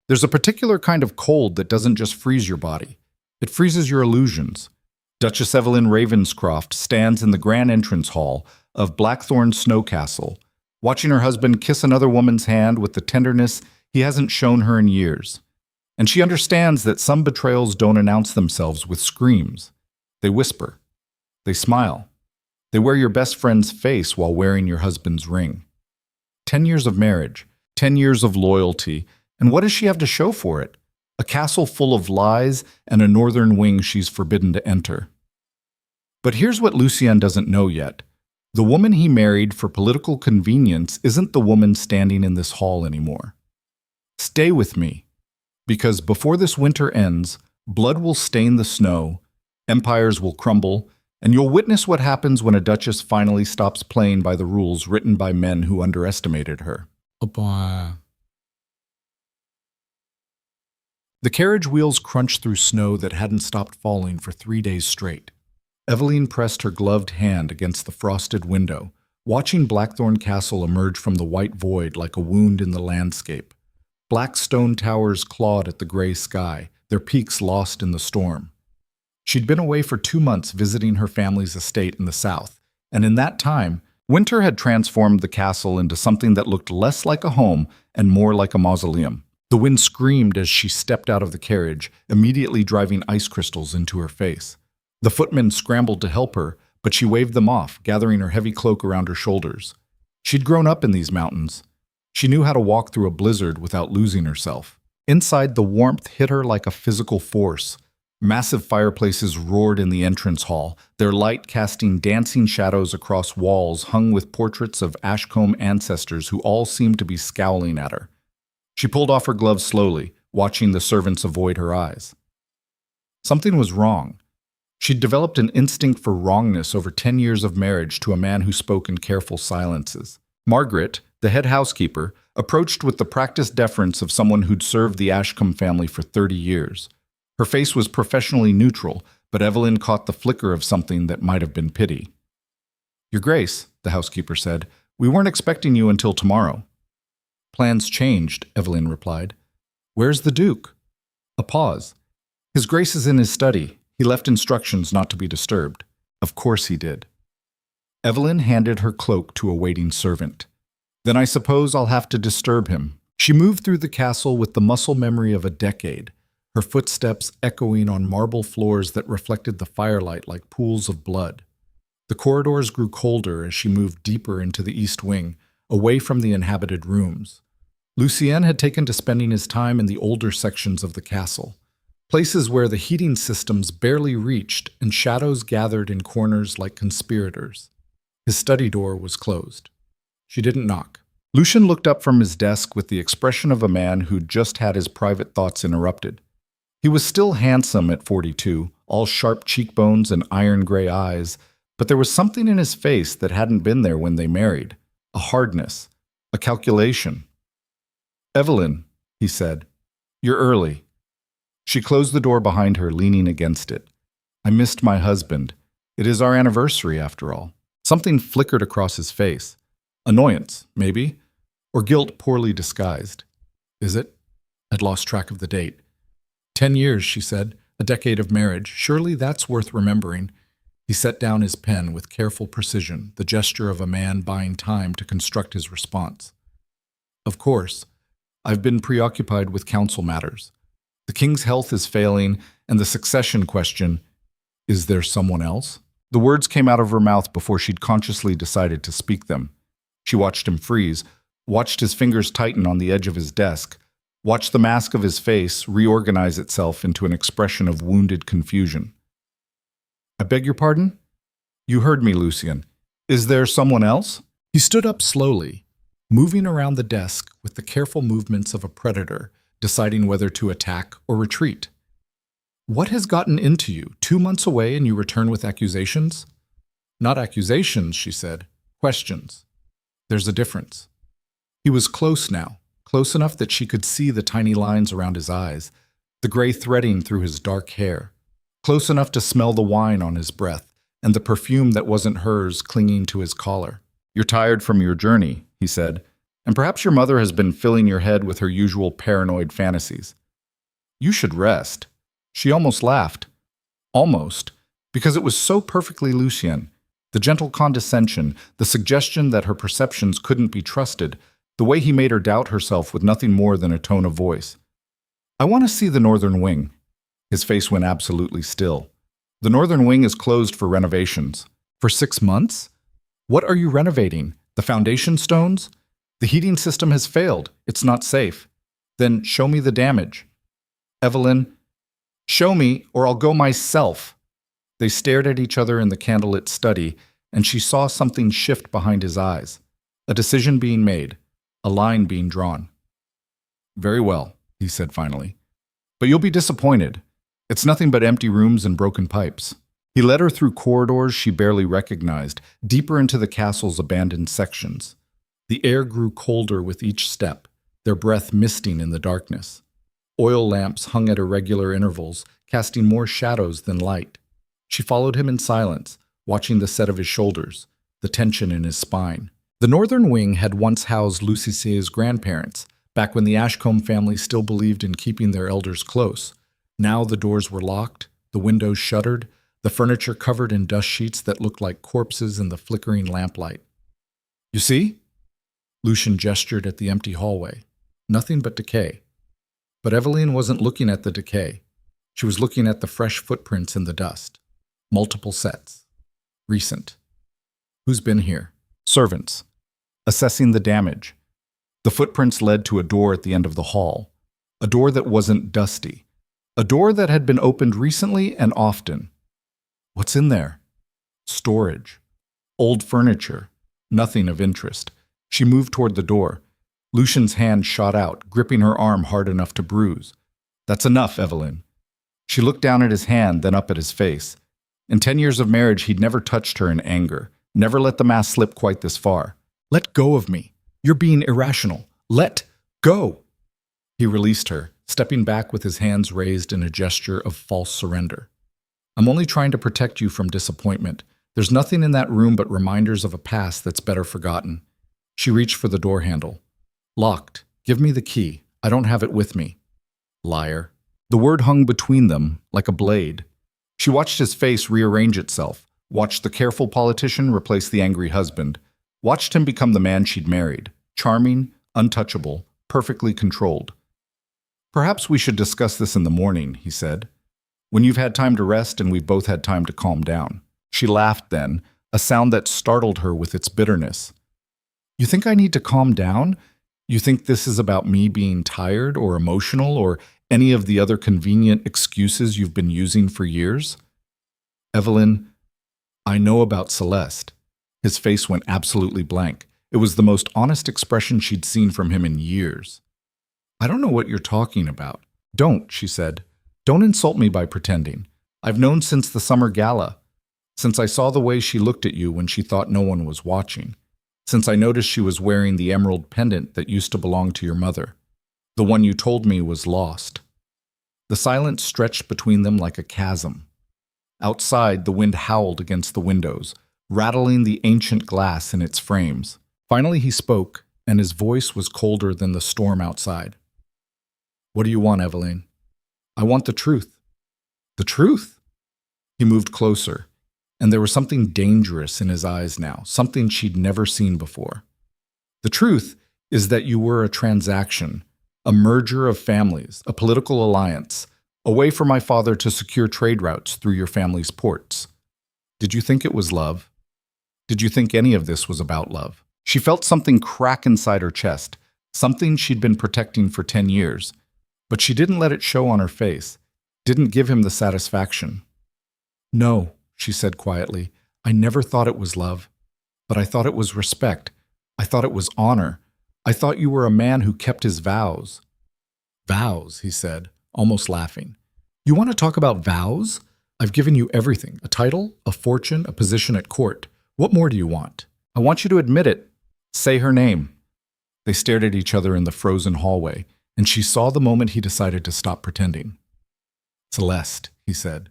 There's a particular kind of cold that doesn't just freeze your body. It freezes your illusions. Duchess Evelyn Ravenscroft stands in the grand entrance hall of Blackthorn Snow Castle, watching her husband kiss another woman's hand with the tenderness he hasn't shown her in years. And she understands that some betrayals don't announce themselves with screams. They whisper. They smile. They wear your best friend's face while wearing your husband's ring. 10 years of marriage, 10 years of loyalty, and what does she have to show for it? A castle full of lies and a northern wing she's forbidden to enter. But here's what Lucien doesn't know yet. The woman he married for political convenience isn't the woman standing in this hall anymore. Stay with me, because before this winter ends, blood will stain the snow, empires will crumble, and you'll witness what happens when a duchess finally stops playing by the rules written by men who underestimated her. The carriage wheels crunched through snow that hadn't stopped falling for 3 days straight. Eveline pressed her gloved hand against the frosted window, watching Blackthorn Castle emerge from the white void like a wound in the landscape. Black stone towers clawed at the gray sky, their peaks lost in the storm. She'd been away for 2 months visiting her family's estate in the south, and in that time, winter had transformed the castle into something that looked less like a home and more like a mausoleum. The wind screamed as she stepped out of the carriage, immediately driving ice crystals into her face. The footmen scrambled to help her, but she waved them off, gathering her heavy cloak around her shoulders. She'd grown up in these mountains. She knew how to walk through a blizzard without losing herself. Inside, the warmth hit her like a physical force. Massive fireplaces roared in the entrance hall, their light casting dancing shadows across walls hung with portraits of Ashcombe ancestors who all seemed to be scowling at her. She pulled off her gloves slowly, watching the servants avoid her eyes. Something was wrong. She'd developed an instinct for wrongness over 10 years of marriage to a man who spoke in careful silences. Margaret, the head housekeeper, approached with the practiced deference of someone who'd served the Ashcombe family for 30 years. Her face was professionally neutral, but Evelyn caught the flicker of something that might have been pity. "Your Grace," the housekeeper said, "we weren't expecting you until tomorrow." "Plans changed," Evelyn replied. "Where's the Duke?" A pause. "His Grace is in his study. He left instructions not to be disturbed." "Of course he did." Evelyn handed her cloak to a waiting servant. "Then I suppose I'll have to disturb him." She moved through the castle with the muscle memory of a decade, her footsteps echoing on marble floors that reflected the firelight like pools of blood. The corridors grew colder as she moved deeper into the east wing, away from the inhabited rooms. Lucien had taken to spending his time in the older sections of the castle, places where the heating systems barely reached and shadows gathered in corners like conspirators. His study door was closed. She didn't knock. Lucien looked up from his desk with the expression of a man who'd just had his private thoughts interrupted. He was still handsome at 42, all sharp cheekbones and iron-gray eyes, but there was something in his face that hadn't been there when they married. A hardness, a calculation. "Evelyn," he said, "you're early." She closed the door behind her, leaning against it. "I missed my husband. It is our anniversary, after all." Something flickered across his face. Annoyance, maybe, or guilt poorly disguised. "Is it?" I'd lost track of the date. 10 years, she said, a decade of marriage. Surely that's worth remembering. He set down his pen with careful precision, the gesture of a man buying time to construct his response. "Of course. I've been preoccupied with council matters. The king's health is failing, and the succession question, is there someone else?" The words came out of her mouth before she'd consciously decided to speak them. She watched him freeze, watched his fingers tighten on the edge of his desk, watched the mask of his face reorganize itself into an expression of wounded confusion. "I beg your pardon?" "You heard me, Lucien. Is there someone else?" He stood up slowly, moving around the desk with the careful movements of a predator, deciding whether to attack or retreat. "What has gotten into you? 2 months away and you return with accusations?" "Not accusations," she said. "Questions. There's a difference." He was close now, close enough that she could see the tiny lines around his eyes, the gray threading through his dark hair, close enough to smell the wine on his breath and the perfume that wasn't hers clinging to his collar. "You're tired from your journey," he said, And perhaps your mother has been filling your head with her usual paranoid fantasies. You should rest. She almost laughed. Almost. Because it was so perfectly Lucien. The gentle condescension, the suggestion that her perceptions couldn't be trusted, the way he made her doubt herself with nothing more than a tone of voice. I want to see the northern wing. His face went absolutely still. The northern wing is closed for renovations. For 6 months? What are you renovating? The foundation stones? The heating system has failed. It's not safe. Then show me the damage. Evelyn, show me or I'll go myself. They stared at each other in the candlelit study, and she saw something shift behind his eyes. A decision being made. A line being drawn. Very well, he said finally. But you'll be disappointed. It's nothing but empty rooms and broken pipes. He led her through corridors she barely recognized, deeper into the castle's abandoned sections. The air grew colder with each step, their breath misting in the darkness. Oil lamps hung at irregular intervals, casting more shadows than light. She followed him in silence, watching the set of his shoulders, the tension in his spine. The northern wing had once housed Lucier's grandparents, back when the Ashcombe family still believed in keeping their elders close. Now the doors were locked, the windows shuttered, the furniture covered in dust sheets that looked like corpses in the flickering lamplight. You see? Lucien gestured at the empty hallway. Nothing but decay. But Evelyn wasn't looking at the decay. She was looking at the fresh footprints in the dust. Multiple sets. Recent. Who's been here? Servants. Assessing the damage. The footprints led to a door at the end of the hall. A door that wasn't dusty. A door that had been opened recently and often. What's in there? Storage. Old furniture. Nothing of interest. She moved toward the door. Lucien's hand shot out, gripping her arm hard enough to bruise. That's enough, Evelyn. She looked down at his hand, then up at his face. In 10 years of marriage, he'd never touched her in anger, never let the mask slip quite this far. Let go of me. You're being irrational. Let go. He released her, stepping back with his hands raised in a gesture of false surrender. I'm only trying to protect you from disappointment. There's nothing in that room but reminders of a past that's better forgotten. She reached for the door handle. Locked. Give me the key. I don't have it with me. Liar. The word hung between them like a blade. She watched his face rearrange itself, watched the careful politician replace the angry husband, watched him become the man she'd married, charming, untouchable, perfectly controlled. Perhaps we should discuss this in the morning, he said. When you've had time to rest and we've both had time to calm down. She laughed then, a sound that startled her with its bitterness. You think I need to calm down? You think this is about me being tired or emotional or any of the other convenient excuses you've been using for years? Evelyn, I know about Celeste. His face went absolutely blank. It was the most honest expression she'd seen from him in years. I don't know what you're talking about. Don't, she said. Don't insult me by pretending. I've known since the summer gala, since I saw the way she looked at you when she thought no one was watching, since I noticed she was wearing the emerald pendant that used to belong to your mother, the one you told me was lost. The silence stretched between them like a chasm. Outside, the wind howled against the windows, rattling the ancient glass in its frames. Finally he spoke, and his voice was colder than the storm outside. What do you want, Evelyn? I want the truth. The truth? He moved closer, and there was something dangerous in his eyes now, something she'd never seen before. The truth is that you were a transaction, a merger of families, a political alliance, a way for my father to secure trade routes through your family's ports. Did you think it was love? Did you think any of this was about love? She felt something crack inside her chest, something she'd been protecting for 10 years. But she didn't let it show on her face, didn't give him the satisfaction. No, she said quietly, I never thought it was love. But I thought it was respect. I thought it was honor. I thought you were a man who kept his vows. Vows, he said, almost laughing. You want to talk about vows? I've given you everything, a title, a fortune, a position at court. What more do you want? I want you to admit it. Say her name. They stared at each other in the frozen hallway, and she saw the moment he decided to stop pretending. Celeste, he said.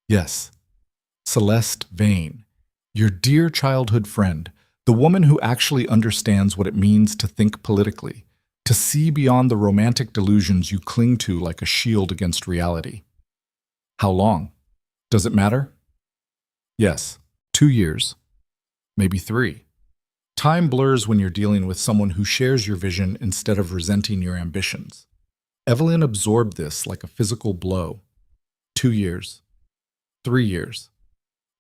Yes, Celeste Vane, your dear childhood friend, The woman who actually understands what it means to think politically, to see beyond the romantic delusions you cling to like a shield against reality. How long? Does it matter? Yes, 2 years, maybe 3. Time blurs when you're dealing with someone who shares your vision instead of resenting your ambitions. Evelyn absorbed this like a physical blow. 2 years. 3 years.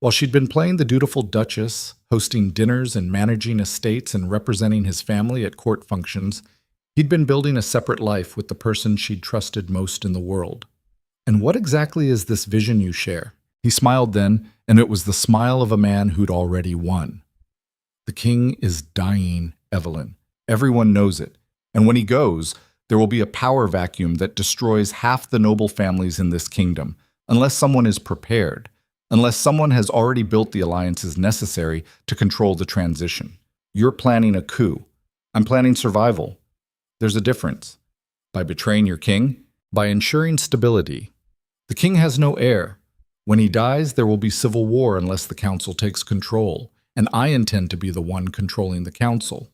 While she'd been playing the dutiful Duchess, hosting dinners and managing estates and representing his family at court functions, he'd been building a separate life with the person she'd trusted most in the world. And what exactly is this vision you share? He smiled then, and it was the smile of a man who'd already won. The king is dying, Evelyn. Everyone knows it. And when he goes, there will be a power vacuum that destroys half the noble families in this kingdom, unless someone is prepared, unless someone has already built the alliances necessary to control the transition. You're planning a coup. I'm planning survival. There's a difference. By betraying your king, by ensuring stability. The king has no heir. When he dies, there will be civil war unless the council takes control, and I intend to be the one controlling the council.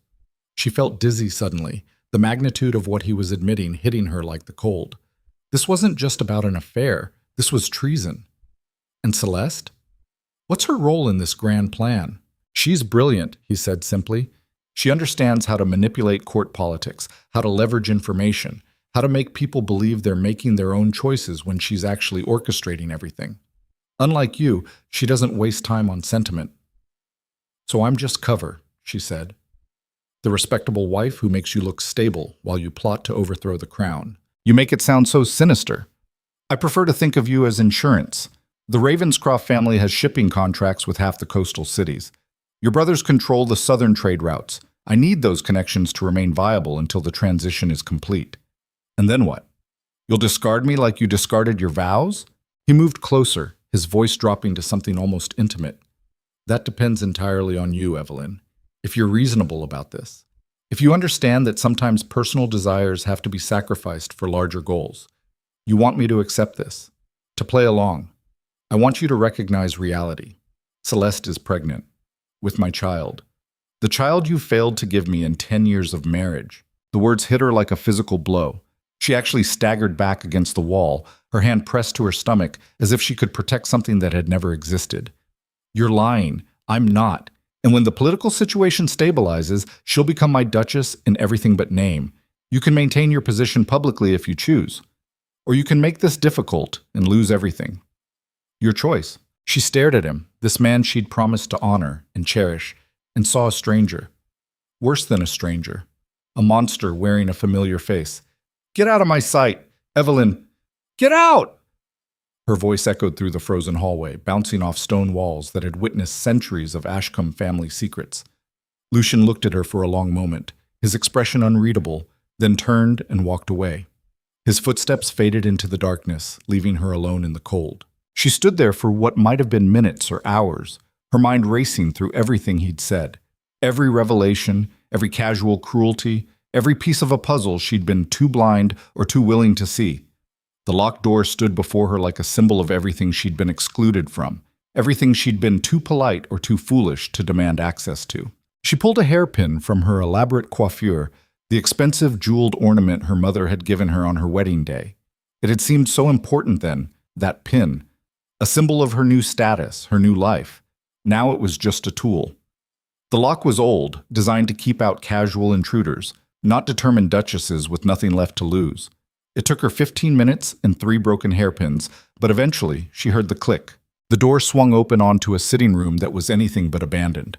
She felt dizzy suddenly, the magnitude of what he was admitting hitting her like the cold. This wasn't just about an affair, this was treason. And Celeste? What's her role in this grand plan? She's brilliant, he said simply. She understands how to manipulate court politics, how to leverage information, how to make people believe they're making their own choices when she's actually orchestrating everything. Unlike you, she doesn't waste time on sentiment. So I'm just cover, she said. The respectable wife who makes you look stable while you plot to overthrow the crown. You make it sound so sinister. I prefer to think of you as insurance. The Ravenscroft family has shipping contracts with half the coastal cities. Your brothers control the southern trade routes. I need those connections to remain viable until the transition is complete. And then what? You'll discard me like you discarded your vows? He moved closer, his voice dropping to something almost intimate. That depends entirely on you, Evelyn. If you're reasonable about this. If you understand that sometimes personal desires have to be sacrificed for larger goals. You want me to accept this. To play along. I want you to recognize reality. Celeste is pregnant. With my child. The child you failed to give me in 10 years of marriage. The words hit her like a physical blow. She actually staggered back against the wall, her hand pressed to her stomach as if she could protect something that had never existed. You're lying. I'm not. And when the political situation stabilizes, she'll become my Duchess in everything but name. You can maintain your position publicly if you choose. Or you can make this difficult and lose everything. Your choice. She stared at him, this man she'd promised to honor and cherish, and saw a stranger. Worse than a stranger. A monster wearing a familiar face. Get out of my sight, Evelyn! Get out! Her voice echoed through the frozen hallway, bouncing off stone walls that had witnessed centuries of Ashcombe family secrets. Lucian looked at her for a long moment, his expression unreadable, then turned and walked away. His footsteps faded into the darkness, leaving her alone in the cold. She stood there for what might have been minutes or hours, her mind racing through everything he'd said. Every revelation, every casual cruelty, every piece of a puzzle she'd been too blind or too willing to see. The locked door stood before her like a symbol of everything she'd been excluded from, everything she'd been too polite or too foolish to demand access to. She pulled a hairpin from her elaborate coiffure, the expensive jeweled ornament her mother had given her on her wedding day. It had seemed so important then, that pin, a symbol of her new status, her new life. Now it was just a tool. The lock was old, designed to keep out casual intruders, not determined duchesses with nothing left to lose. It took her 15 minutes and 3 broken hairpins, but eventually she heard the click. The door swung open onto a sitting room that was anything but abandoned.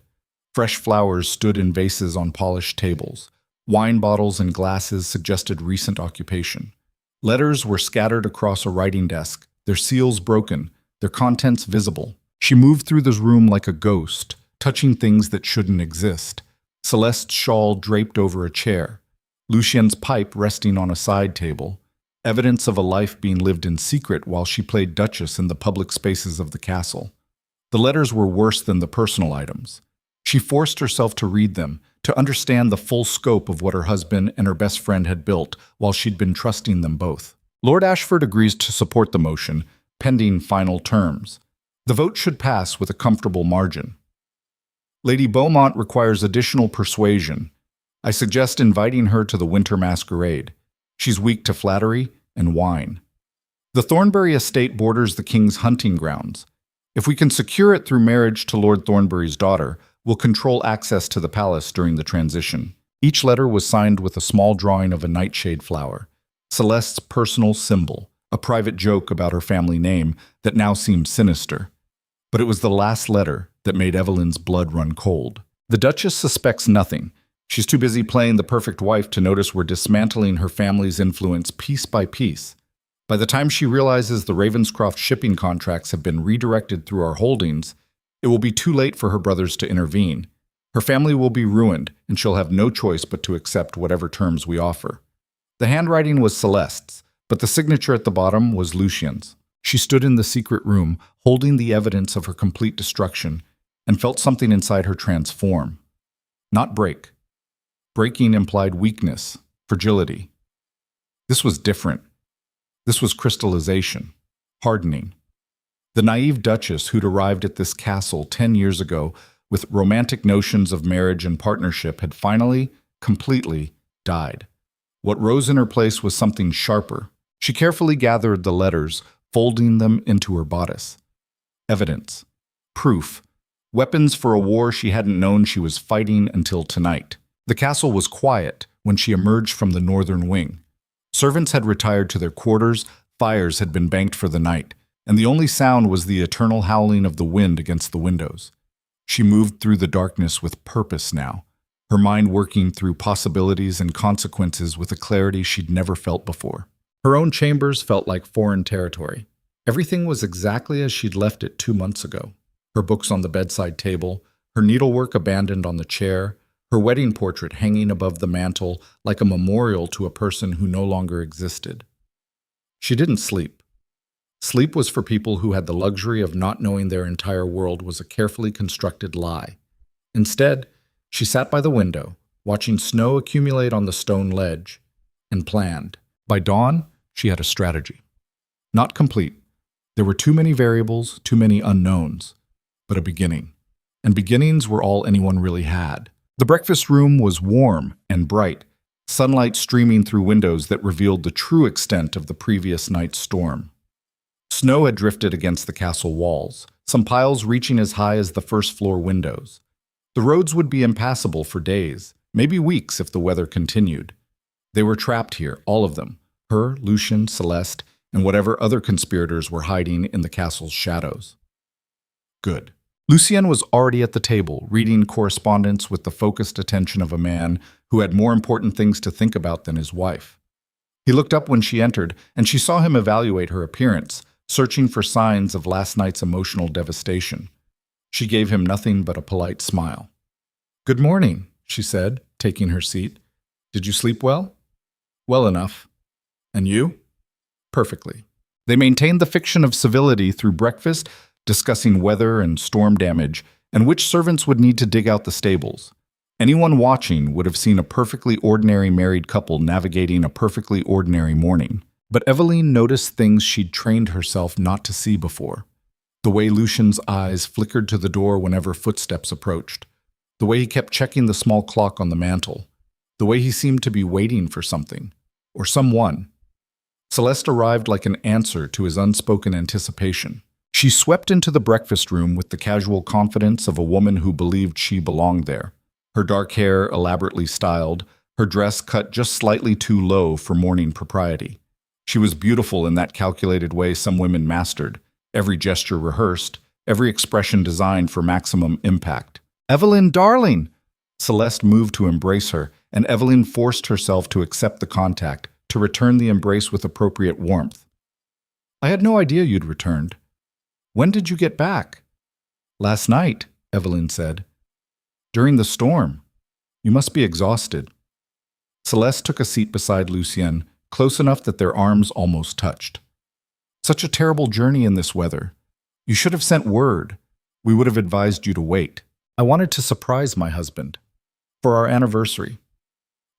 Fresh flowers stood in vases on polished tables. Wine bottles and glasses suggested recent occupation. Letters were scattered across a writing desk, their seals broken, their contents visible. She moved through this room like a ghost, touching things that shouldn't exist. Celeste's shawl draped over a chair, Lucien's pipe resting on a side table, evidence of a life being lived in secret while she played Duchess in the public spaces of the castle. The letters were worse than the personal items. She forced herself to read them, to understand the full scope of what her husband and her best friend had built while she'd been trusting them both. Lord Ashford agrees to support the motion, pending final terms. The vote should pass with a comfortable margin. Lady Beaumont requires additional persuasion. I suggest inviting her to the winter masquerade. She's weak to flattery and wine. The Thornbury estate borders the king's hunting grounds. If we can secure it through marriage to Lord Thornbury's daughter, we'll control access to the palace during the transition. Each letter was signed with a small drawing of a nightshade flower, Celeste's personal symbol, a private joke about her family name that now seemed sinister. But it was the last letter that made Evelyn's blood run cold. The Duchess suspects nothing. She's too busy playing the perfect wife to notice we're dismantling her family's influence piece by piece. By the time she realizes the Ravenscroft shipping contracts have been redirected through our holdings, it will be too late for her brothers to intervene. Her family will be ruined, and she'll have no choice but to accept whatever terms we offer. The handwriting was Celeste's, but the signature at the bottom was Lucien's. She stood in the secret room, holding the evidence of her complete destruction, and felt something inside her transform. Not break. Breaking implied weakness, fragility. This was different. This was crystallization, hardening. The naive Duchess who'd arrived at this castle 10 years ago with romantic notions of marriage and partnership had finally, completely died. What rose in her place was something sharper. She carefully gathered the letters, folding them into her bodice. Evidence. Proof. Weapons for a war she hadn't known she was fighting until tonight. The castle was quiet when she emerged from the northern wing. Servants had retired to their quarters, fires had been banked for the night, and the only sound was the eternal howling of the wind against the windows. She moved through the darkness with purpose now, her mind working through possibilities and consequences with a clarity she'd never felt before. Her own chambers felt like foreign territory. Everything was exactly as she'd left it 2 months ago. Her books on the bedside table, her needlework abandoned on the chair, her wedding portrait hanging above the mantel like a memorial to a person who no longer existed. She didn't sleep. Sleep was for people who had the luxury of not knowing their entire world was a carefully constructed lie. Instead, she sat by the window, watching snow accumulate on the stone ledge, and planned. By dawn, she had a strategy. Not complete. There were too many variables, too many unknowns, but a beginning. And beginnings were all anyone really had. The breakfast room was warm and bright, sunlight streaming through windows that revealed the true extent of the previous night's storm. Snow had drifted against the castle walls, some piles reaching as high as the first-floor windows. The roads would be impassable for days, maybe weeks if the weather continued. They were trapped here, all of them, her, Lucien, Celeste, and whatever other conspirators were hiding in the castle's shadows. Good. Lucien was already at the table, reading correspondence with the focused attention of a man who had more important things to think about than his wife. He looked up when she entered, and she saw him evaluate her appearance, searching for signs of last night's emotional devastation. She gave him nothing but a polite smile. "Good morning," she said, taking her seat. "Did you sleep well?" "Well enough." "And you?" "Perfectly." They maintained the fiction of civility through breakfast, discussing weather and storm damage, and which servants would need to dig out the stables. Anyone watching would have seen a perfectly ordinary married couple navigating a perfectly ordinary morning. But Evelyn noticed things she'd trained herself not to see before. The way Lucien's eyes flickered to the door whenever footsteps approached. The way he kept checking the small clock on the mantel. The way he seemed to be waiting for something. Or someone. Celeste arrived like an answer to his unspoken anticipation. She swept into the breakfast room with the casual confidence of a woman who believed she belonged there. Her dark hair elaborately styled, her dress cut just slightly too low for morning propriety. She was beautiful in that calculated way some women mastered, every gesture rehearsed, every expression designed for maximum impact. "Evelyn, darling!" Celeste moved to embrace her, and Evelyn forced herself to accept the contact, to return the embrace with appropriate warmth. "I had no idea you'd returned. When did you get back?" "Last night," Evelyn said. "During the storm. You must be exhausted." Celeste took a seat beside Lucien, close enough that their arms almost touched. "Such a terrible journey in this weather. You should have sent word. We would have advised you to wait. I wanted to surprise my husband. For our anniversary."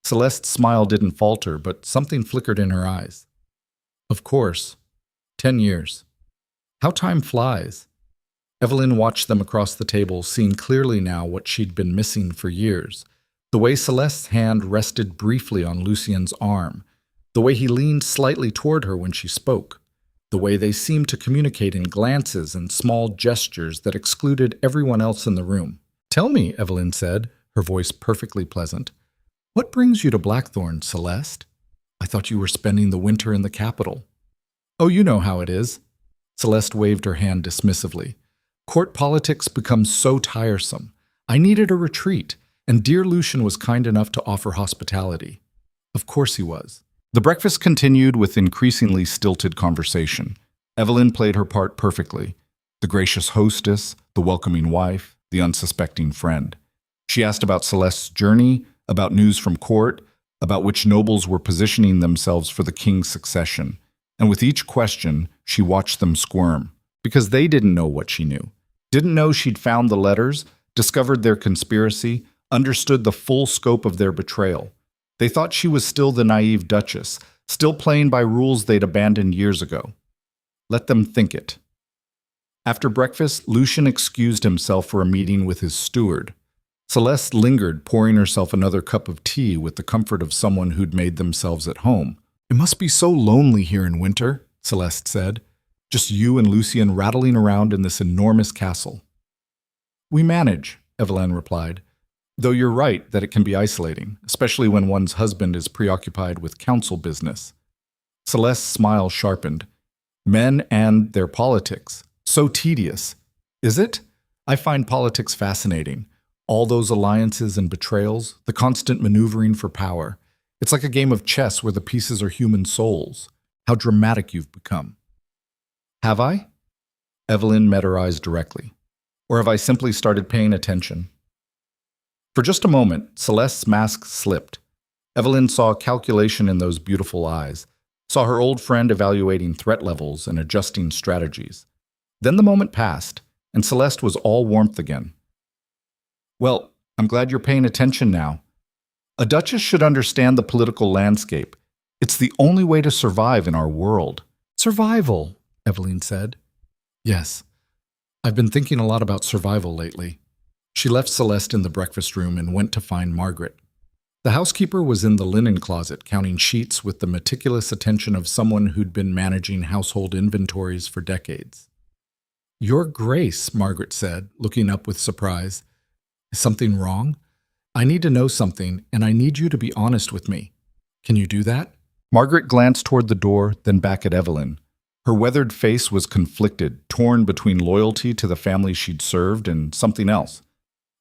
Celeste's smile didn't falter, but something flickered in her eyes. "Of course. 10 years. How time flies." Evelyn watched them across the table, seeing clearly now what she'd been missing for years. The way Celeste's hand rested briefly on Lucien's arm. The way he leaned slightly toward her when she spoke. The way they seemed to communicate in glances and small gestures that excluded everyone else in the room. "Tell me," Evelyn said, her voice perfectly pleasant. "What brings you to Blackthorn, Celeste? I thought you were spending the winter in the capital." "Oh, you know how it is." Celeste waved her hand dismissively. "Court politics become so tiresome. I needed a retreat, and dear Lucien was kind enough to offer hospitality." Of course he was. The breakfast continued with increasingly stilted conversation. Evelyn played her part perfectly. The gracious hostess, the welcoming wife, the unsuspecting friend. She asked about Celeste's journey, about news from court, about which nobles were positioning themselves for the king's succession. And with each question, she watched them squirm, because they didn't know what she knew. Didn't know she'd found the letters, discovered their conspiracy, understood the full scope of their betrayal. They thought she was still the naive duchess, still playing by rules they'd abandoned years ago. Let them think it. After breakfast, Lucien excused himself for a meeting with his steward. Celeste lingered, pouring herself another cup of tea with the comfort of someone who'd made themselves at home. "It must be so lonely here in winter," Celeste said. "Just you and Lucien rattling around in this enormous castle." "We manage," Evelyn replied. "Though you're right that it can be isolating, especially when one's husband is preoccupied with council business." Celeste's smile sharpened. "Men and their politics. So tedious. Is it? I find politics fascinating. All those alliances and betrayals, the constant maneuvering for power. It's like a game of chess where the pieces are human souls. How dramatic you've become." "Have I?" Evelyn met her eyes directly. "Or have I simply started paying attention?" For just a moment, Celeste's mask slipped. Evelyn saw calculation in those beautiful eyes, saw her old friend evaluating threat levels and adjusting strategies. Then the moment passed, and Celeste was all warmth again. "Well, I'm glad you're paying attention now. A duchess should understand the political landscape. It's the only way to survive in our world." "Survival," Evelyn said. "Yes, I've been thinking a lot about survival lately." She left Celeste in the breakfast room and went to find Margaret. The housekeeper was in the linen closet counting sheets with the meticulous attention of someone who'd been managing household inventories for decades. "Your Grace," Margaret said, looking up with surprise. "Is something wrong? I need to know something, and I need you to be honest with me. Can you do that?" Margaret glanced toward the door, then back at Evelyn. Her weathered face was conflicted, torn between loyalty to the family she'd served and something else.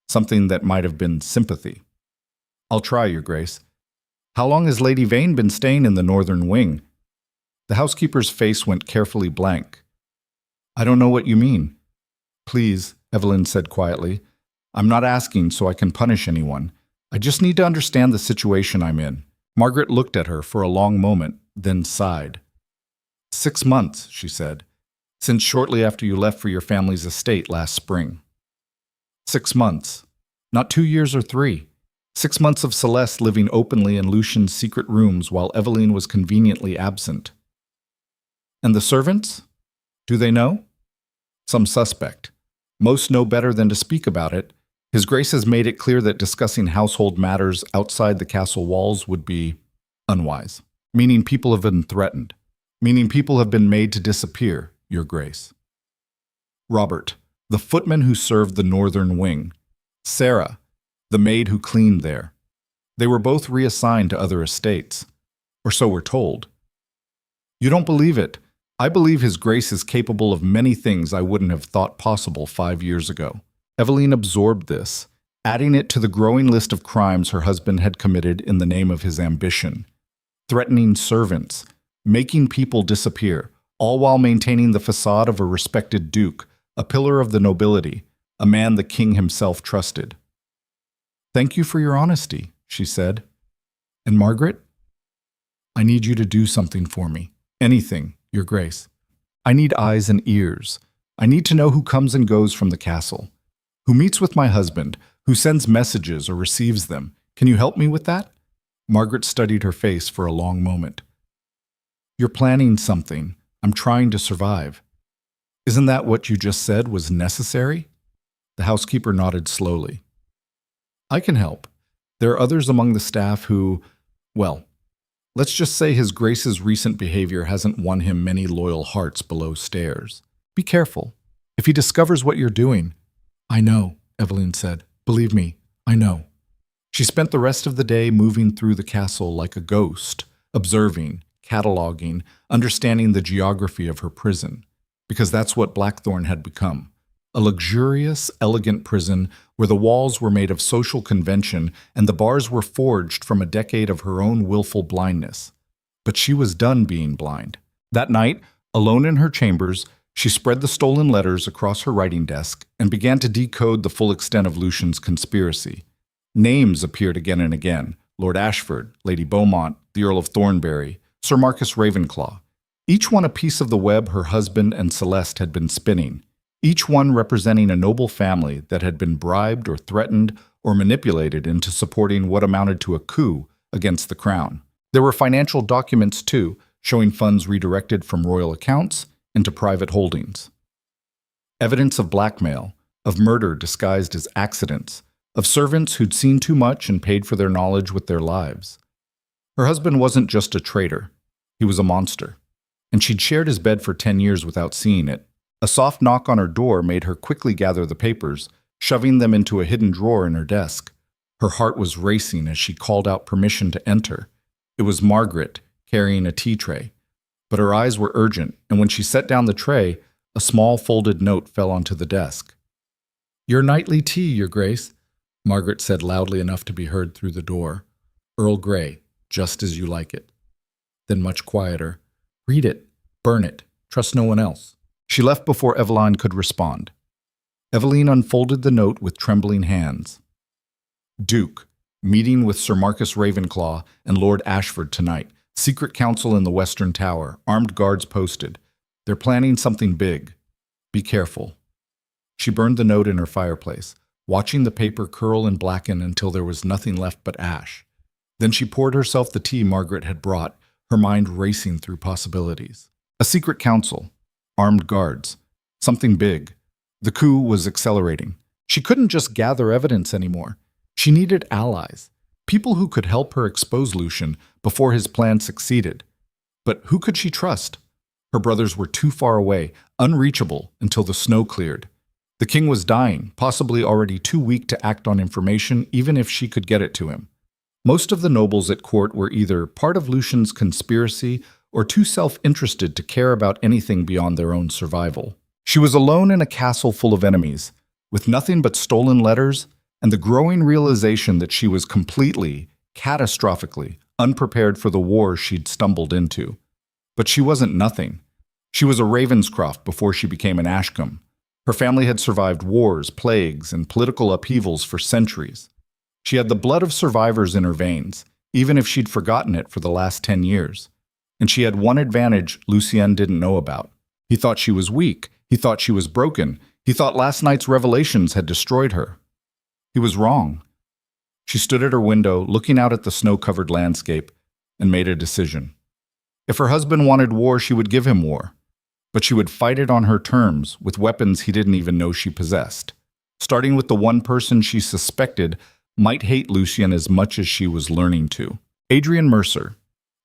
Something that might have been sympathy. "I'll try, Your Grace. How long has Lady Vane been staying in the northern wing?" The housekeeper's face went carefully blank. "I don't know what you mean." "Please," Evelyn said quietly. "I'm not asking so I can punish anyone. I just need to understand the situation I'm in." Margaret looked at her for a long moment, then sighed. 6 months, she said, "since shortly after you left for your family's estate last spring." 6 months. Not 2 years or 3. 6 months of Celeste living openly in Lucien's secret rooms while Evelyn was conveniently absent. And the servants? Do they know? Some suspect. Most know better than to speak about it. His Grace has made it clear that discussing household matters outside the castle walls would be unwise. Meaning people have been threatened. Meaning people have been made to disappear, Your Grace. Robert, the footman who served the northern wing. Sarah, the maid who cleaned there. They were both reassigned to other estates. Or so we're told. You don't believe it. I believe His Grace is capable of many things I wouldn't have thought possible 5 years ago. Evelyn absorbed this, adding it to the growing list of crimes her husband had committed in the name of his ambition. Threatening servants, making people disappear, all while maintaining the facade of a respected duke, a pillar of the nobility, a man the king himself trusted. "Thank you for your honesty," she said. "And Margaret, I need you to do something for me. Anything, Your Grace. I need eyes and ears. I need to know who comes and goes from the castle, who meets with my husband, who sends messages or receives them. Can you help me with that?" Margaret studied her face for a long moment. "You're planning something. I'm trying to survive." Isn't that what you just said was necessary? The housekeeper nodded slowly. I can help. There are others among the staff who, well, let's just say His Grace's recent behavior hasn't won him many loyal hearts below stairs. Be careful. If he discovers what you're doing. I know, Evelyn said. Believe me, I know. She spent the rest of the day moving through the castle like a ghost, observing, cataloging, understanding the geography of her prison, because that's what Blackthorn had become. A luxurious, elegant prison where the walls were made of social convention and the bars were forged from a decade of her own willful blindness. But she was done being blind. That night, alone in her chambers, she spread the stolen letters across her writing desk and began to decode the full extent of Lucian's conspiracy. Names appeared again and again: Lord Ashford, Lady Beaumont, the Earl of Thornbury, Sir Marcus Ravenclaw. Each one a piece of the web her husband and Celeste had been spinning, each one representing a noble family that had been bribed or threatened or manipulated into supporting what amounted to a coup against the crown. There were financial documents, too, showing funds redirected from royal accounts into private holdings. Evidence of blackmail, of murder disguised as accidents, of servants who'd seen too much and paid for their knowledge with their lives. Her husband wasn't just a traitor. He was a monster. And she'd shared his bed for 10 years without seeing it. A soft knock on her door made her quickly gather the papers, shoving them into a hidden drawer in her desk. Her heart was racing as she called out permission to enter. It was Margaret, carrying a tea tray. But her eyes were urgent, and when she set down the tray, a small folded note fell onto the desk. "Your nightly tea, Your Grace," Margaret said loudly enough to be heard through the door. "Earl Grey, just as you like it." Then much quieter, "Read it, burn it, trust no one else." She left before Evelyn could respond. Evelyn unfolded the note with trembling hands. Duke, meeting with Sir Marcus Ravenclaw and Lord Ashford tonight. Secret council in the Western Tower, armed guards posted. They're planning something big. Be careful. She burned the note in her fireplace, watching the paper curl and blacken until there was nothing left but ash. Then she poured herself the tea Margaret had brought, her mind racing through possibilities. A secret council. Armed guards. Something big. The coup was accelerating. She couldn't just gather evidence anymore. She needed allies. People who could help her expose Lucian before his plan succeeded. But who could she trust? Her brothers were too far away, unreachable until the snow cleared. The king was dying, possibly already too weak to act on information even if she could get it to him. Most of the nobles at court were either part of Lucian's conspiracy or too self-interested to care about anything beyond their own survival. She was alone in a castle full of enemies, with nothing but stolen letters and the growing realization that she was completely, catastrophically, unprepared for the war she'd stumbled into. But she wasn't nothing. She was a Ravenscroft before she became an Ashcombe. Her family had survived wars, plagues, and political upheavals for centuries. She had the blood of survivors in her veins, even if she'd forgotten it for the last 10 years. And she had one advantage Lucien didn't know about. He thought she was weak. He thought she was broken. He thought last night's revelations had destroyed her. He was wrong. She stood at her window, looking out at the snow-covered landscape, and made a decision. If her husband wanted war, she would give him war. But she would fight it on her terms, with weapons he didn't even know she possessed. Starting with the one person she suspected might hate Lucien as much as she was learning to. Adrien Mercer,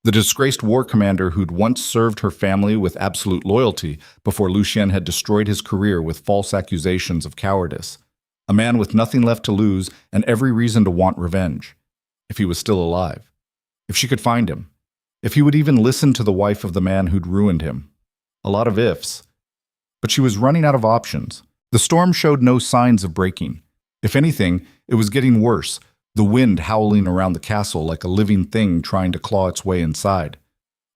the disgraced war commander who'd once served her family with absolute loyalty before Lucien had destroyed his career with false accusations of cowardice. A man with nothing left to lose and every reason to want revenge. If he was still alive. If she could find him. If he would even listen to the wife of the man who'd ruined him. A lot of ifs. But she was running out of options. The storm showed no signs of breaking. If anything, it was getting worse, the wind howling around the castle like a living thing trying to claw its way inside.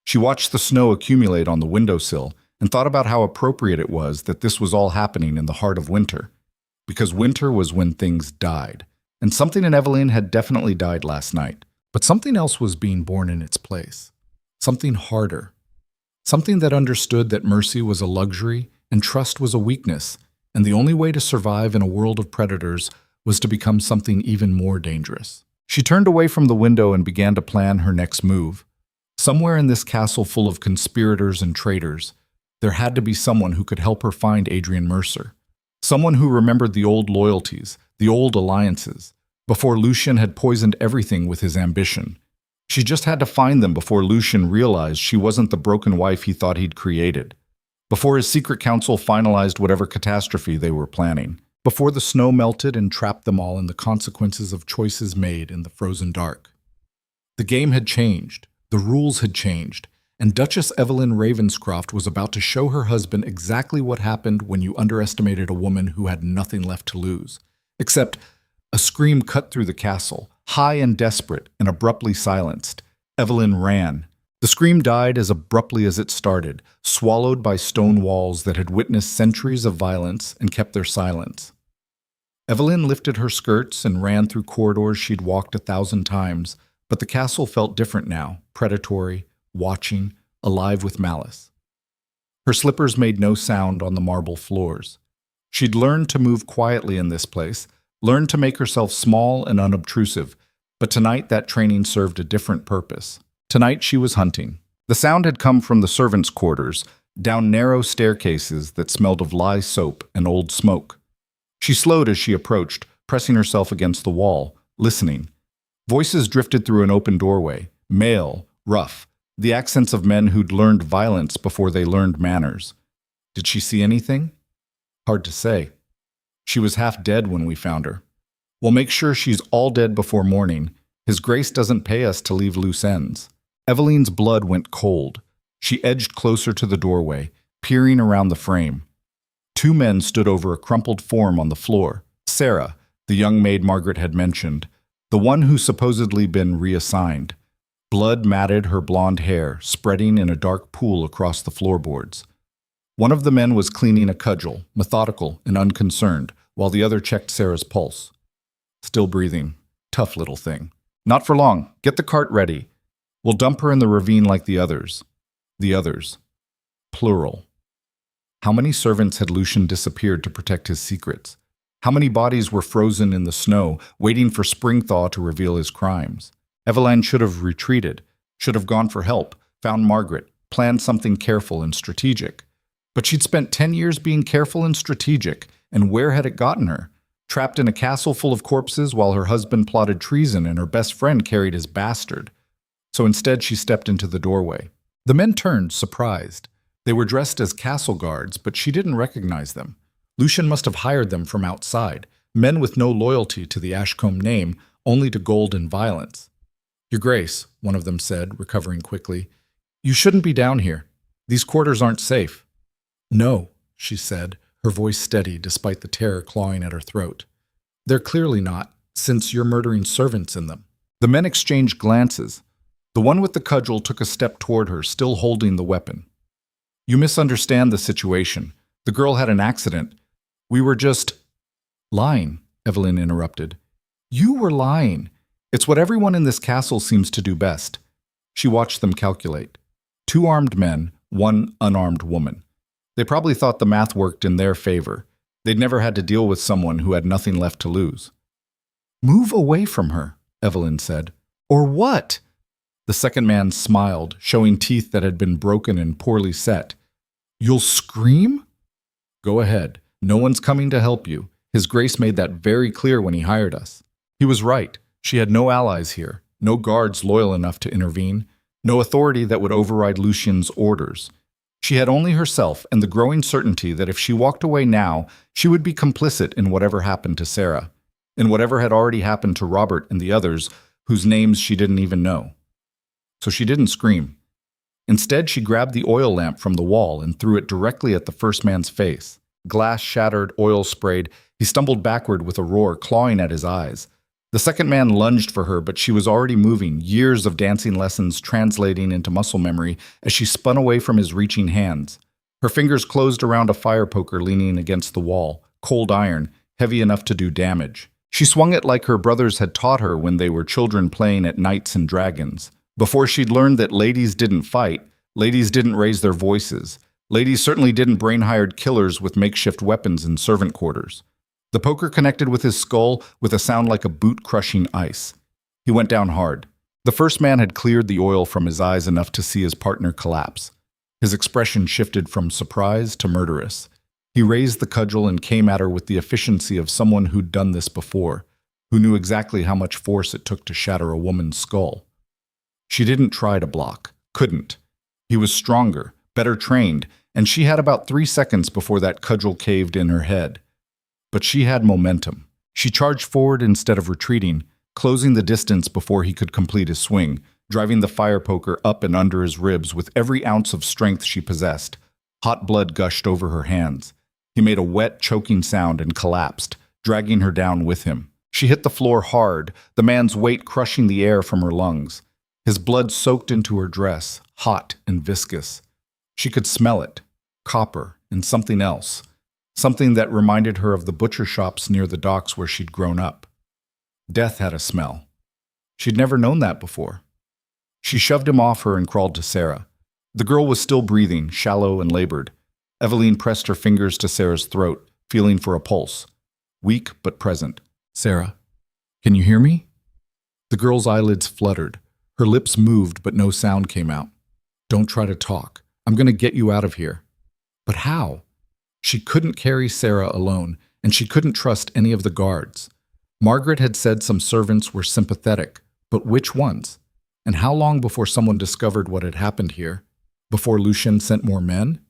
She watched the snow accumulate on the windowsill and thought about how appropriate it was that this was all happening in the heart of winter. Because winter was when things died. And something in Evelyn had definitely died last night. But something else was being born in its place. Something harder. Something that understood that mercy was a luxury and trust was a weakness, and the only way to survive in a world of predators was to become something even more dangerous. She turned away from the window and began to plan her next move. Somewhere in this castle full of conspirators and traitors, There had to be someone who could help her find Adrien Mercer. Someone who remembered the old loyalties, the old alliances, before Lucien had poisoned everything with his ambition. She just had to find them before Lucien realized she wasn't the broken wife he thought he'd created. Before his secret council finalized whatever catastrophe they were planning. Before the snow melted and trapped them all in the consequences of choices made in the frozen dark. The game had changed, the rules had changed, and Duchess Evelyn Ravenscroft was about to show her husband exactly what happened when you underestimated a woman who had nothing left to lose. Except a scream cut through the castle, high and desperate and abruptly silenced. Evelyn ran. The scream died as abruptly as it started, swallowed by stone walls that had witnessed centuries of violence and kept their silence. Evelyn lifted her skirts and ran through corridors she'd walked 1,000 times, but the castle felt different now, predatory, watching, alive with malice. Her slippers made no sound on the marble floors. She'd learned to move quietly in this place, learned to make herself small and unobtrusive, but tonight that training served a different purpose. Tonight she was hunting. The sound had come from the servants' quarters, down narrow staircases that smelled of lye soap and old smoke. She slowed as she approached, pressing herself against the wall, listening. Voices drifted through an open doorway, male, rough, the accents of men who'd learned violence before they learned manners. Did she see anything? Hard to say. She was half dead when we found her. We'll make sure she's all dead before morning. His Grace doesn't pay us to leave loose ends. Evelyn's blood went cold. She edged closer to the doorway, peering around the frame. 2 men stood over a crumpled form on the floor. Sarah, the young maid Margaret had mentioned, the one who supposedly been reassigned. Blood matted her blonde hair, spreading in a dark pool across the floorboards. One of the men was cleaning a cudgel, methodical and unconcerned, while the other checked Sarah's pulse. Still breathing. Tough little thing. Not for long. Get the cart ready. We'll dump her in the ravine like the others. The others. Plural. How many servants had Lucien disappeared to protect his secrets? How many bodies were frozen in the snow, waiting for spring thaw to reveal his crimes? Evelyn should have retreated, should have gone for help, found Margaret, planned something careful and strategic. But she'd spent 10 years being careful and strategic, and where had it gotten her? Trapped in a castle full of corpses while her husband plotted treason and her best friend carried his bastard. So instead she stepped into the doorway. The men turned, surprised. They were dressed as castle guards, but she didn't recognize them. Lucien must have hired them from outside, men with no loyalty to the Ashcombe name, only to gold and violence. Your Grace, one of them said, recovering quickly, you shouldn't be down here. These quarters aren't safe. No, she said, her voice steady despite the terror clawing at her throat. They're clearly not, since you're murdering servants in them. The men exchanged glances. The one with the cudgel took a step toward her, still holding the weapon. You misunderstand the situation. The girl had an accident. We were just… Lying, Evelyn interrupted. You were lying. It's what everyone in this castle seems to do best. She watched them calculate. 2 armed men, 1 unarmed woman. They probably thought the math worked in their favor. They'd never had to deal with someone who had nothing left to lose. Move away from her, Evelyn said. Or what? The second man smiled, showing teeth that had been broken and poorly set. You'll scream? Go ahead. No one's coming to help you. His Grace made that very clear when he hired us. He was right. She had no allies here, no guards loyal enough to intervene, no authority that would override Lucien's orders. She had only herself and the growing certainty that if she walked away now, she would be complicit in whatever happened to Sarah, in whatever had already happened to Robert and the others whose names she didn't even know. So she didn't scream. Instead, she grabbed the oil lamp from the wall and threw it directly at the first man's face. Glass shattered, oil sprayed. He stumbled backward with a roar, clawing at his eyes. The second man lunged for her, but she was already moving, years of dancing lessons translating into muscle memory as she spun away from his reaching hands. Her fingers closed around a fire poker leaning against the wall, cold iron, heavy enough to do damage. She swung it like her brothers had taught her when they were children playing at knights and dragons. Before she'd learned that ladies didn't fight, ladies didn't raise their voices. Ladies certainly didn't brain-hired killers with makeshift weapons in servant quarters. The poker connected with his skull with a sound like a boot crushing ice. He went down hard. The first man had cleared the oil from his eyes enough to see his partner collapse. His expression shifted from surprise to murderous. He raised the cudgel and came at her with the efficiency of someone who'd done this before, who knew exactly how much force it took to shatter a woman's skull. She didn't try to block, couldn't. He was stronger, better trained, and she had about 3 seconds before that cudgel caved in her head. But she had momentum. She charged forward instead of retreating, closing the distance before he could complete his swing, driving the fire poker up and under his ribs with every ounce of strength she possessed. Hot blood gushed over her hands. He made a wet, choking sound and collapsed, dragging her down with him. She hit the floor hard, the man's weight crushing the air from her lungs. His blood soaked into her dress, hot and viscous. She could smell it, copper and something else, something that reminded her of the butcher shops near the docks where she'd grown up. Death had a smell. She'd never known that before. She shoved him off her and crawled to Sarah. The girl was still breathing, shallow and labored. Eveline pressed her fingers to Sarah's throat, feeling for a pulse. Weak but present. "Sarah, can you hear me?" The girl's eyelids fluttered. Her lips moved, but no sound came out. "Don't try to talk. I'm going to get you out of here." But how? She couldn't carry Sarah alone, and she couldn't trust any of the guards. Margaret had said some servants were sympathetic, but which ones? And how long before someone discovered what had happened here? Before Lucien sent more men?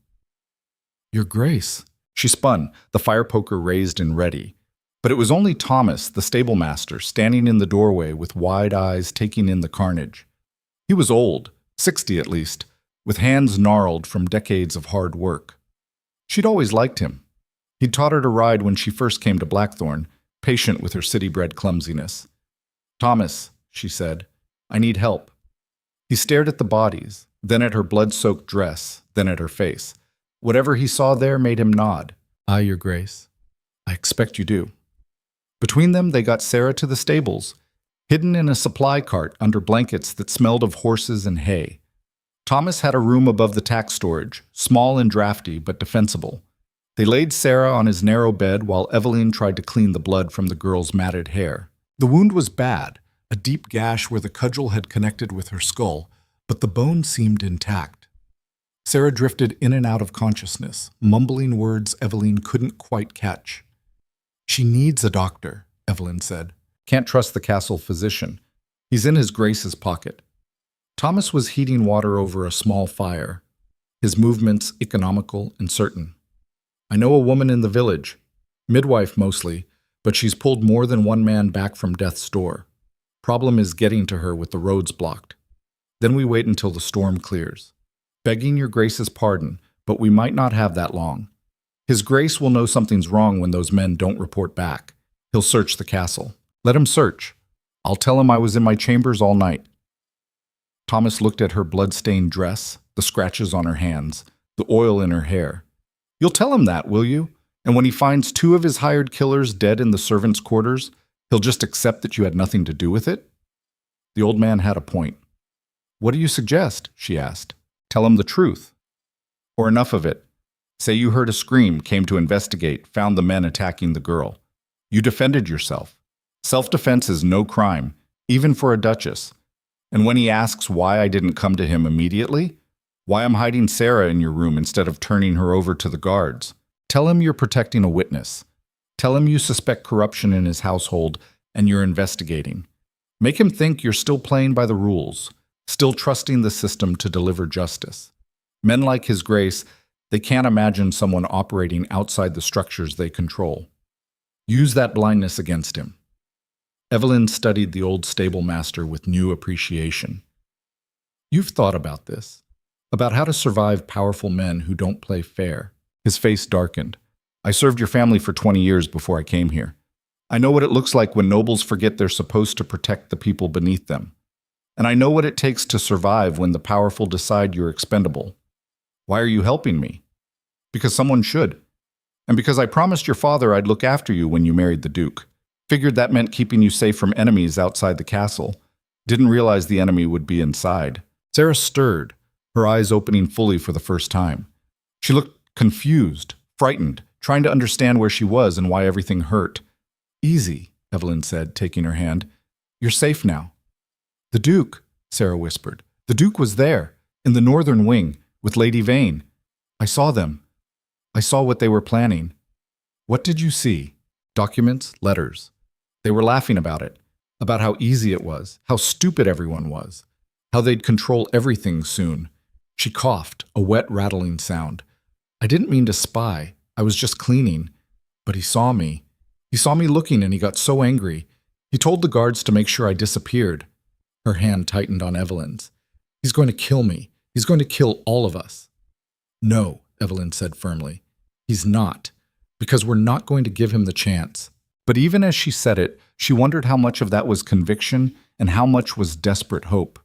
"Your Grace." She spun, the fire poker raised and ready. But it was only Thomas, the stable master, standing in the doorway with wide eyes taking in the carnage. He was old, 60 at least, with hands gnarled from decades of hard work. She'd always liked him. He'd taught her to ride when she first came to Blackthorn, patient with her city-bred clumsiness. "Thomas," she said, "I need help." He stared at the bodies, then at her blood-soaked dress, then at her face. Whatever he saw there made him nod. "Aye, Your Grace. I expect you do." Between them, they got Sarah to the stables, hidden in a supply cart under blankets that smelled of horses and hay. Thomas had a room above the tack storage, small and drafty, but defensible. They laid Sarah on his narrow bed while Eveline tried to clean the blood from the girl's matted hair. The wound was bad, a deep gash where the cudgel had connected with her skull, but the bone seemed intact. Sarah drifted in and out of consciousness, mumbling words Eveline couldn't quite catch. "She needs a doctor," Eveline said. "Can't trust the castle physician. He's in his Grace's pocket." Thomas was heating water over a small fire, his movements economical and certain. "I know a woman in the village, midwife mostly, but she's pulled more than one man back from death's door. Problem is getting to her with the roads blocked. Then we wait until the storm clears. Begging your Grace's pardon, but we might not have that long. His Grace will know something's wrong when those men don't report back. He'll search the castle. Let him search. I'll tell him I was in my chambers all night." Thomas looked at her blood-stained dress, the scratches on her hands, the oil in her hair. "You'll tell him that, will you? And when he finds 2 of his hired killers dead in the servants' quarters, he'll just accept that you had nothing to do with it?" The old man had a point. "What do you suggest?" she asked. "Tell him the truth. Or enough of it. Say you heard a scream, came to investigate, found the men attacking the girl. You defended yourself. Self-defense is no crime, even for a duchess. And when he asks why I didn't come to him immediately, why I'm hiding Sarah in your room instead of turning her over to the guards, tell him you're protecting a witness. Tell him you suspect corruption in his household and you're investigating. Make him think you're still playing by the rules, still trusting the system to deliver justice. Men like His Grace, they can't imagine someone operating outside the structures they control. Use that blindness against him." Eveline studied the old stable master with new appreciation. "You've thought about this, about how to survive powerful men who don't play fair." His face darkened. "I served your family for 20 years before I came here. I know what it looks like when nobles forget they're supposed to protect the people beneath them. And I know what it takes to survive when the powerful decide you're expendable. Why are you helping me? Because someone should. And because I promised your father I'd look after you when you married the Duke. Figured that meant keeping you safe from enemies outside the castle. Didn't realize the enemy would be inside." Sarah stirred, her eyes opening fully for the first time. She looked confused, frightened, trying to understand where she was and why everything hurt. "Easy," Eveline said, taking her hand. "You're safe now." "The Duke," Sarah whispered. "The Duke was there, in the northern wing, with Lady Vane. I saw them. I saw what they were planning. What did you see? Documents, letters. They were laughing about it, about how easy it was, how stupid everyone was, how they'd control everything soon. She coughed, a wet, rattling sound. I didn't mean to spy. I was just cleaning. But he saw me. He saw me looking and he got so angry. He told the guards to make sure I disappeared. Her hand tightened on Evelyn's. He's going to kill me. He's going to kill all of us. No, Evelyn said firmly. He's not, because we're not going to give him the chance. But even as she said it, she wondered how much of that was conviction and how much was desperate hope.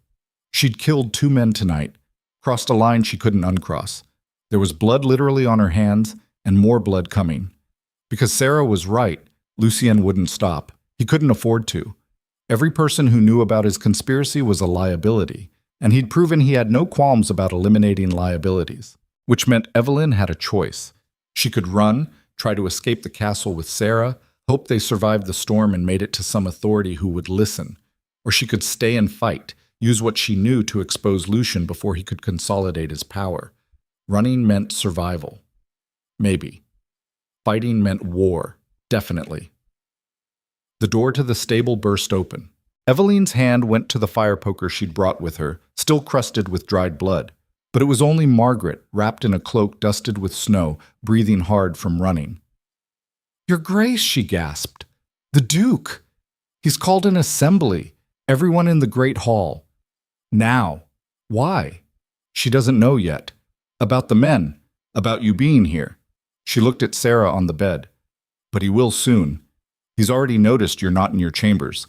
She'd killed 2 men tonight, crossed a line she couldn't uncross. There was blood literally on her hands and more blood coming. Because Sarah was right, Lucien wouldn't stop. He couldn't afford to. Every person who knew about his conspiracy was a liability, and he'd proven he had no qualms about eliminating liabilities, which meant Evelyn had a choice. She could run, try to escape the castle with Sarah, hope they survived the storm and made it to some authority who would listen. Or she could stay and fight, use what she knew to expose Lucien before he could consolidate his power. Running meant survival. Maybe. Fighting meant war. Definitely. The door to the stable burst open. Evelyn's hand went to the fire poker she'd brought with her, still crusted with dried blood. But it was only Margaret, wrapped in a cloak dusted with snow, breathing hard from running. "Your Grace," she gasped. "The Duke! He's called an assembly. Everyone in the Great Hall. Now. Why? She doesn't know yet. About the men. About you being here." She looked at Sarah on the bed. "But he will soon. He's already noticed you're not in your chambers.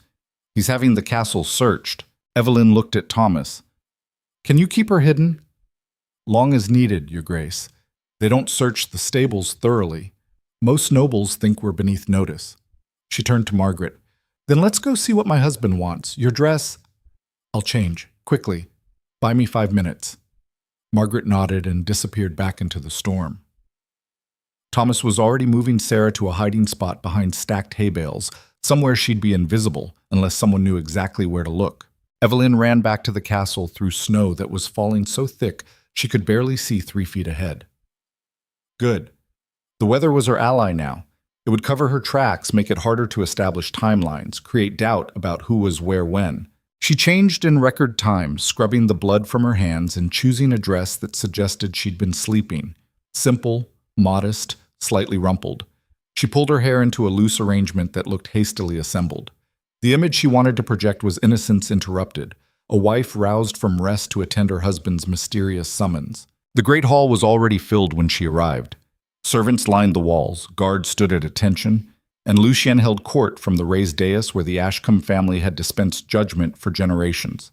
He's having the castle searched." Evelyn looked at Thomas. "Can you keep her hidden?" "Long as needed, Your Grace. They don't search the stables thoroughly. Most nobles think we're beneath notice." She turned to Margaret. "Then let's go see what my husband wants. Your dress—" "I'll change. Quickly. Buy me 5 minutes." Margaret nodded and disappeared back into the storm. Thomas was already moving Sarah to a hiding spot behind stacked hay bales, somewhere she'd be invisible unless someone knew exactly where to look. Evelyn ran back to the castle through snow that was falling so thick she could barely see 3 feet ahead. Good. The weather was her ally now. It would cover her tracks, make it harder to establish timelines, create doubt about who was where when. She changed in record time, scrubbing the blood from her hands and choosing a dress that suggested she'd been sleeping. Simple, modest, slightly rumpled. She pulled her hair into a loose arrangement that looked hastily assembled. The image she wanted to project was innocence interrupted, a wife roused from rest to attend her husband's mysterious summons. The great hall was already filled when she arrived. Servants lined the walls, guards stood at attention, and Lucien held court from the raised dais where the Ashcombe family had dispensed judgment for generations.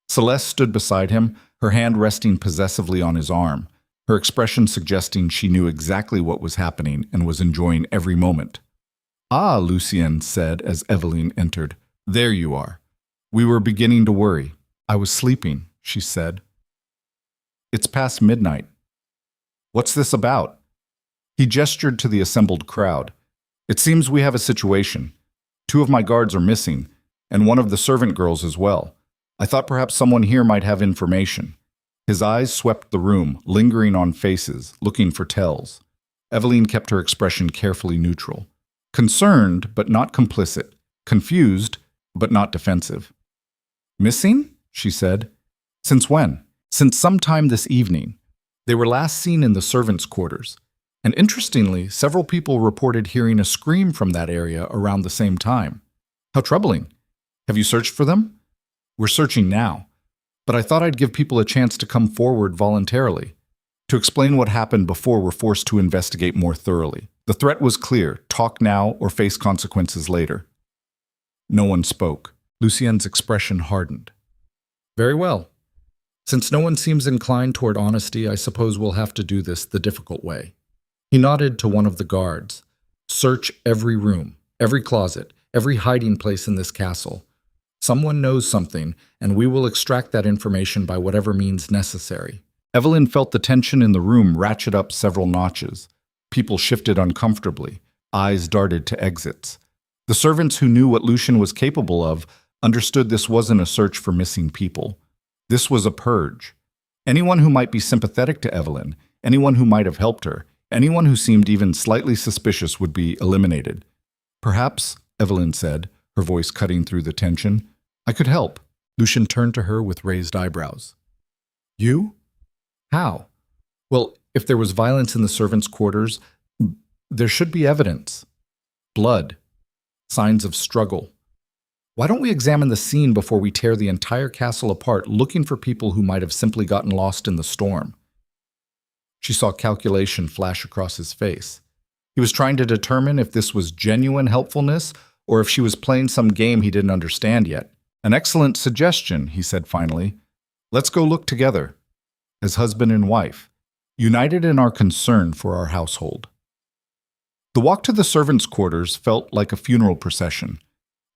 Celeste stood beside him, her hand resting possessively on his arm, her expression suggesting she knew exactly what was happening and was enjoying every moment. "Ah," Lucien said as Evelyn entered. "There you are. We were beginning to worry." "I was sleeping," she said. "It's past midnight. What's this about?" He gestured to the assembled crowd. "It seems we have a situation. 2 of my guards are missing, and 1 of the servant girls as well. I thought perhaps someone here might have information." His eyes swept the room, lingering on faces, looking for tells. Evelyn kept her expression carefully neutral. Concerned, but not complicit. Confused, but not defensive. "Missing?" she said. "Since when?" "Since sometime this evening. They were last seen in the servants' quarters. And interestingly, several people reported hearing a scream from that area around the same time. How troubling. Have you searched for them?" "We're searching now. But I thought I'd give people a chance to come forward voluntarily, to explain what happened before we're forced to investigate more thoroughly. The threat was clear: talk now or face consequences later." No one spoke. Lucien's expression hardened. "Very well. Since no one seems inclined toward honesty, I suppose we'll have to do this the difficult way." He nodded to one of the guards. "Search every room, every closet, every hiding place in this castle. Someone knows something, and we will extract that information by whatever means necessary." Evelyn felt the tension in the room ratchet up several notches. People shifted uncomfortably. Eyes darted to exits. The servants who knew what Lucien was capable of understood this wasn't a search for missing people. This was a purge. Anyone who might be sympathetic to Evelyn, anyone who might have helped her, anyone who seemed even slightly suspicious would be eliminated. Perhaps, Evelyn said, her voice cutting through the tension, I could help. Lucien turned to her with raised eyebrows. You? How? Well, if there was violence in the servants' quarters, there should be evidence. Blood. Signs of struggle. Why don't we examine the scene before we tear the entire castle apart looking for people who might have simply gotten lost in the storm? She saw calculation flash across his face. He was trying to determine if this was genuine helpfulness or if she was playing some game he didn't understand yet. An excellent suggestion, he said finally. Let's go look together, as husband and wife, united in our concern for our household. The walk to the servants' quarters felt like a funeral procession.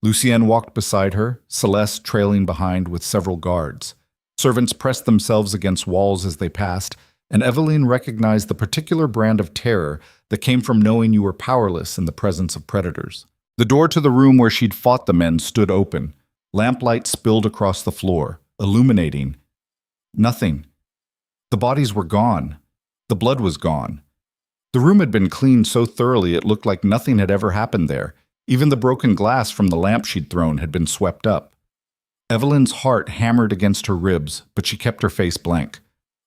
Lucien walked beside her, Celeste trailing behind with several guards. Servants pressed themselves against walls as they passed, and Evelyn recognized the particular brand of terror that came from knowing you were powerless in the presence of predators. The door to the room where she'd fought the men stood open. Lamplight spilled across the floor, illuminating. Nothing. The bodies were gone. The blood was gone. The room had been cleaned so thoroughly it looked like nothing had ever happened there. Even the broken glass from the lamp she'd thrown had been swept up. Evelyn's heart hammered against her ribs, but she kept her face blank.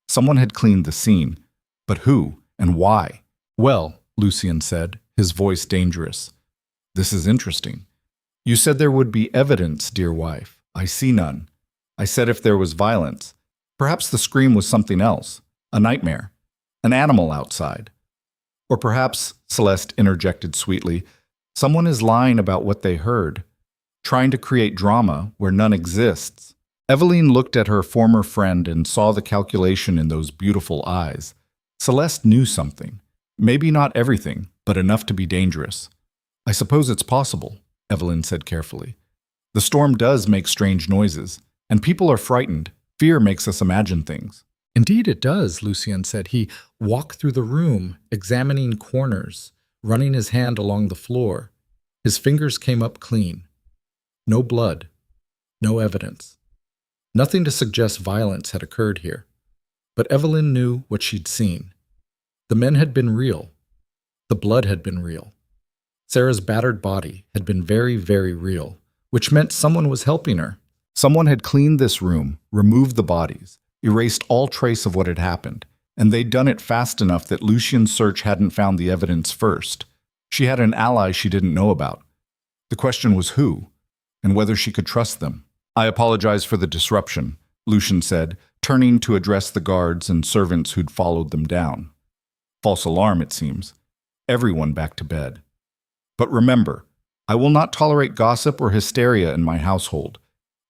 Someone had cleaned the scene. But who and why? Well, Lucien said, his voice dangerous. This is interesting. You said there would be evidence, dear wife. I see none. I said if there was violence. Perhaps the scream was something else. A nightmare. An animal outside. Or perhaps, Celeste interjected sweetly, someone is lying about what they heard, trying to create drama where none exists. Evelyn looked at her former friend and saw the calculation in those beautiful eyes. Celeste knew something. Maybe not everything, but enough to be dangerous. I suppose it's possible, Evelyn said carefully. The storm does make strange noises, and people are frightened. Fear makes us imagine things. Indeed it does, Lucien said. He walked through the room, examining corners, running his hand along the floor. His fingers came up clean. No blood. No evidence. Nothing to suggest violence had occurred here. But Evelyn knew what she'd seen. The men had been real. The blood had been real. Sarah's battered body had been very, very real, which meant someone was helping her. Someone had cleaned this room, removed the bodies, erased all trace of what had happened, and they'd done it fast enough that Lucien's search hadn't found the evidence first. She had an ally she didn't know about. The question was who, and whether she could trust them. I apologize for the disruption, Lucien said, turning to address the guards and servants who'd followed them down. False alarm, it seems. Everyone back to bed. But remember, I will not tolerate gossip or hysteria in my household.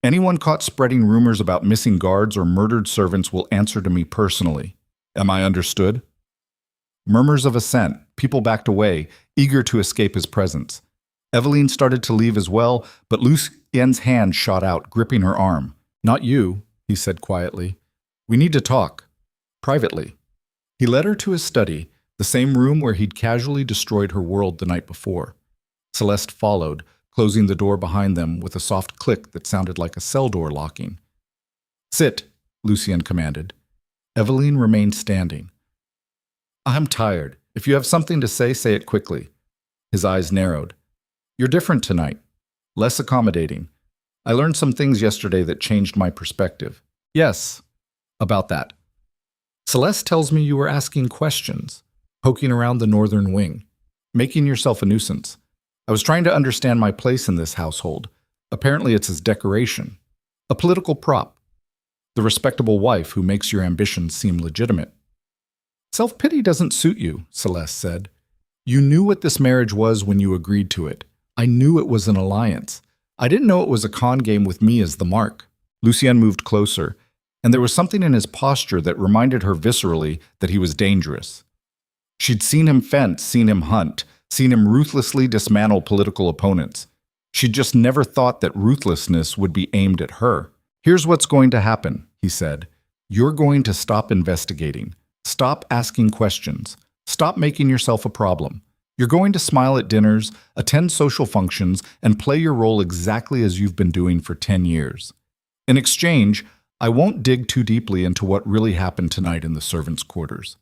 Anyone caught spreading rumors about missing guards or murdered servants will answer to me personally. Am I understood? Murmurs of assent, people backed away, eager to escape his presence. Evelyn started to leave as well, but Lucien's hand shot out, gripping her arm. Not you, he said quietly. We need to talk. Privately. He led her to his study, the same room where he'd casually destroyed her world the night before. Celeste followed, closing the door behind them with a soft click that sounded like a cell door locking. Sit, Lucien commanded. Evelyn remained standing. I'm tired. If you have something to say it quickly. His eyes narrowed. You're different tonight. Less accommodating. I learned some things yesterday that changed my perspective. Yes, about that. Celeste tells me you were asking questions, poking around the northern wing, making yourself a nuisance. I was trying to understand my place in this household. Apparently it's as decoration. A political prop. The respectable wife who makes your ambitions seem legitimate. Self-pity doesn't suit you, Celeste said. You knew what this marriage was when you agreed to it. I knew it was an alliance. I didn't know it was a con game with me as the mark. Lucien moved closer, and there was something in his posture that reminded her viscerally that he was dangerous. She'd seen him fence, seen him hunt, seen him ruthlessly dismantle political opponents. She'd just never thought that ruthlessness would be aimed at her. Here's what's going to happen, he said. You're going to stop investigating. Stop asking questions. Stop making yourself a problem. You're going to smile at dinners, attend social functions, and play your role exactly as you've been doing for 10 years. In exchange, I won't dig too deeply into what really happened tonight in the servants' quarters.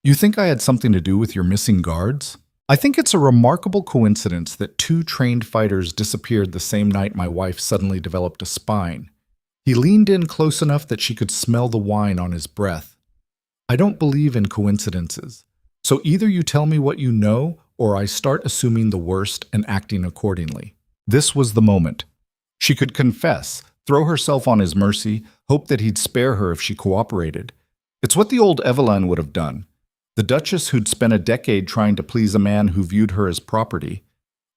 You think I had something to do with your missing guards? I think it's a remarkable coincidence that 2 trained fighters disappeared the same night my wife suddenly developed a spine. He leaned in close enough that she could smell the wine on his breath. I don't believe in coincidences. So either you tell me what you know, or I start assuming the worst and acting accordingly. This was the moment. She could confess, throw herself on his mercy, hope that he'd spare her if she cooperated. It's what the old Evelyn would have done. The Duchess who'd spent a decade trying to please a man who viewed her as property.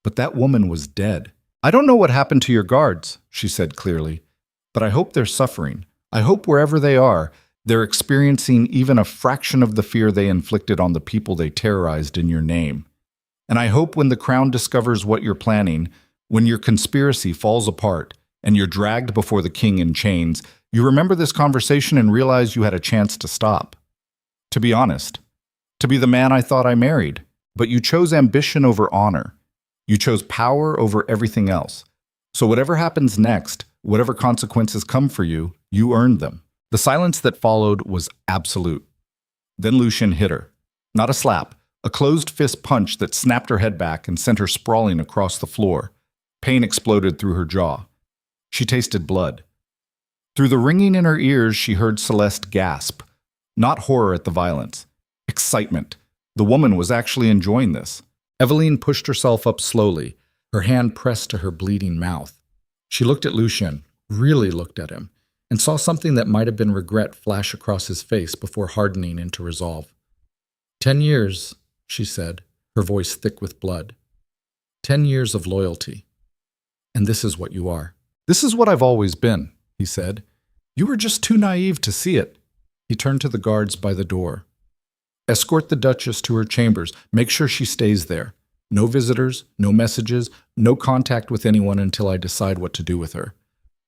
But that woman was dead. I don't know what happened to your guards, she said clearly, but I hope they're suffering. I hope wherever they are, they're experiencing even a fraction of the fear they inflicted on the people they terrorized in your name. And I hope when the crown discovers what you're planning, when your conspiracy falls apart and you're dragged before the king in chains, you remember this conversation and realize you had a chance to stop. To be honest, to be the man I thought I married, but you chose ambition over honor. You chose power over everything else. So whatever happens next, whatever consequences come for you, you earned them. The silence that followed was absolute. Then Lucien hit her. Not a slap, a closed fist punch that snapped her head back and sent her sprawling across the floor. Pain exploded through her jaw. She tasted blood. Through the ringing in her ears, she heard Celeste gasp. Not horror at the violence. Excitement. The woman was actually enjoying this. Eveline pushed herself up slowly, her hand pressed to her bleeding mouth. She looked at Lucien, really looked at him, and saw something that might have been regret flash across his face before hardening into resolve. 10 years, she said, her voice thick with blood. 10 years of loyalty. And this is what you are. This is what I've always been, he said. You were just too naive to see it. He turned to the guards by the door. Escort the Duchess to her chambers. Make sure she stays there. No visitors, no messages, no contact with anyone until I decide what to do with her.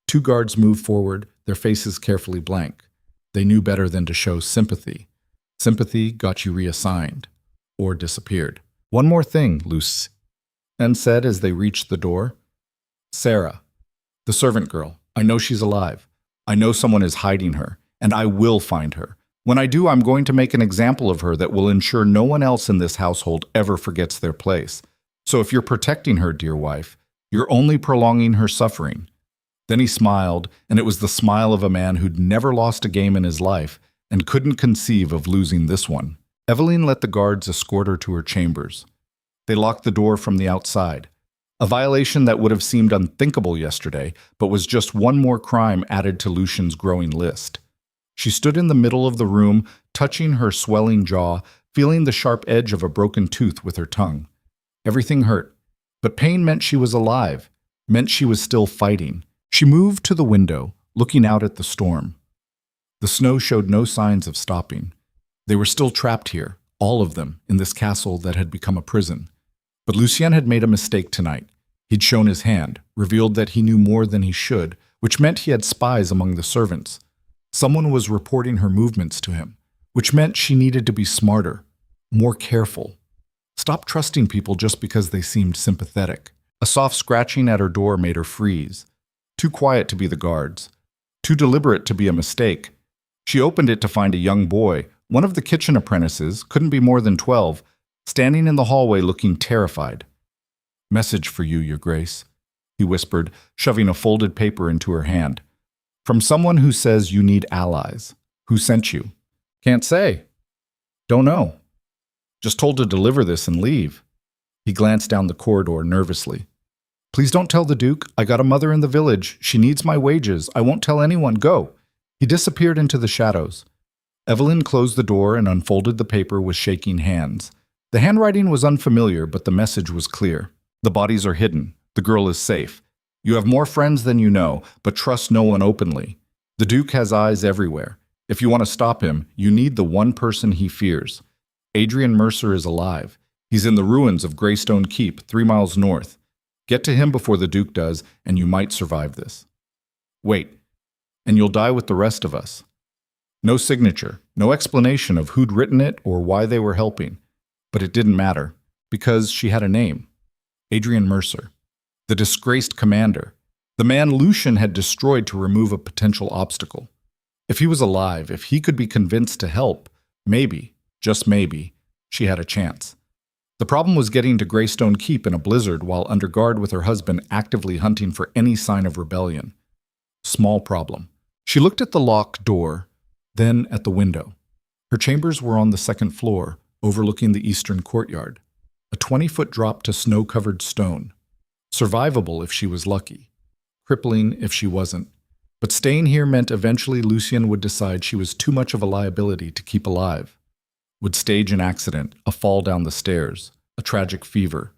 2 guards moved forward, their faces carefully blank. They knew better than to show sympathy. Sympathy got you reassigned, or disappeared. One more thing, Lucien said as they reached the door. Sarah, the servant girl, I know she's alive. I know someone is hiding her, and I will find her. When I do, I'm going to make an example of her that will ensure no one else in this household ever forgets their place. So if you're protecting her, dear wife, you're only prolonging her suffering. Then he smiled, and it was the smile of a man who'd never lost a game in his life and couldn't conceive of losing this one. Eveline let the guards escort her to her chambers. They locked the door from the outside, a violation that would have seemed unthinkable yesterday, but was just one more crime added to Lucien's growing list. She stood in the middle of the room, touching her swelling jaw, feeling the sharp edge of a broken tooth with her tongue. Everything hurt, but pain meant she was alive, meant she was still fighting. She moved to the window, looking out at the storm. The snow showed no signs of stopping. They were still trapped here, all of them, in this castle that had become a prison. But Lucien had made a mistake tonight. He'd shown his hand, revealed that he knew more than he should, which meant he had spies among the servants. Someone was reporting her movements to him, which meant she needed to be smarter, more careful. Stop trusting people just because they seemed sympathetic. A soft scratching at her door made her freeze. Too quiet to be the guards. Too deliberate to be a mistake. She opened it to find a young boy, one of the kitchen apprentices, couldn't be more than 12, standing in the hallway looking terrified. "Message for you, Your Grace," he whispered, shoving a folded paper into her hand. "From someone who says you need allies. Who sent you?" "Can't say. Don't know. Just told to deliver this and leave." He glanced down the corridor nervously. "Please don't tell the Duke. I got a mother in the village. She needs my wages. I won't tell anyone. Go." He disappeared into the shadows. Eveline closed the door and unfolded the paper with shaking hands. The handwriting was unfamiliar, but the message was clear. The bodies are hidden. The girl is safe. You have more friends than you know, but trust no one openly. The Duke has eyes everywhere. If you want to stop him, you need the one person he fears. Adrien Mercer is alive. He's in the ruins of Greystone Keep, 3 miles north. Get to him before the Duke does, and you might survive this. Wait, and you'll die with the rest of us. No signature, no explanation of who'd written it or why they were helping. But it didn't matter, because she had a name. Adrien Mercer. The disgraced commander. The man Lucian had destroyed to remove a potential obstacle. If he was alive, if he could be convinced to help, maybe, just maybe, she had a chance. The problem was getting to Greystone Keep in a blizzard while under guard with her husband actively hunting for any sign of rebellion. Small problem. She looked at the locked door, then at the window. Her chambers were on the second floor, overlooking the eastern courtyard. A 20-foot drop to snow-covered stone. Survivable if she was lucky. Crippling if she wasn't. But staying here meant eventually Lucian would decide she was too much of a liability to keep alive. Would stage an accident, a fall down the stairs, a tragic fever,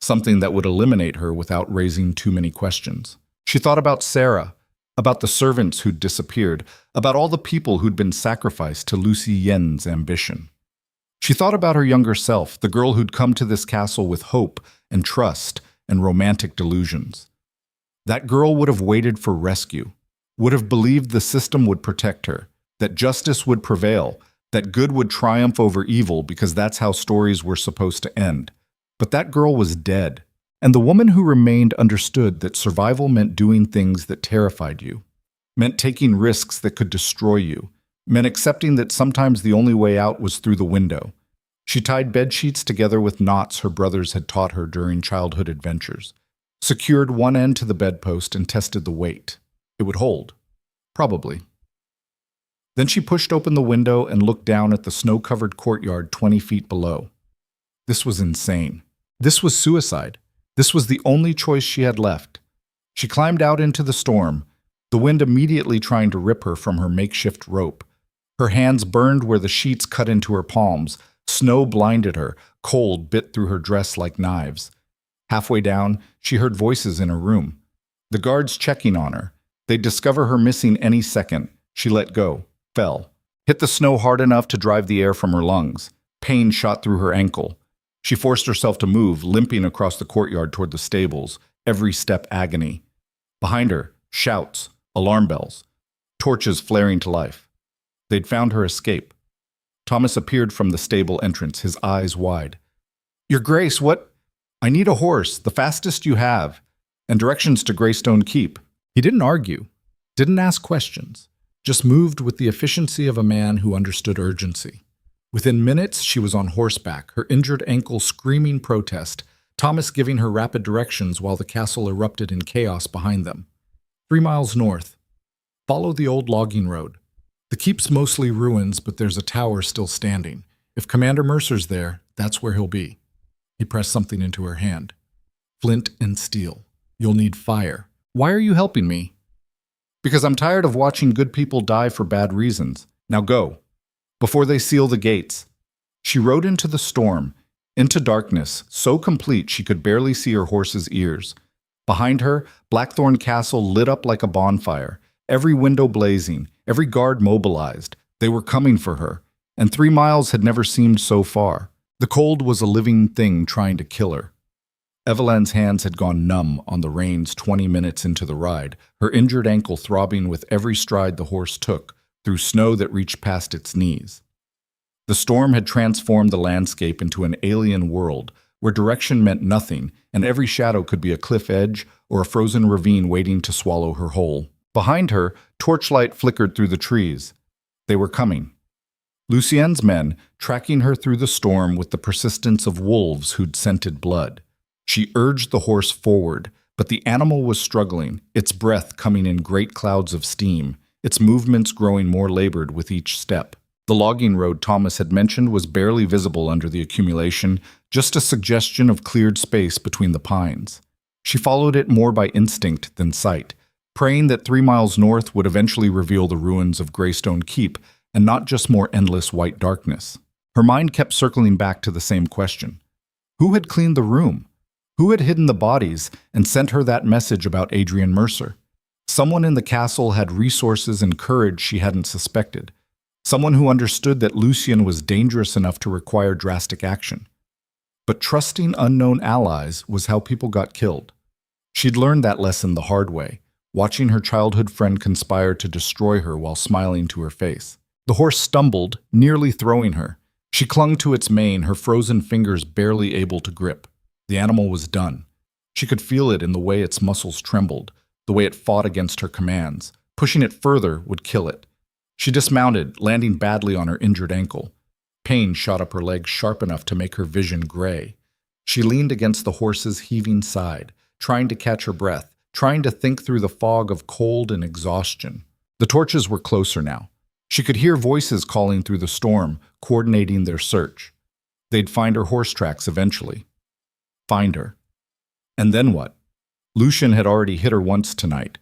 something that would eliminate her without raising too many questions. She thought about Sarah, about the servants who'd disappeared, about all the people who'd been sacrificed to Lucy Yen's ambition. She thought about her younger self, the girl who'd come to this castle with hope and trust and romantic delusions. That girl would have waited for rescue, would have believed the system would protect her, that justice would prevail, that good would triumph over evil because that's how stories were supposed to end. But that girl was dead, and the woman who remained understood that survival meant doing things that terrified you, meant taking risks that could destroy you, meant accepting that sometimes the only way out was through the window. She tied bedsheets together with knots her brothers had taught her during childhood adventures, secured one end to the bedpost and tested the weight. It would hold. Probably. Then she pushed open the window and looked down at the snow-covered courtyard 20 feet below. This was insane. This was suicide. This was the only choice she had left. She climbed out into the storm, the wind immediately trying to rip her from her makeshift rope. Her hands burned where the sheets cut into her palms. Snow blinded her. Cold bit through her dress like knives. Halfway down, she heard voices in her room. The guards checking on her. They'd discover her missing any second. She let go. Fell. Hit the snow hard enough to drive the air from her lungs. Pain shot through her ankle. She forced herself to move, limping across the courtyard toward the stables, every step agony. Behind her, shouts, alarm bells, torches flaring to life. They'd found her escape. Thomas appeared from the stable entrance, his eyes wide. "Your Grace, what?" "I need a horse, the fastest you have, and directions to Greystone Keep." He didn't argue, didn't ask questions, just moved with the efficiency of a man who understood urgency. Within minutes, she was on horseback, her injured ankle screaming protest, Thomas giving her rapid directions while the castle erupted in chaos behind them. 3 miles north. Follow the old logging road. The keep's mostly ruins, but there's a tower still standing. If Commander Mercer's there, that's where he'll be. He pressed something into her hand. "Flint and steel. You'll need fire. Why are you helping me?" "Because I'm tired of watching good people die for bad reasons. Now go. Before they seal the gates." She rode into the storm, into darkness, so complete she could barely see her horse's ears. Behind her, Blackthorn Castle lit up like a bonfire, every window blazing, every guard mobilized. They were coming for her, and 3 miles had never seemed so far. The cold was a living thing trying to kill her. Evelyn's hands had gone numb on the reins 20 minutes into the ride, her injured ankle throbbing with every stride the horse took, through snow that reached past its knees. The storm had transformed the landscape into an alien world, where direction meant nothing, and every shadow could be a cliff edge or a frozen ravine waiting to swallow her whole. Behind her, torchlight flickered through the trees. They were coming. Lucien's men, tracking her through the storm with the persistence of wolves who'd scented blood. She urged the horse forward, but the animal was struggling, its breath coming in great clouds of steam, its movements growing more labored with each step. The logging road Thomas had mentioned was barely visible under the accumulation, just a suggestion of cleared space between the pines. She followed it more by instinct than sight, praying that 3 miles north would eventually reveal the ruins of Greystone Keep and not just more endless white darkness. Her mind kept circling back to the same question. Who had cleaned the room? Who had hidden the bodies and sent her that message about Adrien Mercer? Someone in the castle had resources and courage she hadn't suspected. Someone who understood that Lucian was dangerous enough to require drastic action. But trusting unknown allies was how people got killed. She'd learned that lesson the hard way, watching her childhood friend conspire to destroy her while smiling to her face. The horse stumbled, nearly throwing her. She clung to its mane, her frozen fingers barely able to grip. The animal was done. She could feel it in the way its muscles trembled, the way it fought against her commands. Pushing it further would kill it. She dismounted, landing badly on her injured ankle. Pain shot up her leg sharp enough to make her vision gray. She leaned against the horse's heaving side, trying to catch her breath, trying to think through the fog of cold and exhaustion. The torches were closer now. She could hear voices calling through the storm, coordinating their search. They'd find her horse tracks eventually. Find her. And then what? Lucien had already hit her once tonight.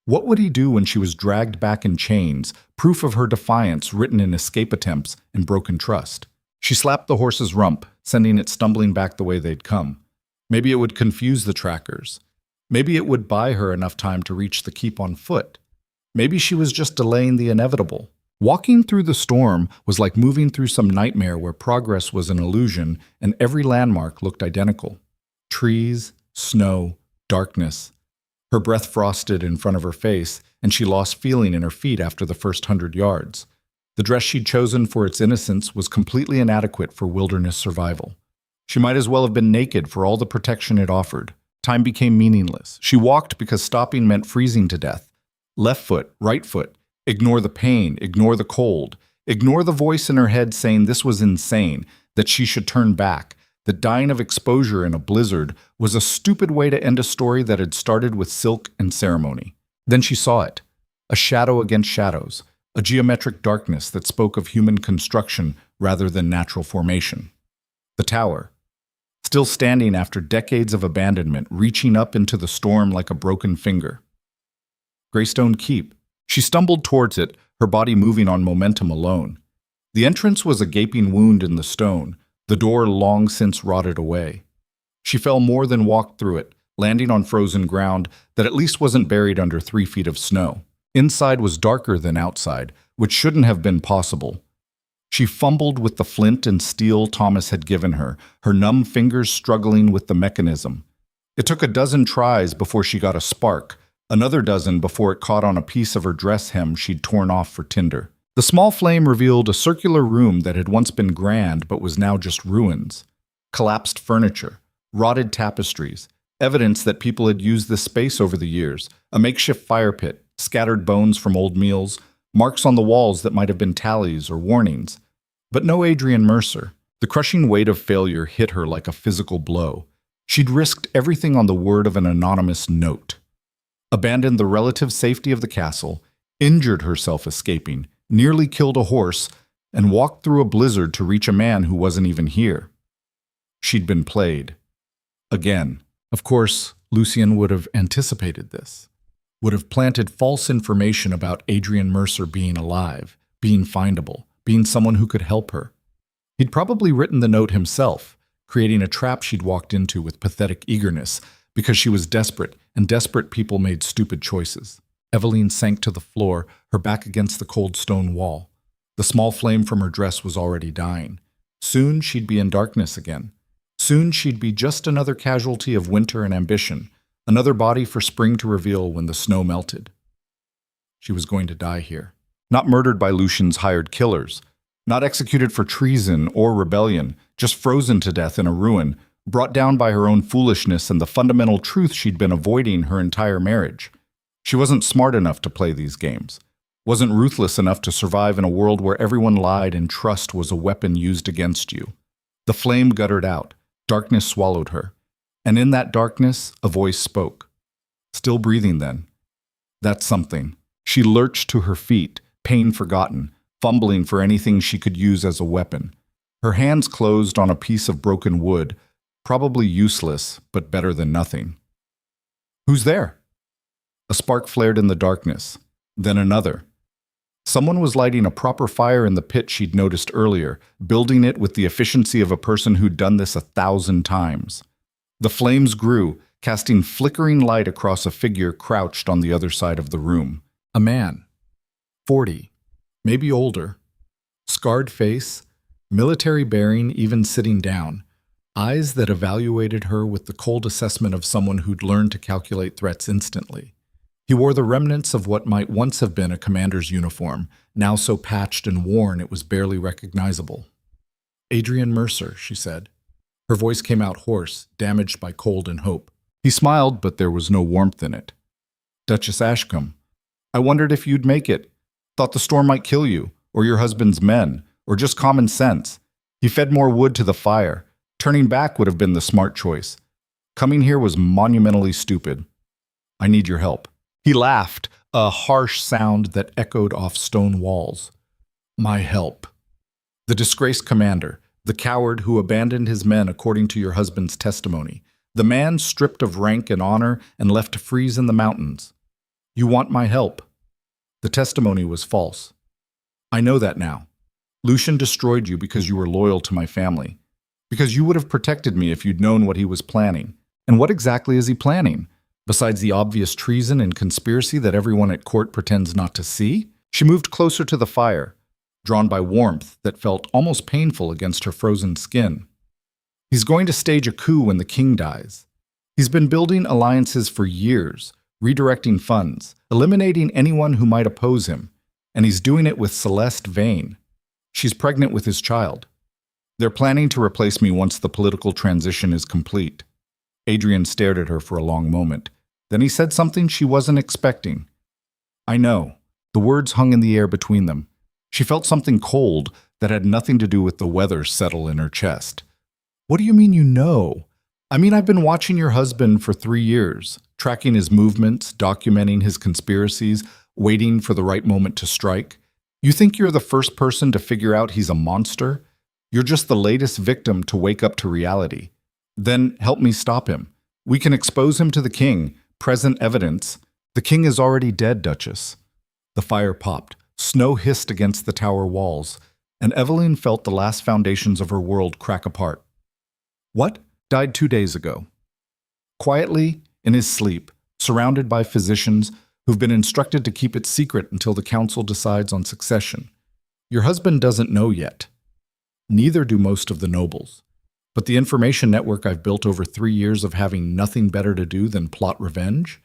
What would he do when she was dragged back in chains, proof of her defiance written in escape attempts and broken trust? She slapped the horse's rump, sending it stumbling back the way they'd come. Maybe it would confuse the trackers. Maybe it would buy her enough time to reach the keep on foot. Maybe she was just delaying the inevitable. Walking through the storm was like moving through some nightmare where progress was an illusion and every landmark looked identical. Trees, snow, darkness. Her breath frosted in front of her face, and she lost feeling in her feet after the first 100 yards. The dress she'd chosen for its innocence was completely inadequate for wilderness survival. She might as well have been naked for all the protection it offered. Time became meaningless. She walked because stopping meant freezing to death. Left foot, right foot. Ignore the pain, ignore the cold. Ignore the voice in her head saying this was insane, that she should turn back, that dying of exposure in a blizzard was a stupid way to end a story that had started with silk and ceremony. Then she saw it. A shadow against shadows. A geometric darkness that spoke of human construction rather than natural formation. The tower. Still standing after decades of abandonment, reaching up into the storm like a broken finger. Greystone Keep. She stumbled towards it, her body moving on momentum alone. The entrance was a gaping wound in the stone, the door long since rotted away. She fell more than walked through it, landing on frozen ground that at least wasn't buried under 3 feet of snow. Inside was darker than outside, which shouldn't have been possible. She fumbled with the flint and steel Thomas had given her, her numb fingers struggling with the mechanism. It took a dozen tries before she got a spark, another dozen before it caught on a piece of her dress hem she'd torn off for tinder. The small flame revealed a circular room that had once been grand but was now just ruins. Collapsed furniture, rotted tapestries, evidence that people had used this space over the years, a makeshift fire pit, scattered bones from old meals, marks on the walls that might have been tallies or warnings. But no Adrien Mercer. The crushing weight of failure hit her like a physical blow. She'd risked everything on the word of an anonymous note. Abandoned the relative safety of the castle, injured herself escaping, nearly killed a horse, and walked through a blizzard to reach a man who wasn't even here. She'd been played. Again. Of course, Lucien would have anticipated this. Would have planted false information about Adrien Mercer being alive, being findable, being someone who could help her. He'd probably written the note himself, creating a trap she'd walked into with pathetic eagerness, because she was desperate, and desperate people made stupid choices. Eveline sank to the floor, her back against the cold stone wall. The small flame from her dress was already dying. Soon she'd be in darkness again. Soon she'd be just another casualty of winter and ambition, another body for spring to reveal when the snow melted. She was going to die here. Not murdered by Lucien's hired killers, not executed for treason or rebellion, just frozen to death in a ruin, brought down by her own foolishness and the fundamental truth she'd been avoiding her entire marriage. She wasn't smart enough to play these games, wasn't ruthless enough to survive in a world where everyone lied and trust was a weapon used against you. The flame guttered out, darkness swallowed her, and in that darkness a voice spoke. Still breathing then. That's something. She lurched to her feet, pain forgotten, fumbling for anything she could use as a weapon. Her hands closed on a piece of broken wood, probably useless, but better than nothing. Who's there? A spark flared in the darkness, then another. Someone was lighting a proper fire in the pit she'd noticed earlier, building it with the efficiency of a person who'd done this 1,000 times. The flames grew, casting flickering light across a figure crouched on the other side of the room. A man. 40, maybe older. Scarred face, military bearing even sitting down. Eyes that evaluated her with the cold assessment of someone who'd learned to calculate threats instantly. He wore the remnants of what might once have been a commander's uniform, now so patched and worn it was barely recognizable. Adrien Mercer, she said. Her voice came out hoarse, damaged by cold and hope. He smiled, but there was no warmth in it. Duchess Ashcombe. I wondered if you'd make it. Thought the storm might kill you, or your husband's men, or just common sense. He fed more wood to the fire. Turning back would have been the smart choice. Coming here was monumentally stupid. I need your help. He laughed, a harsh sound that echoed off stone walls. My help. The disgraced commander, the coward who abandoned his men according to your husband's testimony, the man stripped of rank and honor and left to freeze in the mountains. You want my help. The testimony was false. I know that now. Lucian destroyed you because you were loyal to my family, because you would have protected me if you'd known what he was planning. And what exactly is he planning? Besides the obvious treason and conspiracy that everyone at court pretends not to see? She moved closer to the fire, drawn by warmth that felt almost painful against her frozen skin. He's going to stage a coup when the king dies. He's been building alliances for years, redirecting funds, eliminating anyone who might oppose him, and he's doing it with Celeste Vane. She's pregnant with his child. They're planning to replace me once the political transition is complete. Adrien stared at her for a long moment. Then he said something she wasn't expecting. I know. The words hung in the air between them. She felt something cold that had nothing to do with the weather settle in her chest. What do you mean you know? I mean, I've been watching your husband for 3 years, tracking his movements, documenting his conspiracies, waiting for the right moment to strike. You think you're the first person to figure out he's a monster? You're just the latest victim to wake up to reality. Then help me stop him. We can expose him to the king. Present evidence. The king is already dead, Duchess. The fire popped. Snow hissed against the tower walls, and Evelyn felt the last foundations of her world crack apart. What? Died 2 days ago. Quietly, in his sleep, surrounded by physicians who've been instructed to keep it secret until the council decides on succession. Your husband doesn't know yet. Neither do most of the nobles. But the information network I've built over 3 years of having nothing better to do than plot revenge,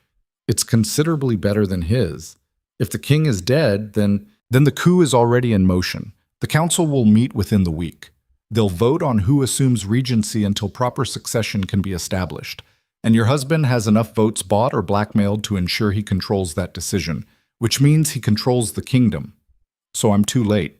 it's considerably better than his. If the king is dead, then the coup is already in motion. The council will meet within the week. They'll vote on who assumes regency until proper succession can be established. And your husband has enough votes bought or blackmailed to ensure he controls that decision, which means he controls the kingdom. So I'm too late.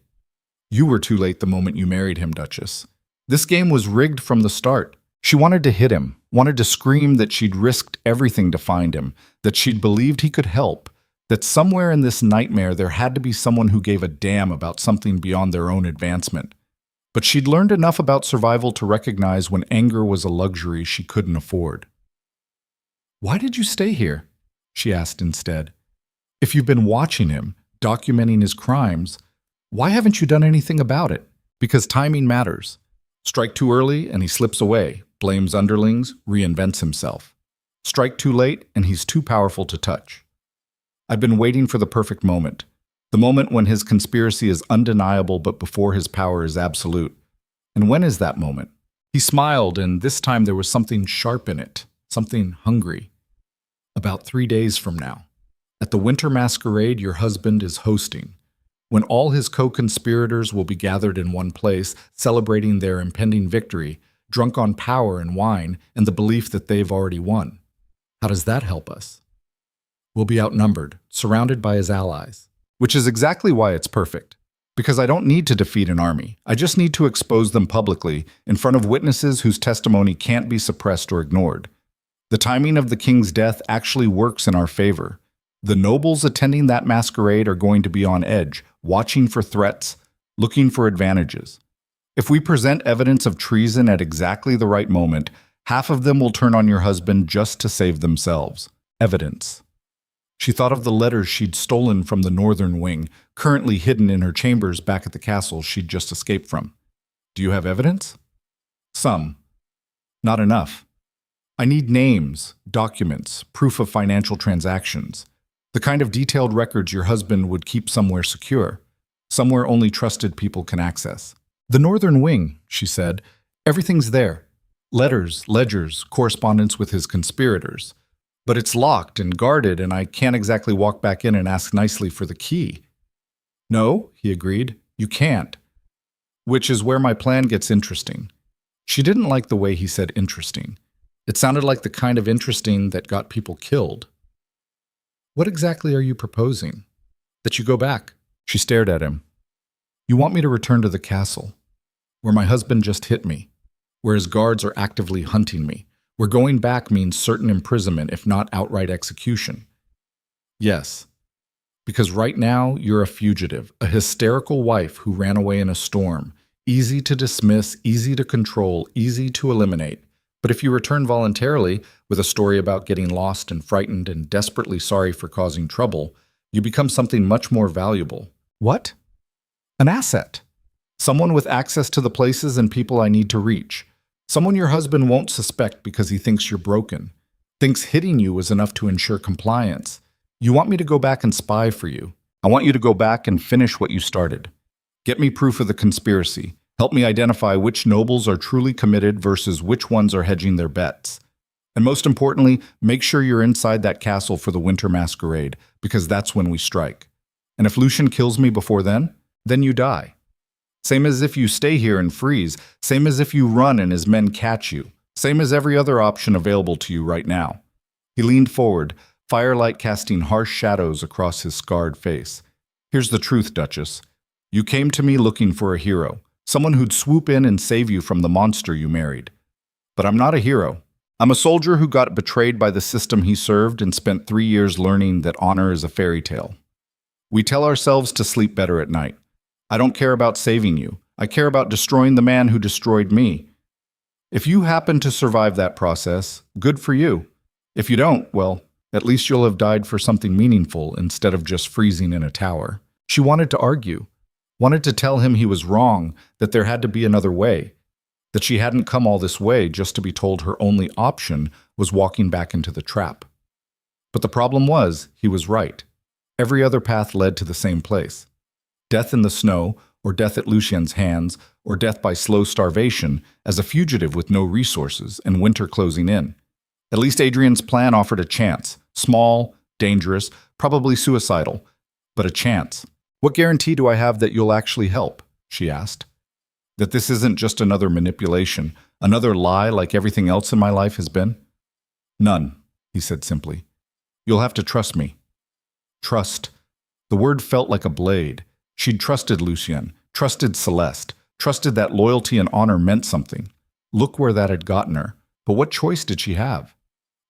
You were too late the moment you married him, Duchess. This game was rigged from the start. She wanted to hit him, wanted to scream that she'd risked everything to find him, that she'd believed he could help, that somewhere in this nightmare there had to be someone who gave a damn about something beyond their own advancement. But she'd learned enough about survival to recognize when anger was a luxury she couldn't afford. Why did you stay here? She asked instead. If you've been watching him, documenting his crimes, why haven't you done anything about it? Because timing matters. Strike too early and he slips away, blames underlings, reinvents himself. Strike too late and he's too powerful to touch. I've been waiting for the perfect moment. The moment when his conspiracy is undeniable but before his power is absolute. And when is that moment? He smiled, and this time there was something sharp in it, something hungry. About 3 days from now. At the winter masquerade your husband is hosting, when all his co-conspirators will be gathered in one place, celebrating their impending victory, drunk on power and wine and the belief that they've already won. How does that help us? We'll be outnumbered, surrounded by his allies. Which is exactly why it's perfect. Because I don't need to defeat an army. I just need to expose them publicly, in front of witnesses whose testimony can't be suppressed or ignored. The timing of the king's death actually works in our favor. The nobles attending that masquerade are going to be on edge, watching for threats, looking for advantages. If we present evidence of treason at exactly the right moment, half of them will turn on your husband just to save themselves. Evidence. She thought of the letters she'd stolen from the northern wing, currently hidden in her chambers back at the castle she'd just escaped from. Do you have evidence? Some. Not enough. I need names, documents, proof of financial transactions. The kind of detailed records your husband would keep somewhere secure, somewhere only trusted people can access. The northern wing, she said. Everything's there. Letters, ledgers, correspondence with his conspirators. But it's locked and guarded, and I can't exactly walk back in and ask nicely for the key. No, he agreed, you can't. Which is where my plan gets interesting. She didn't like the way he said interesting. It sounded like the kind of interesting that got people killed. What exactly are you proposing? That you go back. She stared at him. You want me to return to the castle, where my husband just hit me, where his guards are actively hunting me, where going back means certain imprisonment, if not outright execution. Yes, because right now you're a fugitive, a hysterical wife who ran away in a storm, easy to dismiss, easy to control, easy to eliminate. But if you return voluntarily, with a story about getting lost and frightened and desperately sorry for causing trouble, you become something much more valuable. What? An asset. Someone with access to the places and people I need to reach. Someone your husband won't suspect because he thinks you're broken. Thinks hitting you is enough to ensure compliance. You want me to go back and spy for you. I want you to go back and finish what you started. Get me proof of the conspiracy. Help me identify which nobles are truly committed versus which ones are hedging their bets. And most importantly, make sure you're inside that castle for the winter masquerade, because that's when we strike. And if Lucien kills me before then you die. Same as if you stay here and freeze, same as if you run and his men catch you, same as every other option available to you right now. He leaned forward, firelight casting harsh shadows across his scarred face. Here's the truth, Duchess. You came to me looking for a hero, someone who'd swoop in and save you from the monster you married. But I'm not a hero. I'm a soldier who got betrayed by the system he served and spent 3 years learning that honor is a fairy tale. We tell ourselves to sleep better at night. I don't care about saving you. I care about destroying the man who destroyed me. If you happen to survive that process, good for you. If you don't, well, at least you'll have died for something meaningful instead of just freezing in a tower. She wanted to argue, wanted to tell him he was wrong, that there had to be another way, that she hadn't come all this way just to be told her only option was walking back into the trap. But the problem was, he was right. Every other path led to the same place. Death in the snow, or death at Lucien's hands, or death by slow starvation as a fugitive with no resources and winter closing in. At least Adrien's plan offered a chance. Small, dangerous, probably suicidal, but a chance. What guarantee do I have that you'll actually help? She asked. That this isn't just another manipulation, another lie like everything else in my life has been? None, he said simply. You'll have to trust me. Trust. The word felt like a blade. She'd trusted Lucien, trusted Celeste, trusted that loyalty and honor meant something. Look where that had gotten her. But what choice did she have?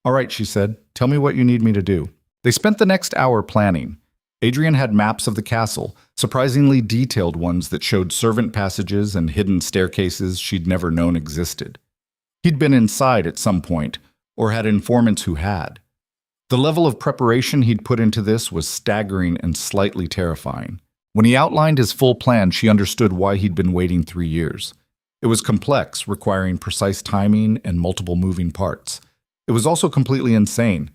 All right, she said, tell me what you need me to do. They spent the next hour planning. Adrien had maps of the castle, surprisingly detailed ones that showed servant passages and hidden staircases she'd never known existed. He'd been inside at some point, or had informants who had. The level of preparation he'd put into this was staggering and slightly terrifying. When he outlined his full plan, she understood why he'd been waiting 3 years. It was complex, requiring precise timing and multiple moving parts. It was also completely insane.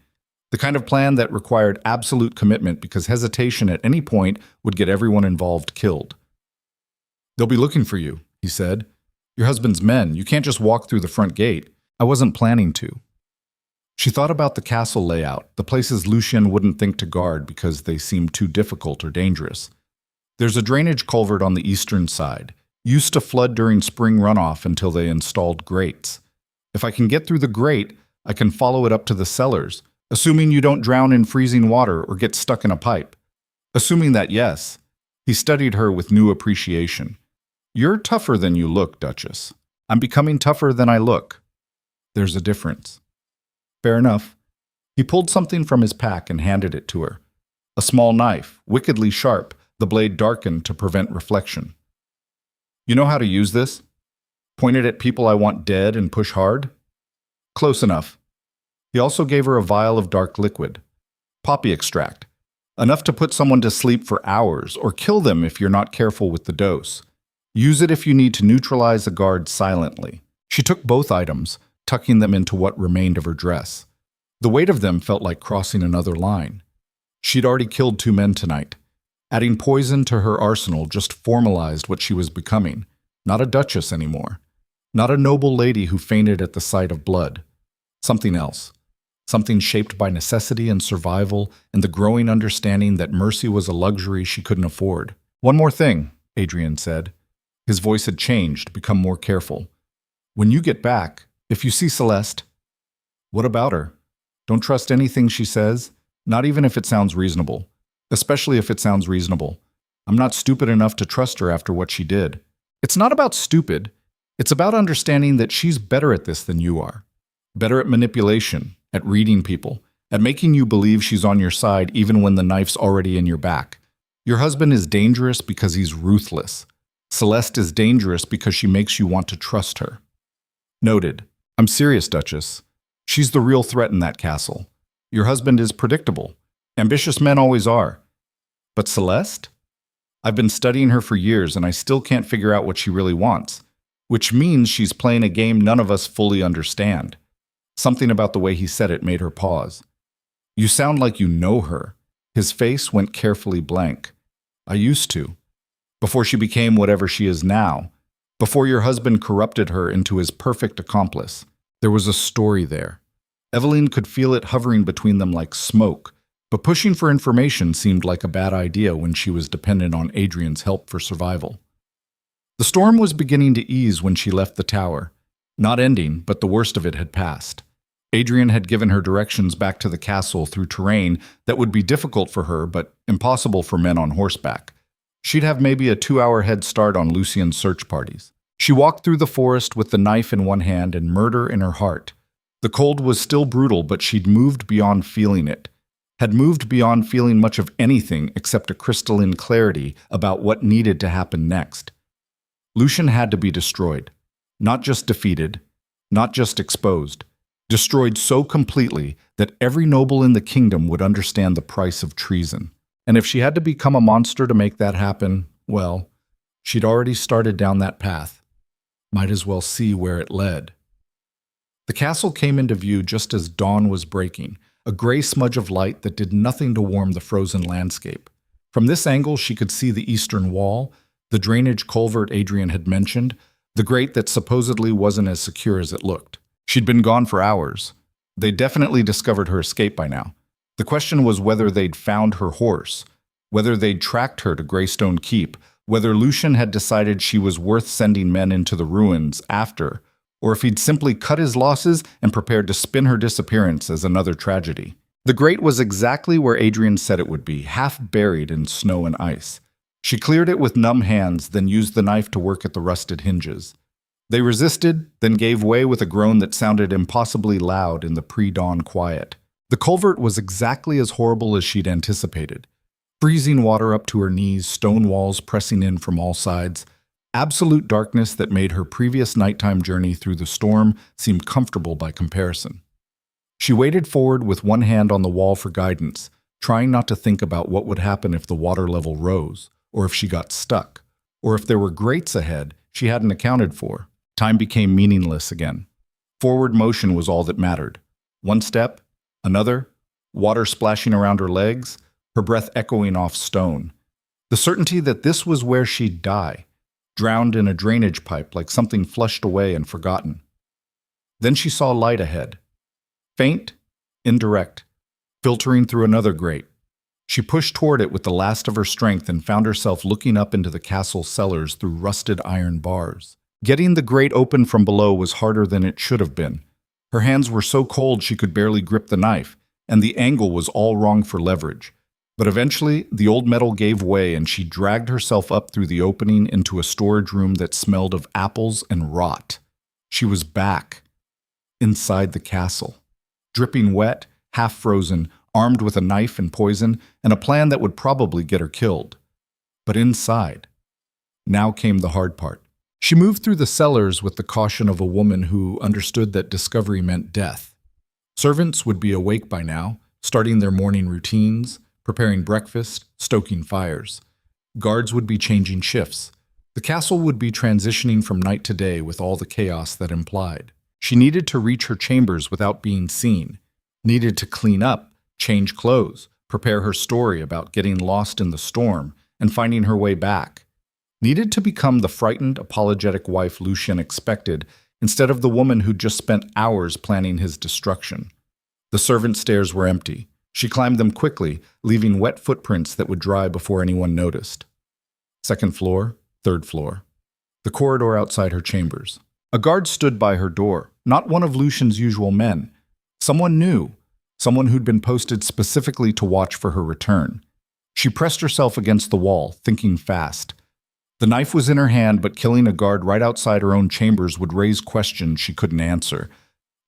The kind of plan that required absolute commitment because hesitation at any point would get everyone involved killed. They'll be looking for you, he said. Your husband's men. You can't just walk through the front gate. I wasn't planning to. She thought about the castle layout, the places Lucien wouldn't think to guard because they seemed too difficult or dangerous. There's a drainage culvert on the eastern side, used to flood during spring runoff until they installed grates. If I can get through the grate, I can follow it up to the cellars, assuming you don't drown in freezing water or get stuck in a pipe. Assuming that, yes. He studied her with new appreciation. You're tougher than you look, Duchess. I'm becoming tougher than I look. There's a difference. Fair enough. He pulled something from his pack and handed it to her. A small knife, wickedly sharp, the blade darkened to prevent reflection. You know how to use this? Point it at people I want dead and push hard? Close enough. He also gave her a vial of dark liquid. Poppy extract. Enough to put someone to sleep for hours or kill them if you're not careful with the dose. Use it if you need to neutralize a guard silently. She took both items, tucking them into what remained of her dress. The weight of them felt like crossing another line. She'd already killed 2 men tonight. Adding poison to her arsenal just formalized what she was becoming. Not a duchess anymore. Not a noble lady who fainted at the sight of blood. Something else. Something shaped by necessity and survival and the growing understanding that mercy was a luxury she couldn't afford. One more thing, Adrien said. His voice had changed, become more careful. When you get back, if you see Celeste, what about her? Don't trust anything she says. Not even if it sounds reasonable. Especially if it sounds reasonable. I'm not stupid enough to trust her after what she did. It's not about stupid. It's about understanding that she's better at this than you are. Better at manipulation, at reading people, at making you believe she's on your side even when the knife's already in your back. Your husband is dangerous because he's ruthless. Celeste is dangerous because she makes you want to trust her. Noted. I'm serious, Duchess. She's the real threat in that castle. Your husband is predictable. Ambitious men always are. But Celeste? I've been studying her for years and I still can't figure out what she really wants, which means she's playing a game none of us fully understand. Something about the way he said it made her pause. You sound like you know her. His face went carefully blank. I used to. Before she became whatever she is now. Before your husband corrupted her into his perfect accomplice. There was a story there. Evelyn could feel it hovering between them like smoke, but pushing for information seemed like a bad idea when she was dependent on Adrien's help for survival. The storm was beginning to ease when she left the tower. Not ending, but the worst of it had passed. Adrien had given her directions back to the castle through terrain that would be difficult for her but impossible for men on horseback. She'd have maybe a 2-hour head start on Lucien's search parties. She walked through the forest with the knife in one hand and murder in her heart. The cold was still brutal, but she'd moved beyond feeling it. Had moved beyond feeling much of anything except a crystalline clarity about what needed to happen next. Lucien had to be destroyed. Not just defeated, not just exposed. Destroyed so completely that every noble in the kingdom would understand the price of treason. And if she had to become a monster to make that happen, well, she'd already started down that path. Might as well see where it led. The castle came into view just as dawn was breaking, a gray smudge of light that did nothing to warm the frozen landscape. From this angle, she could see the eastern wall, the drainage culvert Adrien had mentioned, the grate that supposedly wasn't as secure as it looked. She'd been gone for hours. They'd definitely discovered her escape by now. The question was whether they'd found her horse, whether they'd tracked her to Greystone Keep, whether Lucien had decided she was worth sending men into the ruins after, or if he'd simply cut his losses and prepared to spin her disappearance as another tragedy. The grate was exactly where Adrien said it would be, half buried in snow and ice. She cleared it with numb hands, then used the knife to work at the rusted hinges. They resisted, then gave way with a groan that sounded impossibly loud in the pre-dawn quiet. The culvert was exactly as horrible as she'd anticipated. Freezing water up to her knees, stone walls pressing in from all sides. Absolute darkness that made her previous nighttime journey through the storm seem comfortable by comparison. She waded forward with one hand on the wall for guidance, trying not to think about what would happen if the water level rose, or if she got stuck, or if there were grates ahead she hadn't accounted for. Time became meaningless again. Forward motion was all that mattered. One step, another, water splashing around her legs, her breath echoing off stone. The certainty that this was where she'd die, drowned in a drainage pipe like something flushed away and forgotten. Then she saw light ahead. Faint, indirect, filtering through another grate. She pushed toward it with the last of her strength and found herself looking up into the castle cellars through rusted iron bars. Getting the grate open from below was harder than it should have been. Her hands were so cold she could barely grip the knife, and the angle was all wrong for leverage. But eventually, the old metal gave way and she dragged herself up through the opening into a storage room that smelled of apples and rot. She was back, inside the castle, dripping wet, half frozen, armed with a knife and poison, and a plan that would probably get her killed. But inside. Now came the hard part. She moved through the cellars with the caution of a woman who understood that discovery meant death. Servants would be awake by now, starting their morning routines, preparing breakfast, stoking fires. Guards would be changing shifts. The castle would be transitioning from night to day with all the chaos that implied. She needed to reach her chambers without being seen, needed to clean up, change clothes, prepare her story about getting lost in the storm and finding her way back. Needed to become the frightened, apologetic wife Lucien expected instead of the woman who'd just spent hours planning his destruction. The servant stairs were empty. She climbed them quickly, leaving wet footprints that would dry before anyone noticed. Second floor, third floor. The corridor outside her chambers. A guard stood by her door, not one of Lucien's usual men. Someone new. someone who'd been posted specifically to watch for her return. She pressed herself against the wall, thinking fast. The knife was in her hand, but killing a guard right outside her own chambers would raise questions she couldn't answer.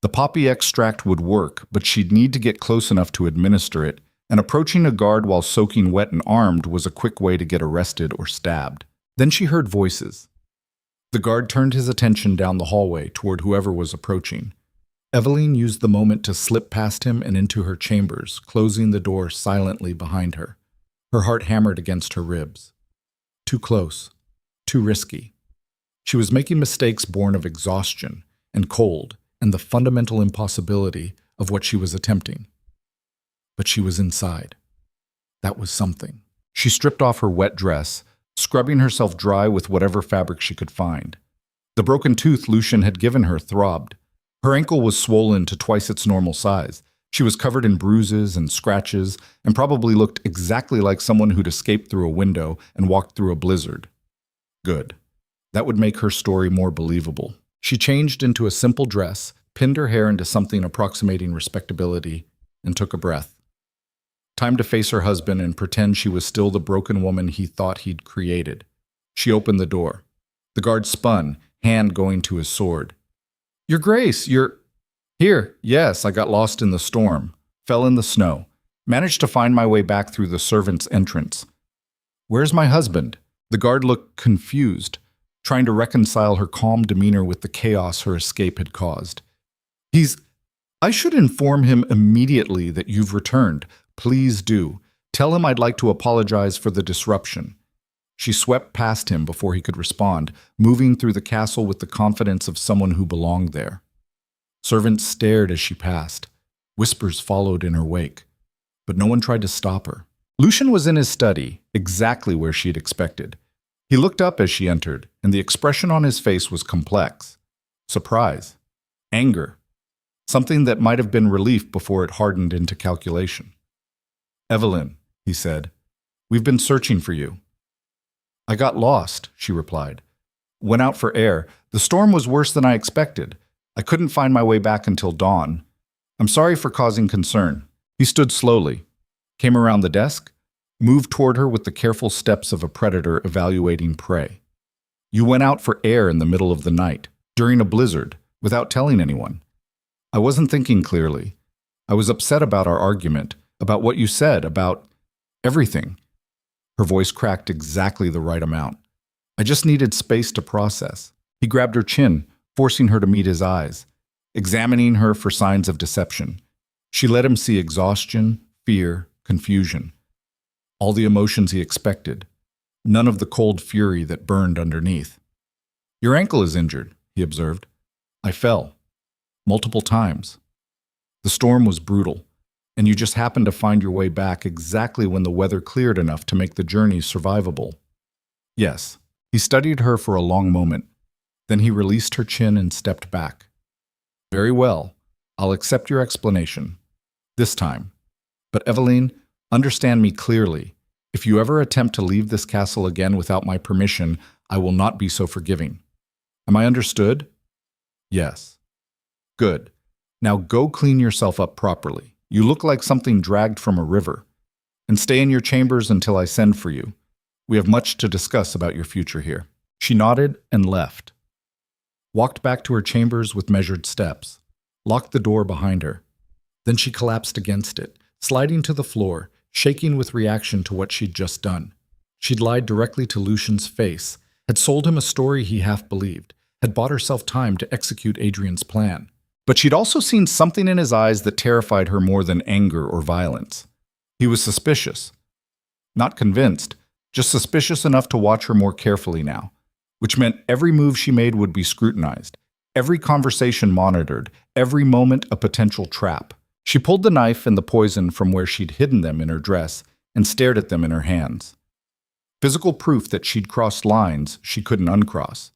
The poppy extract would work, but she'd need to get close enough to administer it, and approaching a guard while soaking wet and armed was a quick way to get arrested or stabbed. Then she heard voices. The guard turned his attention down the hallway toward whoever was approaching. Evelyn used the moment to slip past him and into her chambers, closing the door silently behind her. Her heart hammered against her ribs. Too close. Too risky. She was making mistakes born of exhaustion and cold and the fundamental impossibility of what she was attempting. But she was inside. That was something. She stripped off her wet dress, scrubbing herself dry with whatever fabric she could find. The broken tooth Lucian had given her throbbed. Her ankle was swollen to twice its normal size. She was covered in bruises and scratches and probably looked exactly like someone who'd escaped through a window and walked through a blizzard. Good. That would make her story more believable. She changed into a simple dress, pinned her hair into something approximating respectability, and took a breath. Time to face her husband and pretend she was still the broken woman he thought he'd created. She opened the door. The guard spun, hand going to his sword. "Your Grace, you're..." "Here, yes, I got lost in the storm. Fell in the snow. Managed to find my way back through the servants' entrance." "Where's my husband?" The guard looked confused, trying to reconcile her calm demeanor with the chaos her escape had caused. I should inform him immediately that you've returned. Please do. Tell him I'd like to apologize for the disruption." She swept past him before he could respond, moving through the castle with the confidence of someone who belonged there. Servants stared as she passed. Whispers followed in her wake. But no one tried to stop her. Lucian was in his study, exactly where she'd expected. He looked up as she entered, and the expression on his face was complex. Surprise. Anger. Something that might have been relief before it hardened into calculation. "Evelyn," he said, "we've been searching for you." "I got lost," she replied. "Went out for air. The storm was worse than I expected. I couldn't find my way back until dawn. I'm sorry for causing concern." He stood slowly, came around the desk, moved toward her with the careful steps of a predator evaluating prey. "You went out for air in the middle of the night, during a blizzard, without telling anyone. I wasn't thinking clearly. I was upset about our argument, about what you said, about everything." Her voice cracked exactly the right amount. "I just needed space to process." He grabbed her chin, forcing her to meet his eyes, examining her for signs of deception. She let him see exhaustion, fear, confusion. All the emotions he expected. None of the cold fury that burned underneath. "Your ankle is injured," he observed. "I fell. Multiple times. The storm was brutal, and you just happened to find your way back exactly when the weather cleared enough to make the journey survivable." "Yes." He studied her for a long moment. Then he released her chin and stepped back. "Very well. I'll accept your explanation. This time. But Evelyn, understand me clearly. If you ever attempt to leave this castle again without my permission, I will not be so forgiving. Am I understood?" "Yes." "Good. Now go clean yourself up properly. You look like something dragged from a river. And stay in your chambers until I send for you. We have much to discuss about your future here." She nodded and left. Walked back to her chambers with measured steps. Locked the door behind her. Then she collapsed against it, sliding to the floor, shaking with reaction to what she'd just done. She'd lied directly to Lucian's face, had sold him a story he half believed, had bought herself time to execute Adrien's plan. But she'd also seen something in his eyes that terrified her more than anger or violence. He was suspicious. Not convinced, just suspicious enough to watch her more carefully now, which meant every move she made would be scrutinized, every conversation monitored, every moment a potential trap. She pulled the knife and the poison from where she'd hidden them in her dress and stared at them in her hands. Physical proof that she'd crossed lines she couldn't uncross,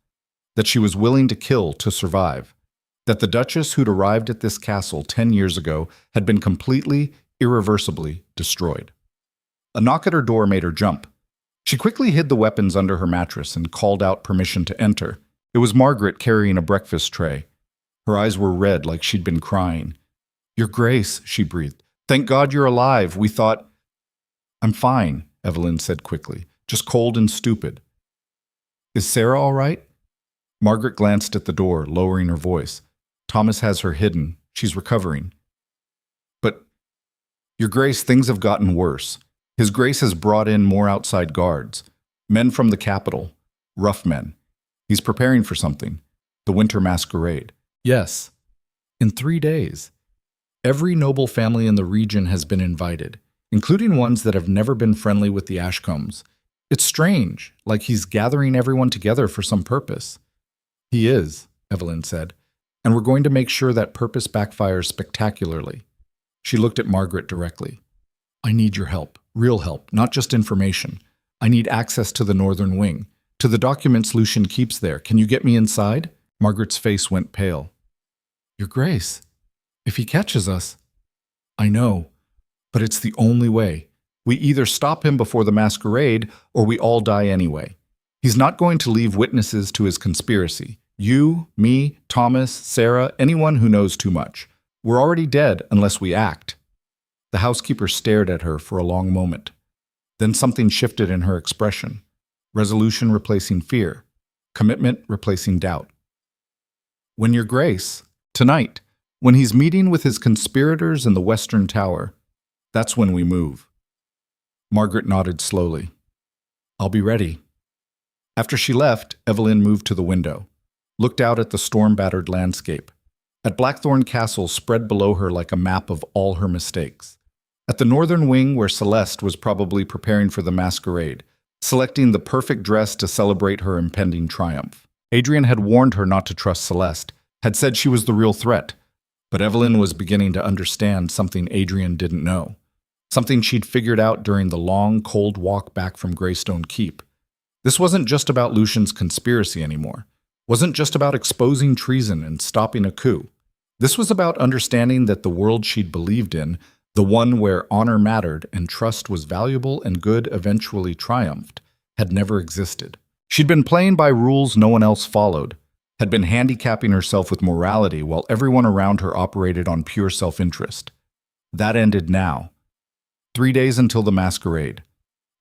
that she was willing to kill to survive, that the Duchess who'd arrived at this castle 10 years ago had been completely, irreversibly destroyed. A knock at her door made her jump. She quickly hid the weapons under her mattress and called out permission to enter. It was Margaret carrying a breakfast tray. Her eyes were red like she'd been crying. "Your Grace," she breathed, Thank God you're alive. We thought—" "I'm fine," Evelyn said quickly. "Just cold and stupid." "Is Sarah all right?" Margaret glanced at the door, lowering her voice. "Thomas has her hidden. She's recovering." "But, Your Grace, things have gotten worse. His Grace has brought in more outside guards. Men from the capital. Rough men. He's preparing for something. The winter masquerade." "Yes. In 3 days. Every noble family in the region has been invited, including ones that have never been friendly with the Ashcombs. It's strange, like he's gathering everyone together for some purpose." "He is," Evelyn said, "and we're going to make sure that purpose backfires spectacularly." She looked at Margaret directly. "I need your help, real help, not just information. I need access to the northern wing, to the documents Lucian keeps there. Can you get me inside?" Margaret's face went pale. "Your Grace, if he catches us—" "I know, but it's the only way. We either stop him before the masquerade, or we all die anyway. He's not going to leave witnesses to his conspiracy. You, me, Thomas, Sarah, anyone who knows too much. We're already dead unless we act." The housekeeper stared at her for a long moment. Then something shifted in her expression. Resolution replacing fear. Commitment replacing doubt. "When Your Grace, tonight, when he's meeting with his conspirators in the Western Tower, that's when we move." Margaret nodded slowly. "I'll be ready." After she left, Evelyn moved to the window, looked out at the storm-battered landscape, at Blackthorn Castle spread below her like a map of all her mistakes, at the northern wing where Celeste was probably preparing for the masquerade, selecting the perfect dress to celebrate her impending triumph. Adrien had warned her not to trust Celeste, had said she was the real threat, but Evelyn was beginning to understand something Adrien didn't know, something she'd figured out during the long, cold walk back from Greystone Keep. This wasn't just about Lucian's conspiracy anymore, wasn't just about exposing treason and stopping a coup. This was about understanding that the world she'd believed in, the one where honor mattered and trust was valuable and good eventually triumphed, had never existed. She'd been playing by rules no one else followed, had been handicapping herself with morality while everyone around her operated on pure self-interest. That ended now. 3 days until the masquerade.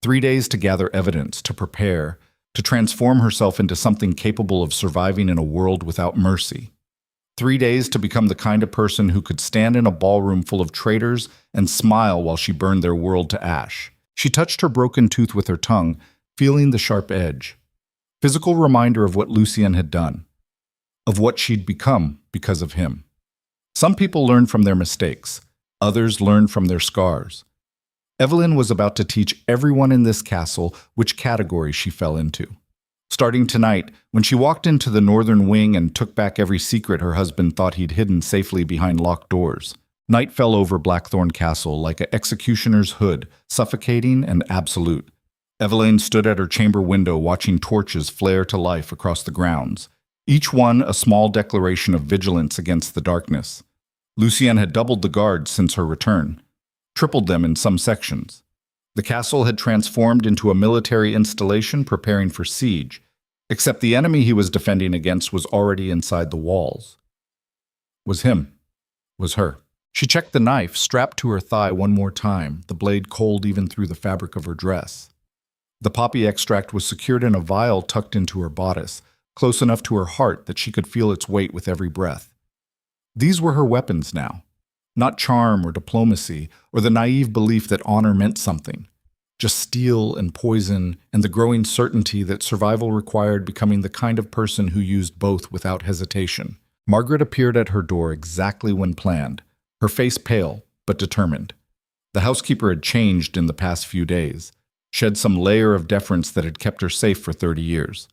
3 days to gather evidence, to prepare, to transform herself into something capable of surviving in a world without mercy. 3 days to become the kind of person who could stand in a ballroom full of traitors and smile while she burned their world to ash. She touched her broken tooth with her tongue, feeling the sharp edge. Physical reminder of what Lucian had done, of what she'd become because of him. Some people learn from their mistakes, others learn from their scars. Evelyn was about to teach everyone in this castle which category she fell into. Starting tonight, when she walked into the northern wing and took back every secret her husband thought he'd hidden safely behind locked doors, night fell over Blackthorn Castle like an executioner's hood, suffocating and absolute. Evelyn stood at her chamber window watching torches flare to life across the grounds, each one a small declaration of vigilance against the darkness. Lucian had doubled the guards since her return, tripled them in some sections. The castle had transformed into a military installation preparing for siege, except the enemy he was defending against was already inside the walls. Was him. Was her. She checked the knife strapped to her thigh one more time, the blade cold even through the fabric of her dress. The poppy extract was secured in a vial tucked into her bodice, close enough to her heart that she could feel its weight with every breath. These were her weapons now. Not charm or diplomacy or the naive belief that honor meant something. Just steel and poison and the growing certainty that survival required becoming the kind of person who used both without hesitation. Margaret appeared at her door exactly when planned, her face pale but determined. The housekeeper had changed in the past few days, shed some layer of deference that had kept her safe for 30 years.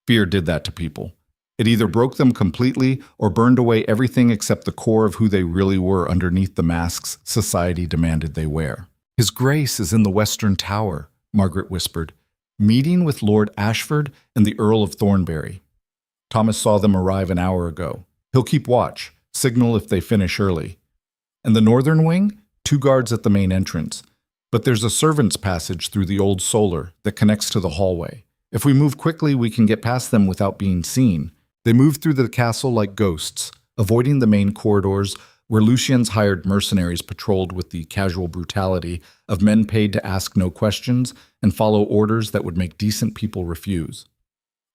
Fear did that to people. It either broke them completely or burned away everything except the core of who they really were underneath the masks society demanded they wear. "His Grace is in the Western Tower," Margaret whispered, "meeting with Lord Ashford and the Earl of Thornbury. Thomas saw them arrive an hour ago. He'll keep watch, signal if they finish early. And the northern wing? 2 guards at the main entrance. But there's a servant's passage through the old solar that connects to the hallway. If we move quickly, we can get past them without being seen." They moved through the castle like ghosts, avoiding the main corridors, where Lucien's hired mercenaries patrolled with the casual brutality of men paid to ask no questions and follow orders that would make decent people refuse.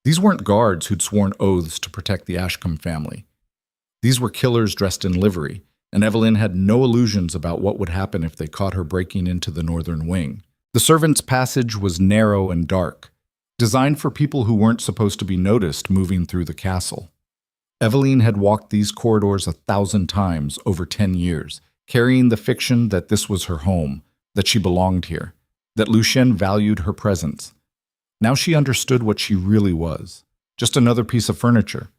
These weren't guards who'd sworn oaths to protect the Ashcombe family. These were killers dressed in livery, and Evelyn had no illusions about what would happen if they caught her breaking into the northern wing. The servants' passage was narrow and dark, designed for people who weren't supposed to be noticed moving through the castle. Evelyn had walked these corridors 1,000 times over 10 years, carrying the fiction that this was her home, that she belonged here, that Lucien valued her presence. Now she understood what she really was, just another piece of furniture,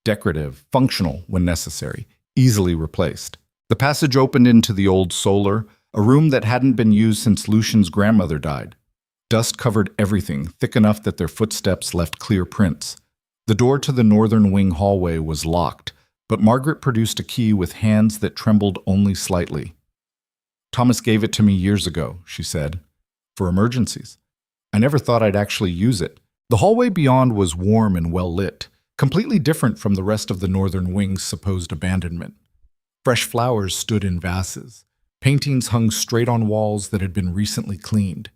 decorative, functional when necessary, easily replaced. The passage opened into the old solar, a room that hadn't been used since Lucien's grandmother died. Dust covered everything, thick enough that their footsteps left clear prints. The door to the northern wing hallway was locked, but Margaret produced a key with hands that trembled only slightly. "Thomas gave it to me years ago," she said, "for emergencies. I never thought I'd actually use it." The hallway beyond was warm and well lit, completely different from the rest of the northern wing's supposed abandonment. Fresh flowers stood in vases. Paintings hung straight on walls that had been recently cleaned.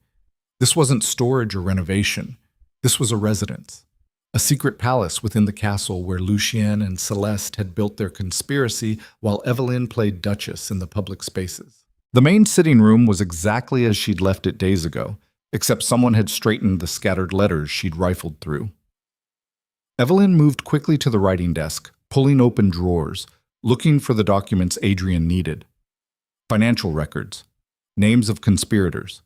This wasn't storage or renovation. This was a residence. A secret palace within the castle where Lucien and Celeste had built their conspiracy while Evelyn played Duchess in the public spaces. The main sitting room was exactly as she'd left it days ago, except someone had straightened the scattered letters she'd rifled through. Evelyn moved quickly to the writing desk, pulling open drawers, looking for the documents Adrien needed. Financial records, names of conspirators,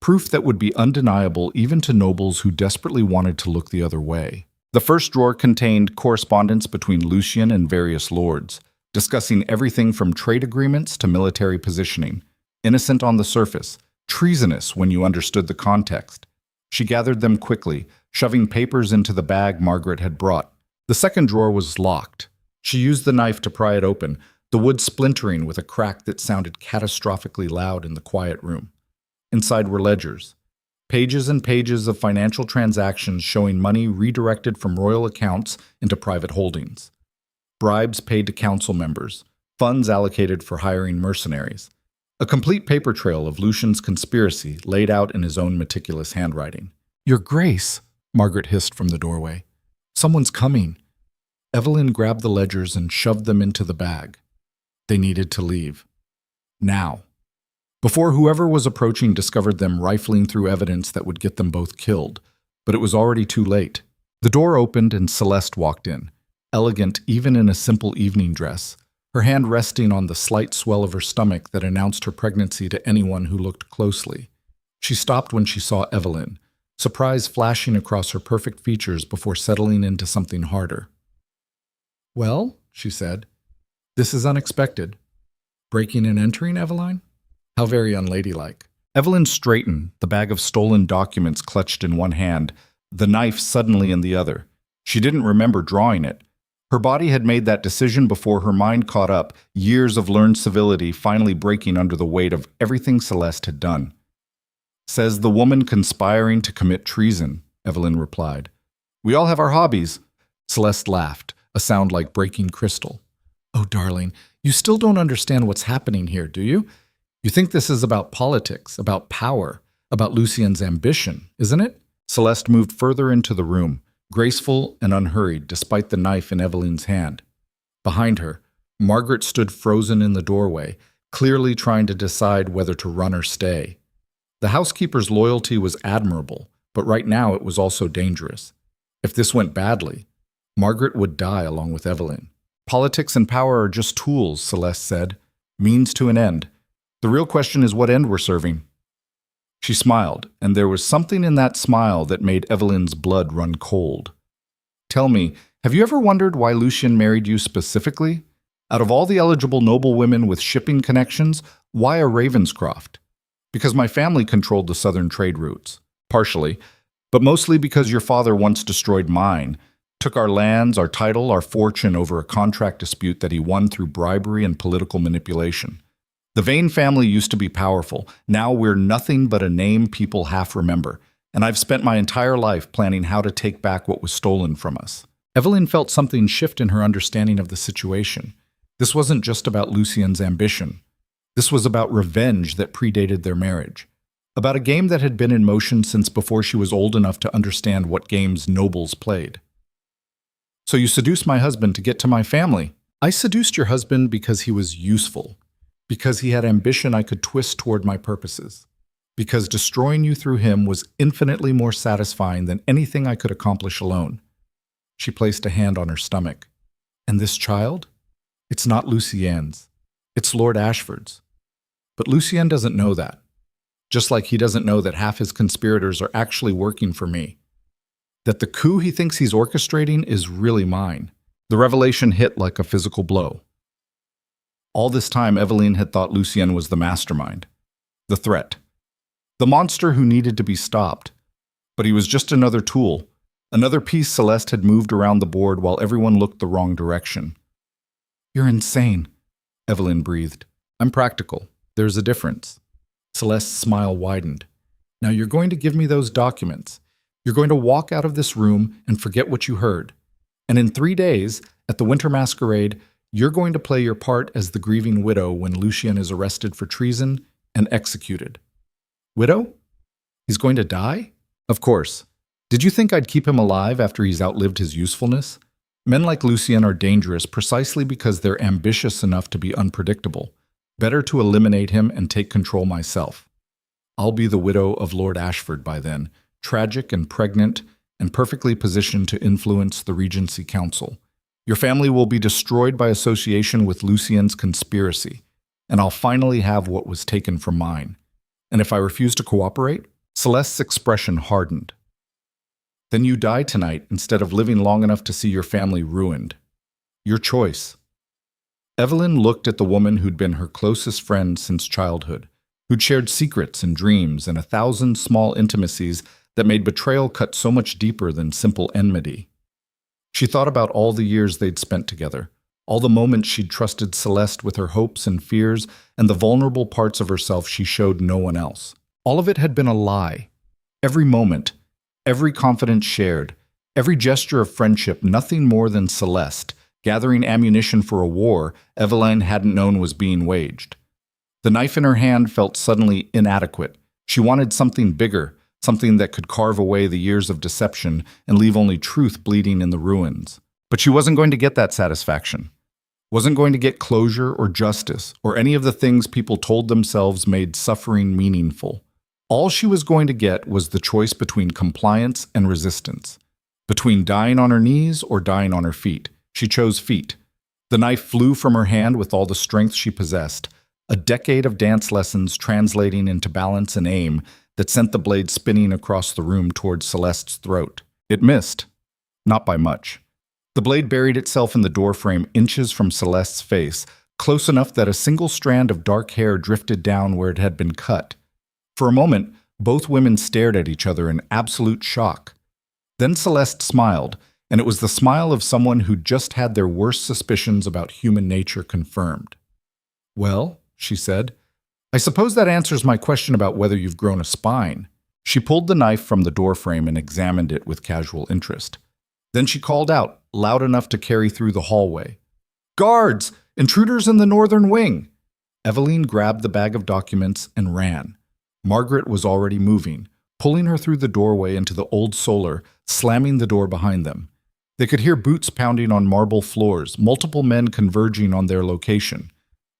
proof that would be undeniable even to nobles who desperately wanted to look the other way. The first drawer contained correspondence between Lucien and various lords, discussing everything from trade agreements to military positioning, innocent on the surface, treasonous when you understood the context. She gathered them quickly, shoving papers into the bag Margaret had brought. The second drawer was locked. She used the knife to pry it open, the wood splintering with a crack that sounded catastrophically loud in the quiet room. Inside were ledgers, pages and pages of financial transactions showing money redirected from royal accounts into private holdings, bribes paid to council members, funds allocated for hiring mercenaries. A complete paper trail of Lucien's conspiracy laid out in his own meticulous handwriting. "Your Grace," Margaret hissed from the doorway. "Someone's coming." Evelyn grabbed the ledgers and shoved them into the bag. They needed to leave. Now. Before whoever was approaching discovered them rifling through evidence that would get them both killed. But it was already too late. The door opened and Celeste walked in, elegant even in a simple evening dress, her hand resting on the slight swell of her stomach that announced her pregnancy to anyone who looked closely. She stopped when she saw Evelyn, surprise flashing across her perfect features before settling into something harder. "Well," she said, "this is unexpected. Breaking and entering, Evelyn? How very unladylike." Evelyn straightened, the bag of stolen documents clutched in one hand, the knife suddenly in the other. She didn't remember drawing it. Her body had made that decision before her mind caught up, years of learned civility finally breaking under the weight of everything Celeste had done. "Says the woman conspiring to commit treason," Evelyn replied. "We all have our hobbies." Celeste laughed, a sound like breaking crystal. "Oh, darling, you still don't understand what's happening here, do you? You think this is about politics, about power, about Lucien's ambition, isn't it?" Celeste moved further into the room, graceful and unhurried despite the knife in Evelyn's hand. Behind her, Margaret stood frozen in the doorway, clearly trying to decide whether to run or stay. The housekeeper's loyalty was admirable, but right now it was also dangerous. If this went badly, Margaret would die along with Evelyn. "Politics and power are just tools," Celeste said, "means to an end. The real question is what end we're serving." She smiled, and there was something in that smile that made Evelyn's blood run cold. "Tell me, have you ever wondered why Lucien married you specifically? Out of all the eligible noblewomen with shipping connections, why a Ravenscroft? Because my family controlled the southern trade routes. Partially, but mostly because your father once destroyed mine, took our lands, our title, our fortune over a contract dispute that he won through bribery and political manipulation. The Vane family used to be powerful. Now we're nothing but a name people half remember, and I've spent my entire life planning how to take back what was stolen from us." Evelyn felt something shift in her understanding of the situation. This wasn't just about Lucien's ambition. This was about revenge that predated their marriage. About a game that had been in motion since before she was old enough to understand what games nobles played. "So you seduced my husband to get to my family." "I seduced your husband because he was useful, because he had ambition I could twist toward my purposes, because destroying you through him was infinitely more satisfying than anything I could accomplish alone." She placed a hand on her stomach. "And this child? It's not Lucien's. It's Lord Ashford's. But Lucien doesn't know that. Just like he doesn't know that half his conspirators are actually working for me. That the coup he thinks he's orchestrating is really mine." The revelation hit like a physical blow. All this time, Eveline had thought Lucien was the mastermind, the threat, the monster who needed to be stopped. But he was just another tool, another piece Celeste had moved around the board while everyone looked the wrong direction. "You're insane," Eveline breathed. "I'm practical. There's a difference." Celeste's smile widened. "Now you're going to give me those documents. You're going to walk out of this room and forget what you heard. And in 3 days, at the Winter Masquerade, you're going to play your part as the grieving widow when Lucien is arrested for treason and executed." "Widow? He's going to die?" "Of course. Did you think I'd keep him alive after he's outlived his usefulness? Men like Lucien are dangerous precisely because they're ambitious enough to be unpredictable. Better to eliminate him and take control myself. I'll be the widow of Lord Ashford by then, tragic and pregnant, and perfectly positioned to influence the Regency Council. Your family will be destroyed by association with Lucien's conspiracy, and I'll finally have what was taken from mine. And if I refuse to cooperate?" Celeste's expression hardened. "Then you die tonight instead of living long enough to see your family ruined. Your choice." Eveline looked at the woman who'd been her closest friend since childhood, who'd shared secrets and dreams and 1,000 small intimacies that made betrayal cut so much deeper than simple enmity. She thought about all the years they'd spent together, all the moments she'd trusted Celeste with her hopes and fears, and the vulnerable parts of herself she showed no one else. All of it had been a lie. Every moment, every confidence shared, every gesture of friendship, nothing more than Celeste, gathering ammunition for a war Eveline hadn't known was being waged. The knife in her hand felt suddenly inadequate. She wanted something bigger, something that could carve away the years of deception and leave only truth bleeding in the ruins. But she wasn't going to get that satisfaction. Wasn't going to get closure or justice or any of the things people told themselves made suffering meaningful. All she was going to get was the choice between compliance and resistance, between dying on her knees or dying on her feet. She chose feet. The knife flew from her hand with all the strength she possessed, a decade of dance lessons translating into balance and aim that sent the blade spinning across the room towards Celeste's throat. It missed, not by much. The blade buried itself in the doorframe inches from Celeste's face, close enough that a single strand of dark hair drifted down where it had been cut. For a moment, both women stared at each other in absolute shock. Then Celeste smiled, and it was the smile of someone who'd just had their worst suspicions about human nature confirmed. "Well," she said, "I suppose that answers my question about whether you've grown a spine." She pulled the knife from the doorframe and examined it with casual interest. Then she called out, loud enough to carry through the hallway. "Guards! Intruders in the northern wing!" Eveline grabbed the bag of documents and ran. Margaret was already moving, pulling her through the doorway into the old solar, slamming the door behind them. They could hear boots pounding on marble floors, multiple men converging on their location.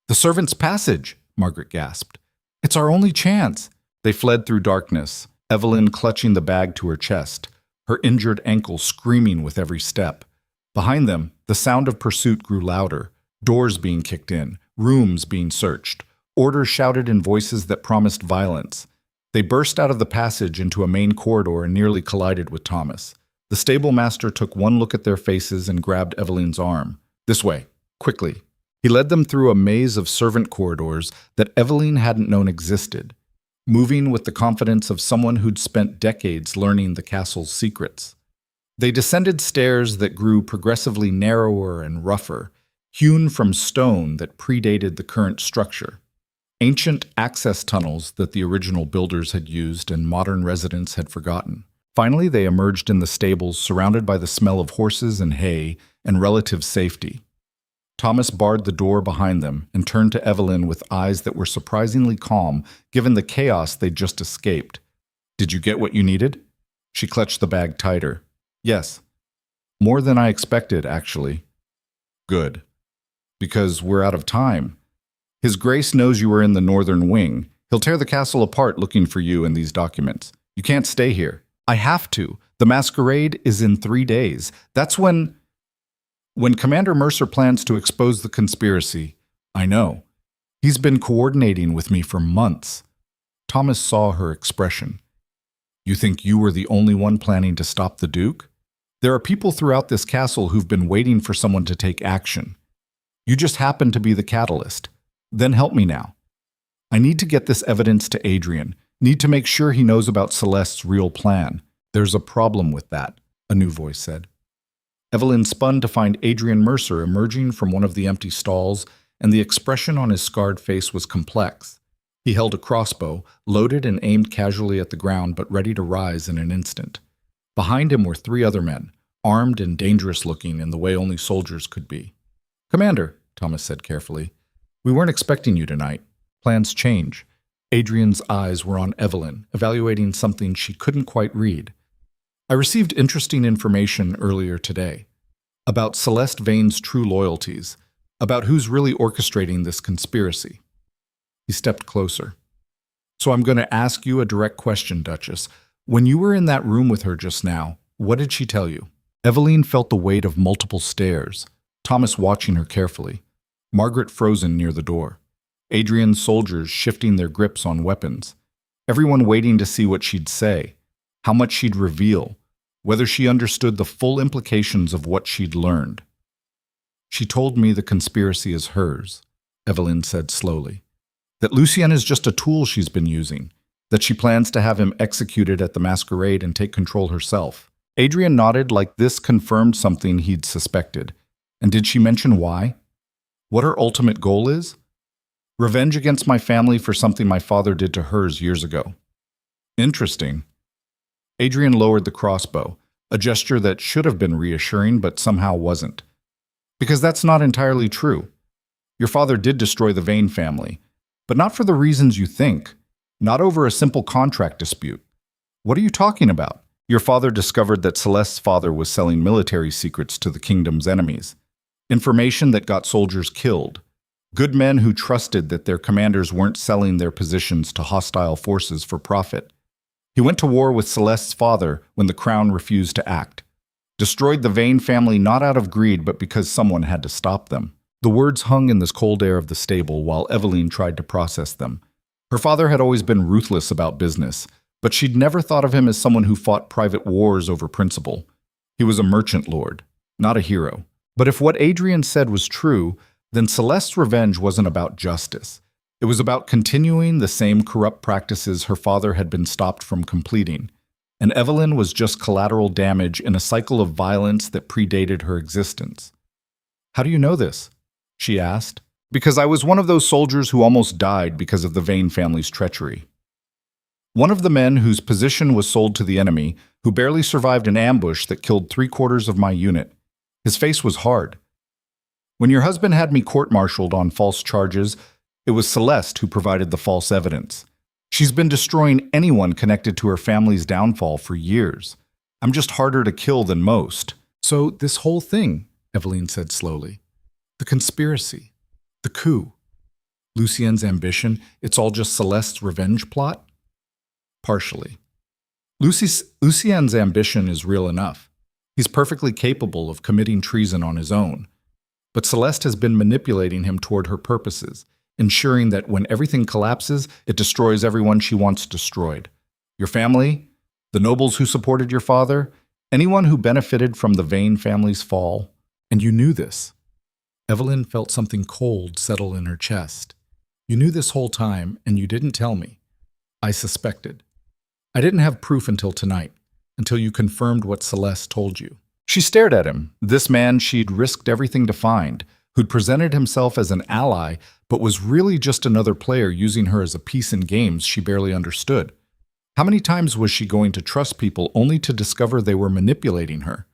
"The servants' passage!" Margaret gasped. "It's our only chance." They fled through darkness, Eveline clutching the bag to her chest, her injured ankle screaming with every step. Behind them, the sound of pursuit grew louder, doors being kicked in, rooms being searched, orders shouted in voices that promised violence. They burst out of the passage into a main corridor and nearly collided with Thomas. The stable master took one look at their faces and grabbed Eveline's arm. "This way, quickly." He led them through a maze of servant corridors that Eveline hadn't known existed, moving with the confidence of someone who'd spent decades learning the castle's secrets. They descended stairs that grew progressively narrower and rougher, hewn from stone that predated the current structure. Ancient access tunnels that the original builders had used and modern residents had forgotten. Finally, they emerged in the stables surrounded by the smell of horses and hay and relative safety. Thomas barred the door behind them and turned to Evelyn with eyes that were surprisingly calm given the chaos they'd just escaped. Did you get what you needed? She clutched the bag tighter. Yes. More than I expected, actually. Good. Because we're out of time. His Grace knows you are in the northern wing. He'll tear the castle apart looking for you in these documents. You can't stay here. I have to. The masquerade is in 3 days. That's when Commander Mercer plans to expose the conspiracy. I know. He's been coordinating with me for months. Thomas saw her expression. You think you were the only one planning to stop the Duke? There are people throughout this castle who've been waiting for someone to take action. You just happen to be the catalyst. Then help me now. I need to get this evidence to Adrien. Need to make sure he knows about Celeste's real plan. There's a problem with that, a new voice said. Evelyn spun to find Adrien Mercer emerging from one of the empty stalls, and the expression on his scarred face was complex. He held a crossbow, loaded and aimed casually at the ground but ready to rise in an instant. Behind him were 3 other men, armed and dangerous-looking in the way only soldiers could be. Commander, Thomas said carefully, we weren't expecting you tonight. Plans change. Adrien's eyes were on Evelyn, evaluating something she couldn't quite read. I received interesting information earlier today about Celeste Vane's true loyalties, about who's really orchestrating this conspiracy. He stepped closer. So I'm going to ask you a direct question, Duchess. When you were in that room with her just now, what did she tell you? Evelyn felt the weight of multiple stares, Thomas watching her carefully, Margaret frozen near the door, Adrien's soldiers shifting their grips on weapons, everyone waiting to see what she'd say, how much she'd reveal, whether she understood the full implications of what she'd learned. She told me the conspiracy is hers, Evelyn said slowly, that Lucien is just a tool she's been using, that she plans to have him executed at the masquerade and take control herself. Adrien nodded like this confirmed something he'd suspected. And did she mention why? What her ultimate goal is? Revenge against my family for something my father did to hers years ago. Interesting. Adrien lowered the crossbow, a gesture that should have been reassuring but somehow wasn't. Because that's not entirely true. Your father did destroy the Vane family, but not for the reasons you think. Not over a simple contract dispute. What are you talking about? Your father discovered that Celeste's father was selling military secrets to the kingdom's enemies. Information that got soldiers killed. Good men who trusted that their commanders weren't selling their positions to hostile forces for profit. He went to war with Celeste's father when the crown refused to act. Destroyed the Vane family not out of greed but because someone had to stop them. The words hung in this cold air of the stable while Evelyn tried to process them. Her father had always been ruthless about business, but she'd never thought of him as someone who fought private wars over principle. He was a merchant lord, not a hero. But if what Adrien said was true, then Celeste's revenge wasn't about justice. It was about continuing the same corrupt practices her father had been stopped from completing. And Evelyn was just collateral damage in a cycle of violence that predated her existence. How do you know this? She asked. Because I was one of those soldiers who almost died because of the Vane family's treachery. One of the men whose position was sold to the enemy, who barely survived an ambush that killed 3/4 of my unit. His face was hard. When your husband had me court-martialed on false charges, it was Celeste who provided the false evidence. She's been destroying anyone connected to her family's downfall for years. I'm just harder to kill than most. So this whole thing, Evelyn said slowly. The conspiracy. The coup. Lucien's ambition, it's all just Celeste's revenge plot? Partially. Lucien's ambition is real enough. He's perfectly capable of committing treason on his own. But Celeste has been manipulating him toward her purposes, ensuring that when everything collapses, it destroys everyone she wants destroyed. Your family, the nobles who supported your father, anyone who benefited from the Vane family's fall. And you knew this. Evelyn felt something cold settle in her chest. You knew this whole time, and you didn't tell me. I suspected. I didn't have proof until tonight, until you confirmed what Celeste told you. She stared at him, this man she'd risked everything to find, who'd presented himself as an ally, but was really just another player using her as a piece in games she barely understood. How many times was she going to trust people only to discover they were manipulating her?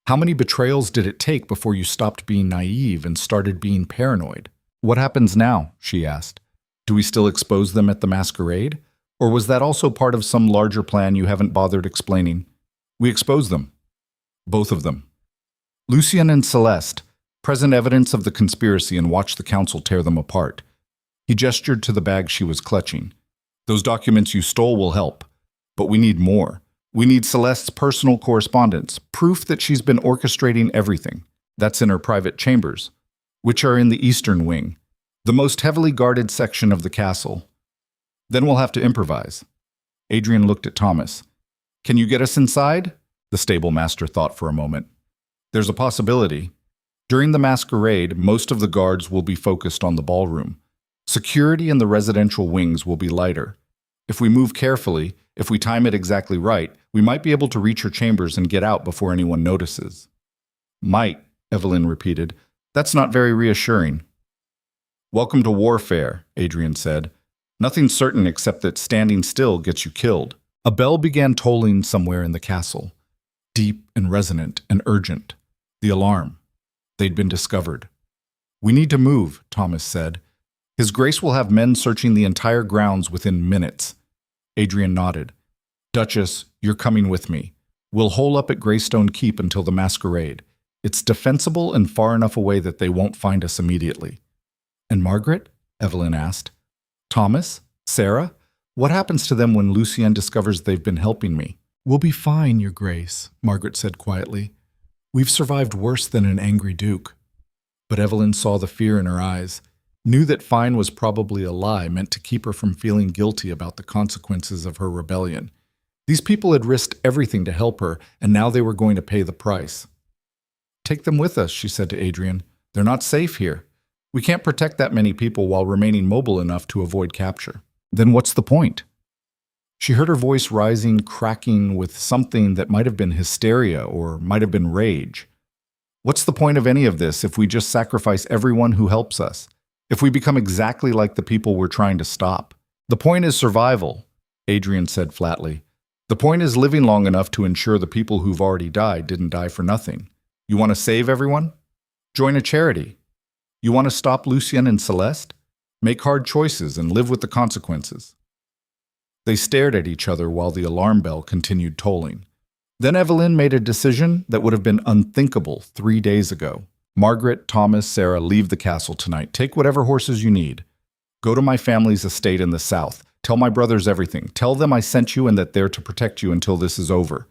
How many betrayals did it take before you stopped being naive and started being paranoid? What happens now? She asked. Do we still expose them at the masquerade? Or was that also part of some larger plan you haven't bothered explaining? We expose them. Both of them. Lucien and Celeste, present evidence of the conspiracy, and watch the council tear them apart. He gestured to the bag she was clutching. Those documents you stole will help, but we need more. We need Celeste's personal correspondence, proof that she's been orchestrating everything. That's in her private chambers, which are in the eastern wing, the most heavily guarded section of the castle. Then we'll have to improvise. Adrien looked at Thomas. Can you get us inside? The stable master thought for a moment. There's a possibility. During the masquerade, most of the guards will be focused on the ballroom. Security in the residential wings will be lighter. If we move carefully, if we time it exactly right, we might be able to reach her chambers and get out before anyone notices. Might, Evelyn repeated. That's not very reassuring. Welcome to warfare, Adrien said. Nothing's certain except that standing still gets you killed. A bell began tolling somewhere in the castle. Deep and resonant and urgent. The alarm. They'd been discovered. We need to move, Thomas said. His Grace will have men searching the entire grounds within minutes. Adrien nodded. Duchess, you're coming with me. We'll hole up at Greystone Keep until the masquerade. It's defensible and far enough away that they won't find us immediately. And Margaret? Evelyn asked. Thomas? Sarah? What happens to them when Lucien discovers they've been helping me? We'll be fine, Your Grace, Margaret said quietly. We've survived worse than an angry duke. But Evelyn saw the fear in her eyes, knew that fine was probably a lie meant to keep her from feeling guilty about the consequences of her rebellion. These people had risked everything to help her, and now they were going to pay the price. Take them with us, she said to Adrien. They're not safe here. We can't protect that many people while remaining mobile enough to avoid capture. Then what's the point? She heard her voice rising, cracking with something that might have been hysteria or might have been rage. What's the point of any of this if we just sacrifice everyone who helps us? If we become exactly like the people we're trying to stop? The point is survival, Adrien said flatly. The point is living long enough to ensure the people who've already died didn't die for nothing. You want to save everyone? Join a charity. You want to stop Lucien and Celeste? Make hard choices and live with the consequences. They stared at each other while the alarm bell continued tolling. Then Evelyn made a decision that would have been unthinkable 3 days ago. Margaret, Thomas, Sarah, leave the castle tonight. Take whatever horses you need. Go to my family's estate in the south. Tell my brothers everything. Tell them I sent you and that they're to protect you until this is over.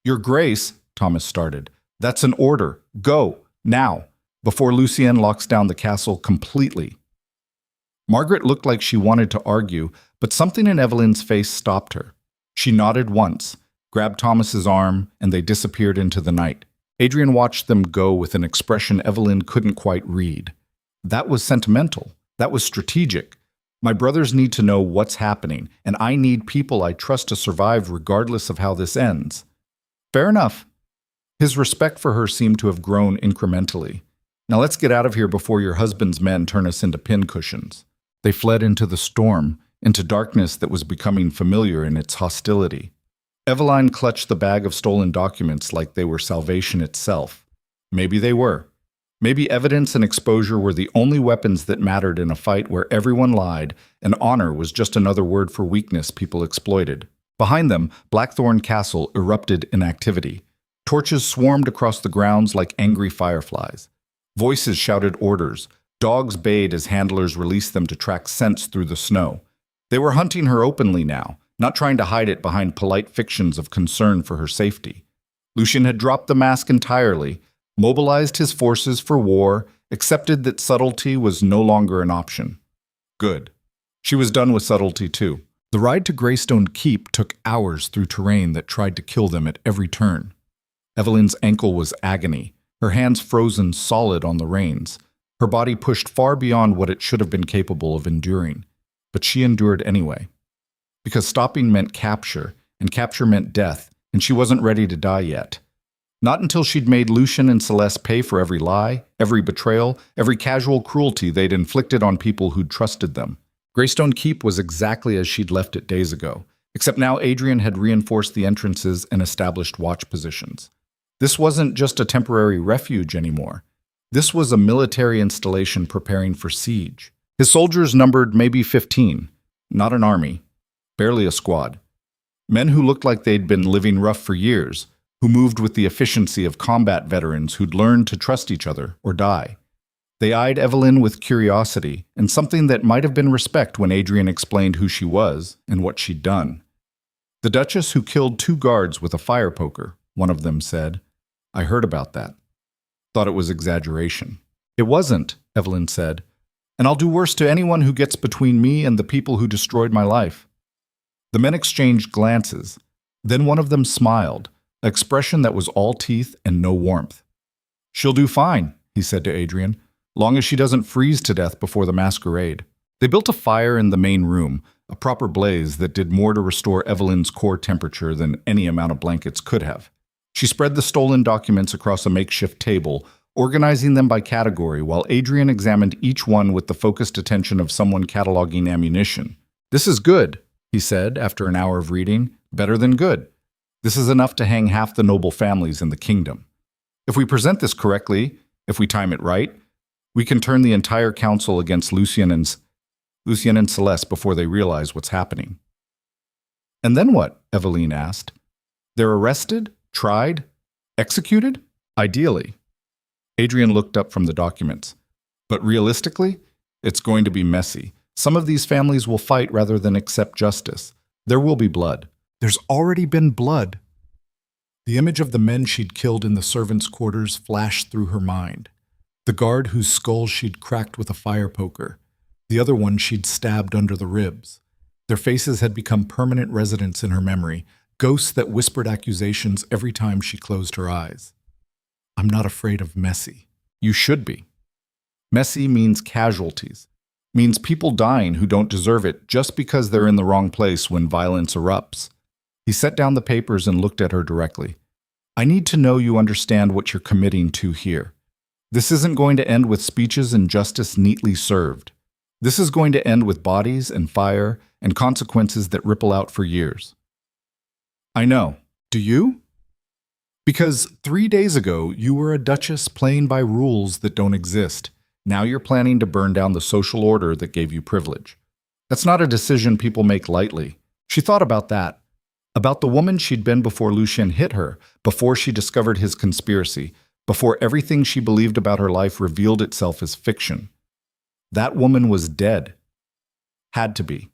Your Grace, Thomas started. That's an order. Go, now, before Lucien locks down the castle completely. Margaret looked like she wanted to argue, but something in Evelyn's face stopped her. She nodded once, grabbed Thomas's arm, and they disappeared into the night. Adrien watched them go with an expression Evelyn couldn't quite read. That was sentimental. That was strategic. My brothers need to know what's happening, and I need people I trust to survive regardless of how this ends. Fair enough. His respect for her seemed to have grown incrementally. Now let's get out of here before your husband's men turn us into pincushions. They fled into the storm, into darkness that was becoming familiar in its hostility. Eveline clutched the bag of stolen documents like they were salvation itself. Maybe they were. Maybe evidence and exposure were the only weapons that mattered in a fight where everyone lied, and honor was just another word for weakness people exploited. Behind them, Blackthorn Castle erupted in activity. Torches swarmed across the grounds like angry fireflies. Voices shouted orders. Dogs bayed as handlers released them to track scents through the snow. They were hunting her openly now, not trying to hide it behind polite fictions of concern for her safety. Lucien had dropped the mask entirely, mobilized his forces for war, accepted that subtlety was no longer an option. Good. She was done with subtlety too. The ride to Greystone Keep took hours through terrain that tried to kill them at every turn. Evelyn's ankle was agony, her hands frozen solid on the reins. Her body pushed far beyond what it should have been capable of enduring. But she endured anyway. Because stopping meant capture, and capture meant death, and she wasn't ready to die yet. Not until she'd made Lucien and Celeste pay for every lie, every betrayal, every casual cruelty they'd inflicted on people who'd trusted them. Greystone Keep was exactly as she'd left it days ago, except now Adrien had reinforced the entrances and established watch positions. This wasn't just a temporary refuge anymore. This was a military installation preparing for siege. His soldiers numbered maybe 15, not an army, barely a squad. Men who looked like they'd been living rough for years, who moved with the efficiency of combat veterans who'd learned to trust each other or die. They eyed Evelyn with curiosity and something that might have been respect when Adrien explained who she was and what she'd done. "The Duchess who killed 2 guards with a fire poker," one of them said. "I heard about that. Thought it was exaggeration." "It wasn't," Evelyn said. "And I'll do worse to anyone who gets between me and the people who destroyed my life." The men exchanged glances. Then one of them smiled, an expression that was all teeth and no warmth. "She'll do fine," he said to Adrien, "long as she doesn't freeze to death before the masquerade." They built a fire in the main room, a proper blaze that did more to restore Evelyn's core temperature than any amount of blankets could have. She spread the stolen documents across a makeshift table, organizing them by category, while Adrien examined each one with the focused attention of someone cataloging ammunition. "This is good," he said after an hour of reading. "Better than good. This is enough to hang half the noble families in the kingdom. If we present this correctly, if we time it right, we can turn the entire council against Lucien and Celeste before they realize what's happening." "And then what?" Evelyn asked. "They're arrested, tried, executed? Ideally." Adrien looked up from the documents. "But realistically, it's going to be messy. Some of these families will fight rather than accept justice. There will be blood." "There's already been blood." The image of the men she'd killed in the servants' quarters flashed through her mind. The guard whose skull she'd cracked with a fire poker. The other one she'd stabbed under the ribs. Their faces had become permanent residents in her memory, ghosts that whispered accusations every time she closed her eyes. "I'm not afraid of messy." "You should be." Messy means casualties. Means people dying who don't deserve it just because they're in the wrong place when violence erupts. He set down the papers and looked at her directly. "I need to know you understand what you're committing to here. This isn't going to end with speeches and justice neatly served. This is going to end with bodies and fire and consequences that ripple out for years." "I know. Do you? Because 3 days ago, you were a duchess playing by rules that don't exist. Now you're planning to burn down the social order that gave you privilege. That's not a decision people make lightly." She thought about that. About the woman she'd been before Lucien hit her, before she discovered his conspiracy, before everything she believed about her life revealed itself as fiction. That woman was dead. Had to be.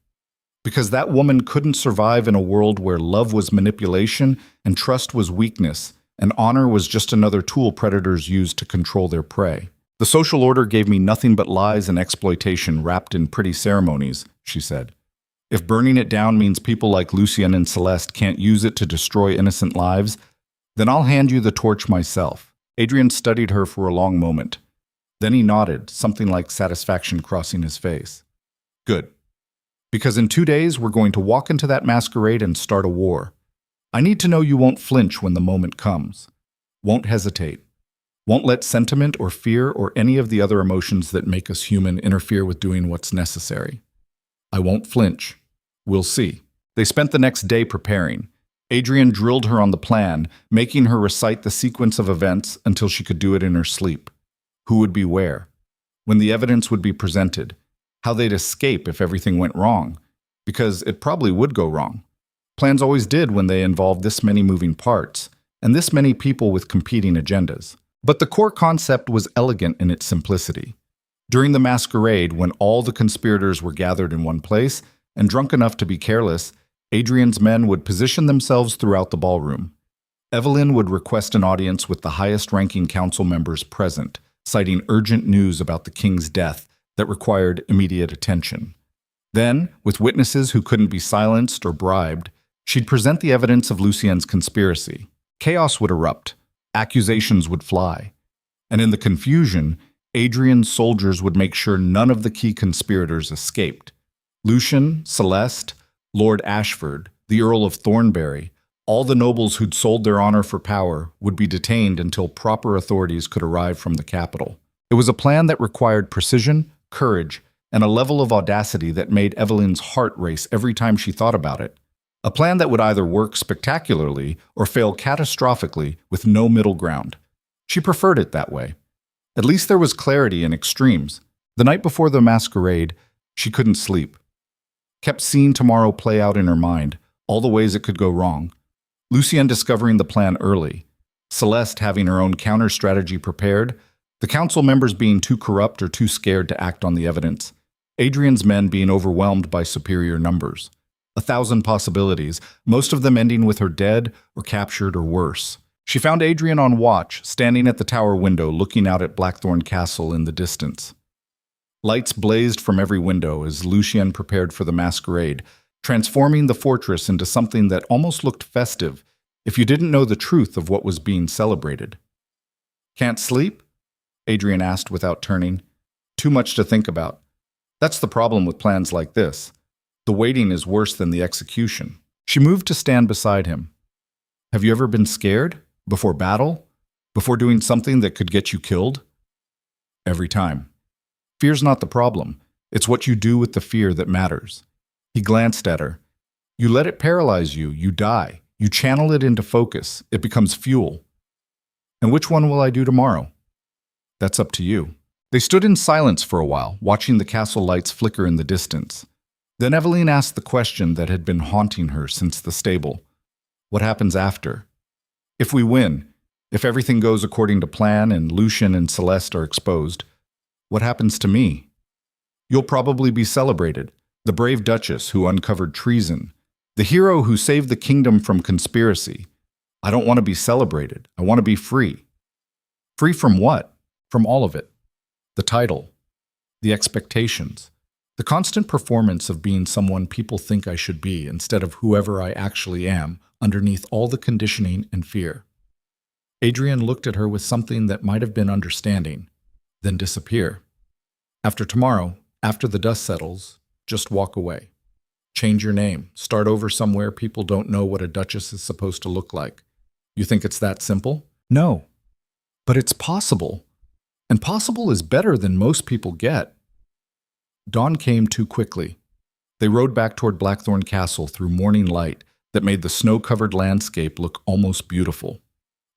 Because that woman couldn't survive in a world where love was manipulation and trust was weakness, and honor was just another tool predators used to control their prey. "The social order gave me nothing but lies and exploitation wrapped in pretty ceremonies," she said. "If burning it down means people like Lucien and Celeste can't use it to destroy innocent lives, then I'll hand you the torch myself." Adrien studied her for a long moment. Then he nodded, something like satisfaction crossing his face. "Good. Because in 2 days, we're going to walk into that masquerade and start a war. I need to know you won't flinch when the moment comes. Won't hesitate. Won't let sentiment or fear or any of the other emotions that make us human interfere with doing what's necessary. I won't flinch. We'll see." They spent the next day preparing. Adrien drilled her on the plan, making her recite the sequence of events until she could do it in her sleep. Who would be where? When the evidence would be presented? How they'd escape if everything went wrong? Because it probably would go wrong. Plans always did when they involved this many moving parts, and this many people with competing agendas. But the core concept was elegant in its simplicity. During the masquerade, when all the conspirators were gathered in one place and drunk enough to be careless, Adrien's men would position themselves throughout the ballroom. Evelyn would request an audience with the highest-ranking council members present, citing urgent news about the king's death that required immediate attention. Then, with witnesses who couldn't be silenced or bribed, she'd present the evidence of Lucien's conspiracy. Chaos would erupt. Accusations would fly. And in the confusion, Adrien's soldiers would make sure none of the key conspirators escaped. Lucien, Celeste, Lord Ashford, the Earl of Thornbury, all the nobles who'd sold their honor for power would be detained until proper authorities could arrive from the capital. It was a plan that required precision, courage, and a level of audacity that made Evelyn's heart race every time she thought about it. A plan that would either work spectacularly or fail catastrophically with no middle ground. She preferred it that way. At least there was clarity in extremes. The night before the masquerade, she couldn't sleep. Kept seeing tomorrow play out in her mind, all the ways it could go wrong. Lucien discovering the plan early. Celeste having her own counter-strategy prepared. The council members being too corrupt or too scared to act on the evidence. Adrien's men being overwhelmed by superior numbers. 1,000 possibilities, most of them ending with her dead or captured or worse. She found Adrien on watch, standing at the tower window looking out at Blackthorn Castle in the distance. Lights blazed from every window as Lucien prepared for the masquerade, transforming the fortress into something that almost looked festive if you didn't know the truth of what was being celebrated. "Can't sleep?" Adrien asked without turning. "Too much to think about. That's the problem with plans like this. The waiting is worse than the execution." She moved to stand beside him. "Have you ever been scared? Before battle? Before doing something that could get you killed?" "Every time. Fear's not the problem. It's what you do with the fear that matters." He glanced at her. "You let it paralyze you, you die. You channel it into focus. It becomes fuel. And which one will I do tomorrow?" "That's up to you." They stood in silence for a while, watching the castle lights flicker in the distance. Then Eveline asked the question that had been haunting her since the stable. "What happens after? If we win, if everything goes according to plan and Lucien and Celeste are exposed, what happens to me? You'll probably be celebrated, the brave Duchess who uncovered treason, the hero who saved the kingdom from conspiracy. I don't want to be celebrated. I want to be free." "Free from what?" "From all of it. The title, the expectations, the constant performance of being someone people think I should be instead of whoever I actually am, underneath all the conditioning and fear." Adrien looked at her with something that might have been understanding, then disappear. "After tomorrow, after the dust settles, just walk away. Change your name. Start over somewhere people don't know what a duchess is supposed to look like. You think it's that simple?" "No. But it's possible. And possible is better than most people get." Dawn came too quickly. They rode back toward Blackthorn Castle through morning light that made the snow-covered landscape look almost beautiful.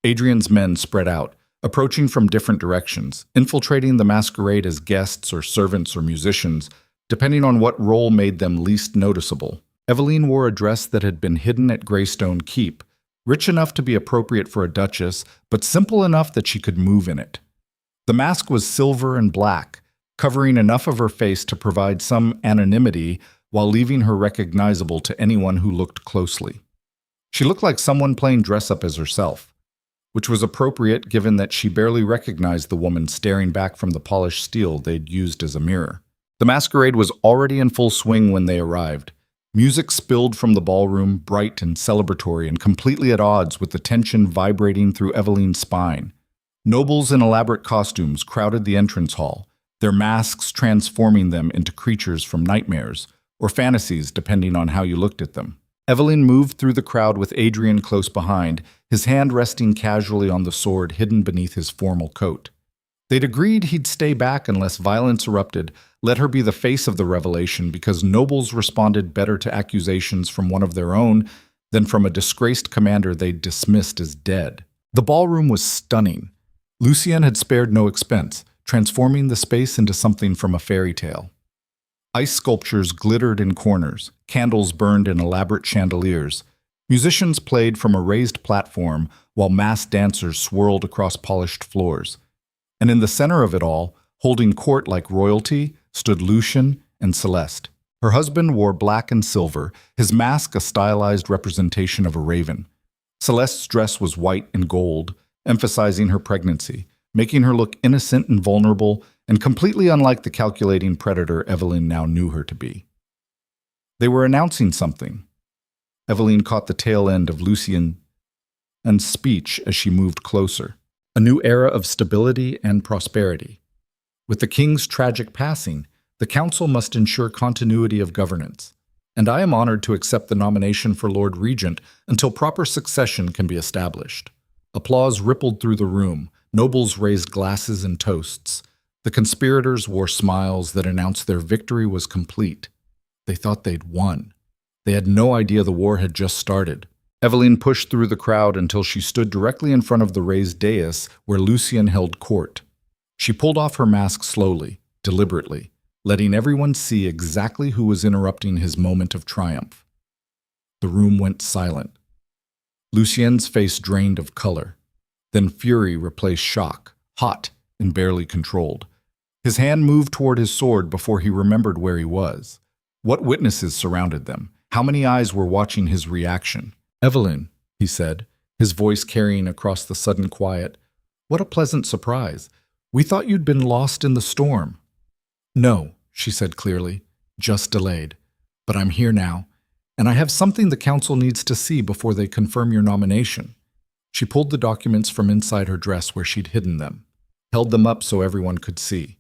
Adrien's men spread out, approaching from different directions, infiltrating the masquerade as guests or servants or musicians, depending on what role made them least noticeable. Eveline wore a dress that had been hidden at Greystone Keep, rich enough to be appropriate for a duchess, but simple enough that she could move in it. The mask was silver and black, covering enough of her face to provide some anonymity while leaving her recognizable to anyone who looked closely. She looked like someone playing dress-up as herself, which was appropriate given that she barely recognized the woman staring back from the polished steel they'd used as a mirror. The masquerade was already in full swing when they arrived. Music spilled from the ballroom, bright and celebratory and completely at odds with the tension vibrating through Eveline's spine. Nobles in elaborate costumes crowded the entrance hall, their masks transforming them into creatures from nightmares or fantasies depending on how you looked at them. Eveline moved through the crowd with Adrien close behind, his hand resting casually on the sword hidden beneath his formal coat. They'd agreed he'd stay back unless violence erupted, let her be the face of the revelation because nobles responded better to accusations from one of their own than from a disgraced commander they'd dismissed as dead. The ballroom was stunning. Lucien had spared no expense, transforming the space into something from a fairy tale. Ice sculptures glittered in corners, candles burned in elaborate chandeliers. Musicians played from a raised platform while masked dancers swirled across polished floors. And in the center of it all, holding court like royalty, stood Lucien and Celeste. Her husband wore black and silver, his mask a stylized representation of a raven. Celeste's dress was white and gold, emphasizing her pregnancy, making her look innocent and vulnerable, and completely unlike the calculating predator Eveline now knew her to be. They were announcing something. Eveline caught the tail end of Lucien's speech as she moved closer. A new era of stability and prosperity. With the king's tragic passing, the council must ensure continuity of governance, and I am honored to accept the nomination for Lord Regent until proper succession can be established. Applause rippled through the room. Nobles raised glasses and toasts. The conspirators wore smiles that announced their victory was complete. They thought they'd won. They had no idea the war had just started. Eveline pushed through the crowd until she stood directly in front of the raised dais where Lucien held court. She pulled off her mask slowly, deliberately, letting everyone see exactly who was interrupting his moment of triumph. The room went silent. Lucien's face drained of color. Then fury replaced shock, hot and barely controlled. His hand moved toward his sword before he remembered where he was. What witnesses surrounded them? How many eyes were watching his reaction? "Eveline," he said, his voice carrying across the sudden quiet. "What a pleasant surprise. We thought you'd been lost in the storm." "No," she said clearly, "just delayed. But I'm here now, and I have something the council needs to see before they confirm your nomination." She pulled the documents from inside her dress where she'd hidden them, held them up so everyone could see.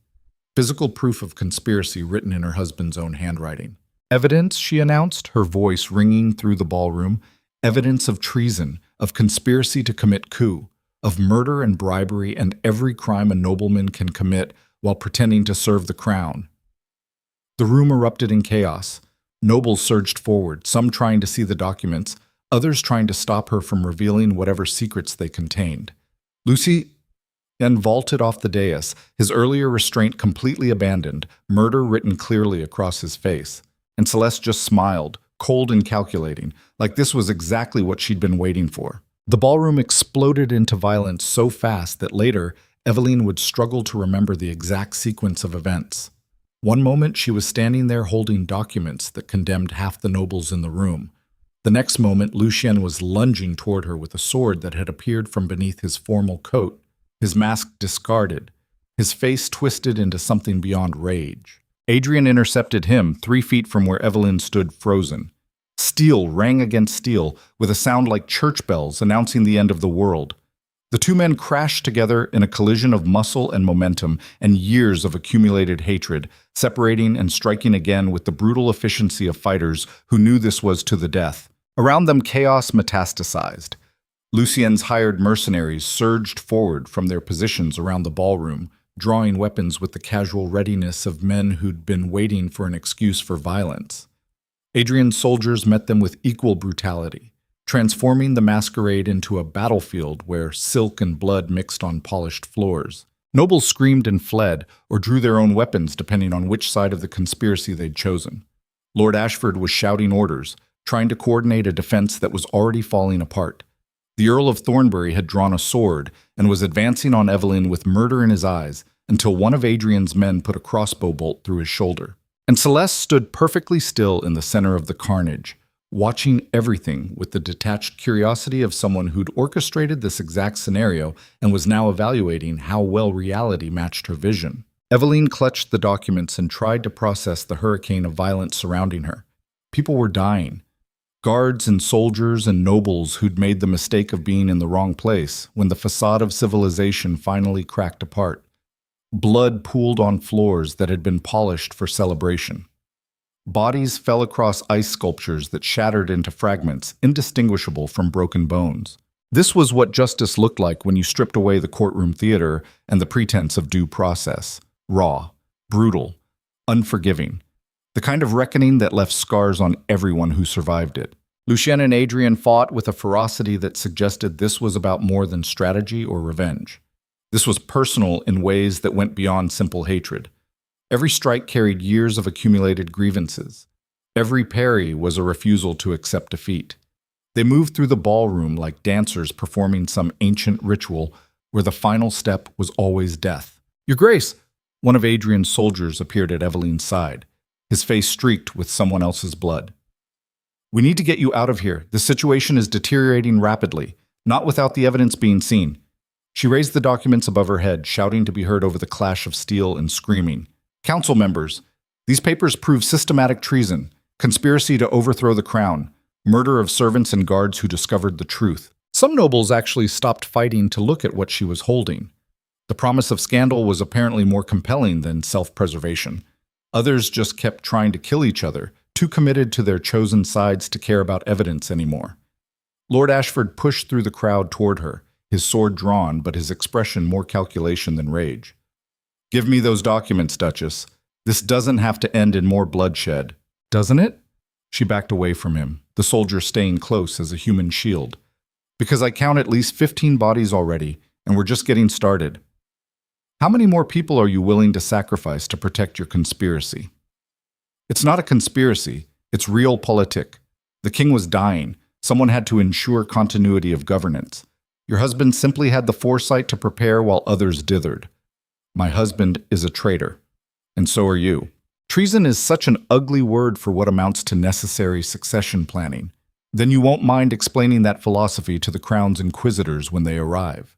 Physical proof of conspiracy written in her husband's own handwriting. "Evidence," she announced, her voice ringing through the ballroom. "Evidence of treason, of conspiracy to commit coup, of murder and bribery and every crime a nobleman can commit while pretending to serve the crown." The room erupted in chaos. Nobles surged forward, some trying to see the documents, others trying to stop her from revealing whatever secrets they contained. Lucien vaulted off the dais, his earlier restraint completely abandoned, murder written clearly across his face. And Celeste just smiled, cold and calculating, like this was exactly what she'd been waiting for. The ballroom exploded into violence so fast that later, Eveline would struggle to remember the exact sequence of events. One moment she was standing there holding documents that condemned half the nobles in the room. The next moment, Lucien was lunging toward her with a sword that had appeared from beneath his formal coat, his mask discarded, his face twisted into something beyond rage. Adrien intercepted him 3 feet from where Eveline stood frozen. Steel rang against steel, with a sound like church bells announcing the end of the world. The two men crashed together in a collision of muscle and momentum and years of accumulated hatred, separating and striking again with the brutal efficiency of fighters who knew this was to the death. Around them, chaos metastasized. Lucien's hired mercenaries surged forward from their positions around the ballroom, drawing weapons with the casual readiness of men who'd been waiting for an excuse for violence. Adrien's soldiers met them with equal brutality, transforming the masquerade into a battlefield where silk and blood mixed on polished floors. Nobles screamed and fled, or drew their own weapons depending on which side of the conspiracy they'd chosen. Lord Ashford was shouting orders, trying to coordinate a defense that was already falling apart. The Earl of Thornbury had drawn a sword and was advancing on Eveline with murder in his eyes until one of Adrien's men put a crossbow bolt through his shoulder. And Celeste stood perfectly still in the center of the carnage, watching everything with the detached curiosity of someone who'd orchestrated this exact scenario and was now evaluating how well reality matched her vision. Eveline clutched the documents and tried to process the hurricane of violence surrounding her. People were dying. Guards and soldiers and nobles who'd made the mistake of being in the wrong place when the facade of civilization finally cracked apart. Blood pooled on floors that had been polished for celebration. Bodies fell across ice sculptures that shattered into fragments indistinguishable from broken bones. This was what justice looked like when you stripped away the courtroom theater and the pretense of due process. Raw, brutal, unforgiving. The kind of reckoning that left scars on everyone who survived it. Lucien and Adrien fought with a ferocity that suggested this was about more than strategy or revenge. This was personal in ways that went beyond simple hatred. Every strike carried years of accumulated grievances. Every parry was a refusal to accept defeat. They moved through the ballroom like dancers performing some ancient ritual where the final step was always death. "Your Grace!" One of Adrien's soldiers appeared at Eveline's side, his face streaked with someone else's blood. "We need to get you out of here. The situation is deteriorating rapidly, not without the evidence being seen." She raised the documents above her head, shouting to be heard over the clash of steel and screaming. "Council members, these papers prove systematic treason, conspiracy to overthrow the crown, murder of servants and guards who discovered the truth." Some nobles actually stopped fighting to look at what she was holding. The promise of scandal was apparently more compelling than self-preservation. Others just kept trying to kill each other, too committed to their chosen sides to care about evidence anymore. Lord Ashford pushed through the crowd toward her, his sword drawn, but his expression more calculation than rage. "Give me those documents, Duchess. This doesn't have to end in more bloodshed, doesn't it?" She backed away from him, the soldier staying close as a human shield. Because I count at least 15 bodies already, and we're just getting started. How many more people are you willing to sacrifice to protect your conspiracy? It's not a conspiracy, it's realpolitik. The king was dying. Someone had to ensure continuity of governance. Your husband simply had the foresight to prepare while others dithered. My husband is a traitor, and so are you. Treason is such an ugly word for what amounts to necessary succession planning. Then you won't mind explaining that philosophy to the crown's inquisitors when they arrive.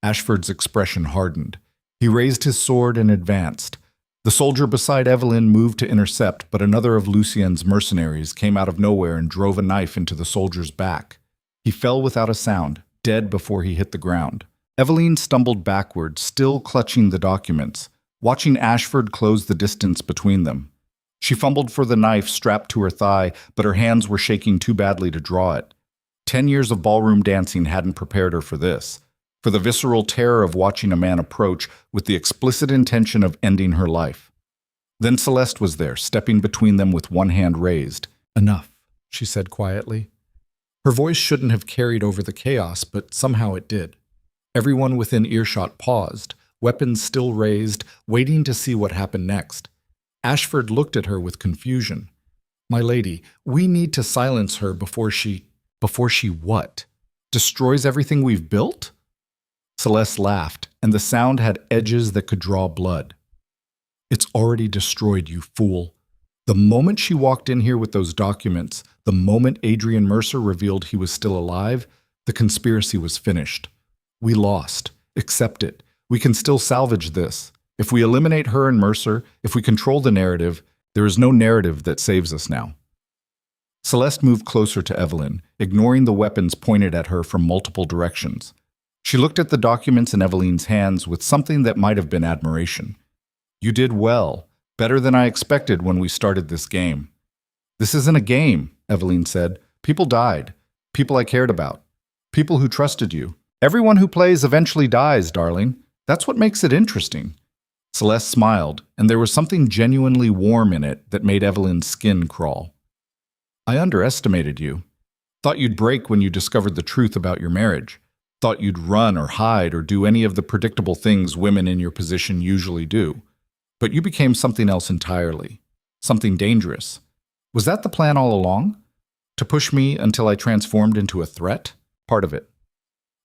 Ashford's expression hardened. He raised his sword and advanced. The soldier beside Evelyn moved to intercept, but another of Lucien's mercenaries came out of nowhere and drove a knife into the soldier's back. He fell without a sound, dead before he hit the ground. Evelyn stumbled backward, still clutching the documents, watching Ashford close the distance between them. She fumbled for the knife strapped to her thigh, but her hands were shaking too badly to draw it. 10 years of ballroom dancing hadn't prepared her for this, for the visceral terror of watching a man approach with the explicit intention of ending her life. Then Celeste was there, stepping between them with one hand raised. "Enough," she said quietly. Her voice shouldn't have carried over the chaos, but somehow it did. Everyone within earshot paused, weapons still raised, waiting to see what happened next. Ashford looked at her with confusion. "My lady, we need to silence her before she what? Destroys everything we've built?" Celeste laughed, and the sound had edges that could draw blood. "It's already destroyed, you fool. The moment she walked in here with those documents, the moment Adrien Mercer revealed he was still alive, the conspiracy was finished. We lost. Accept it. We can still salvage this. If we eliminate her and Mercer, if we control the narrative, there is no narrative that saves us now." Celeste moved closer to Evelyn, ignoring the weapons pointed at her from multiple directions. She looked at the documents in Evelyn's hands with something that might have been admiration. "You did well, better than I expected when we started this game." "This isn't a game," Evelyn said. "People died. People I cared about. People who trusted you. Everyone who plays eventually dies, darling. That's what makes it interesting." Celeste smiled, and there was something genuinely warm in it that made Evelyn's skin crawl. "I underestimated you. Thought you'd break when you discovered the truth about your marriage. Thought you'd run or hide or do any of the predictable things women in your position usually do. But you became something else entirely. Something dangerous. Was that the plan all along? To push me until I transformed into a threat? Part of it.